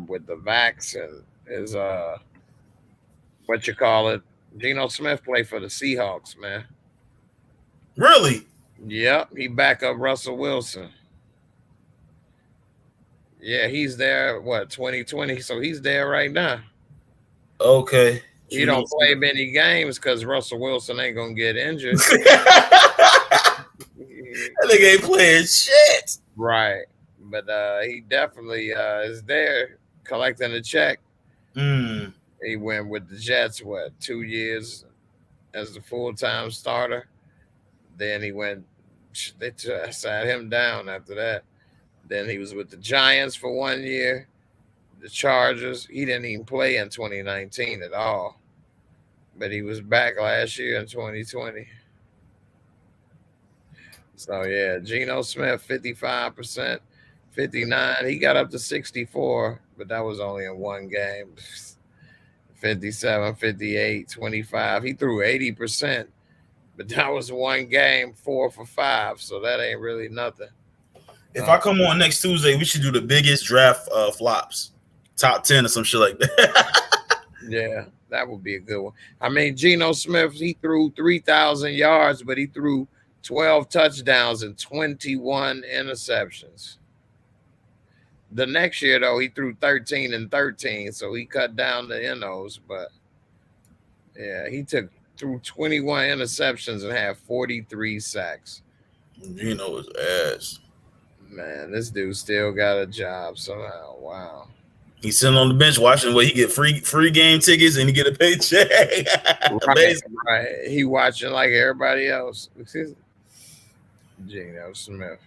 Speaker 1: with the vax and his what you call it. Geno Smith played for the Seahawks, man.
Speaker 6: Really?
Speaker 1: Yep, he back up Russell Wilson. Yeah, he's there. What 2020? So he's there right now.
Speaker 6: Okay.
Speaker 1: He don't play many games because Russell Wilson ain't gonna get injured.
Speaker 6: That nigga ain't playing shit.
Speaker 1: Right, but he definitely is there collecting a check. He went with the Jets 2 years as the full-time starter. Then he went. They sat him down after that. Then he was with the Giants for 1 year. The Chargers. He didn't even play in 2019 at all, but he was back last year in 2020. So yeah, Geno Smith 55%, 59. He got up to 64, but that was only in one game. 57, 58, 25. He threw 80%, but that was one game, 4 for 5. So that ain't really nothing.
Speaker 6: If I come on next Tuesday, we should do the biggest draft flops, top 10 or some shit like that.
Speaker 1: Yeah, that would be a good one. I mean, Geno Smith, he threw 3,000 yards, but he threw 12 touchdowns and 21 interceptions. The next year, though, he threw 13 and 13, so he cut down the NOs. But yeah, he threw 21 interceptions and had 43 sacks.
Speaker 6: Geno is ass.
Speaker 1: Man, this dude still got a job somehow. Wow.
Speaker 6: He's sitting on the bench watching where he get free game tickets and he get a paycheck.
Speaker 1: Right. He watching like everybody else. Geno Smith.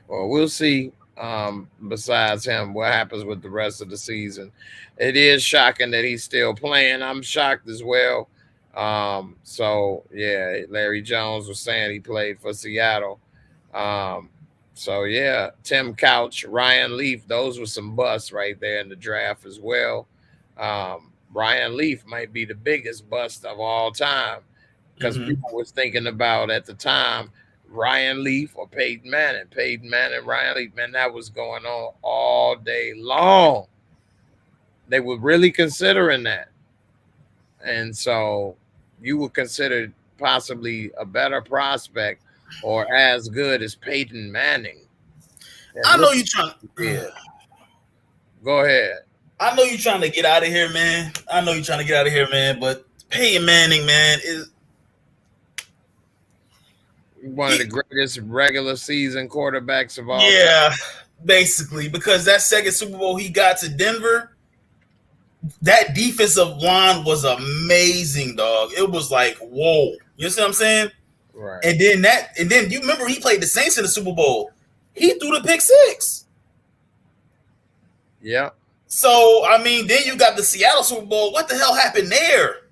Speaker 1: Well, we'll see. Besides him, what happens with the rest of the season? It is shocking that he's still playing. I'm shocked as well. So yeah, Larry Jones was saying he played for Seattle. So yeah, Tim Couch, Ryan Leaf, those were some busts right there in the draft as well. Ryan Leaf might be the biggest bust of all time because people was thinking about at the time Ryan Leaf or Peyton Manning. Peyton Manning, Ryan Leaf, man, that was going on all day long. They were really considering that. And so you would consider possibly a better prospect or as good as Peyton Manning. And
Speaker 6: I know you're trying. Yeah.
Speaker 1: Go ahead.
Speaker 6: I know you're trying to get out of here, man. But Peyton Manning, man, is
Speaker 1: one of the greatest regular season quarterbacks of all
Speaker 6: time.
Speaker 1: basically,
Speaker 6: because that second Super Bowl he got to Denver, that defensive line was amazing, dog. It was like, whoa. You see what I'm saying?
Speaker 1: Right.
Speaker 6: And then you remember he played the Saints in the Super Bowl. He threw the pick six.
Speaker 1: Yeah.
Speaker 6: So, I mean, then you got the Seattle Super Bowl. What the hell happened there?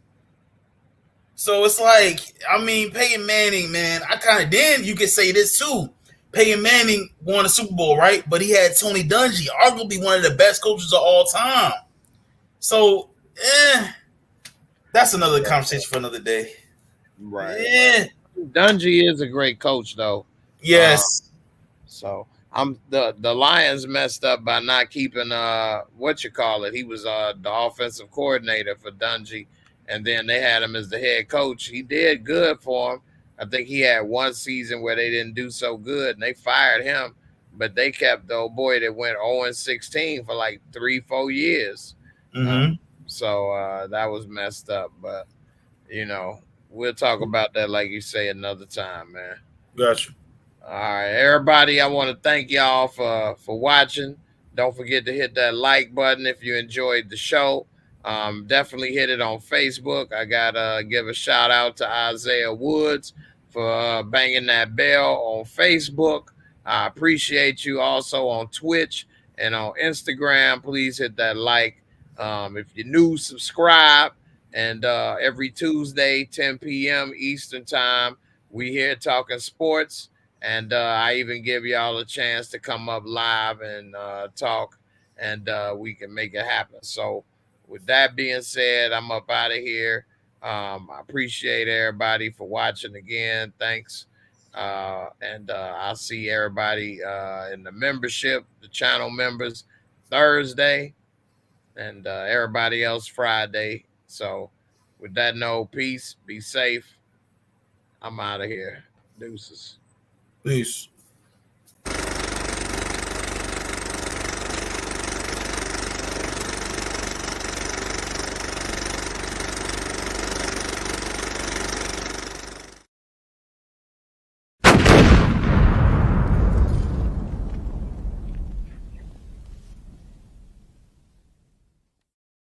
Speaker 6: So it's like, I mean, Peyton Manning, man, then you could say this too. Peyton Manning won a Super Bowl, right? But he had Tony Dungy, arguably one of the best coaches of all time. So, that's another conversation for another day.
Speaker 1: Right. Yeah. Dungy is a great coach, though.
Speaker 6: Yes.
Speaker 1: So the Lions messed up by not keeping what you call it. He was the offensive coordinator for Dungy, and then they had him as the head coach. He did good for him. I think he had one season where they didn't do so good, and they fired him, but they kept the old boy that went 0-16 for like 3-4 years. So that was messed up, but you know, we'll talk about that, like you say, another time, man.
Speaker 6: Gotcha.
Speaker 1: All right, everybody, I want to thank y'all for watching. Don't forget to hit that like button if you enjoyed the show. Definitely hit it on Facebook. I got to give a shout out to Isaiah Woods for banging that bell on Facebook. I appreciate you also on Twitch and on Instagram. Please hit that like. If you're new, subscribe. And every Tuesday, 10 p.m. Eastern time, we here talking sports. And I even give y'all a chance to come up live and talk and we can make it happen. So with that being said, I'm up out of here. I appreciate everybody for watching again. Thanks. And I'll see everybody in the membership, the channel members, Thursday, and everybody else Friday. So with that note, peace, be safe. I'm out of here. Deuces.
Speaker 6: Peace.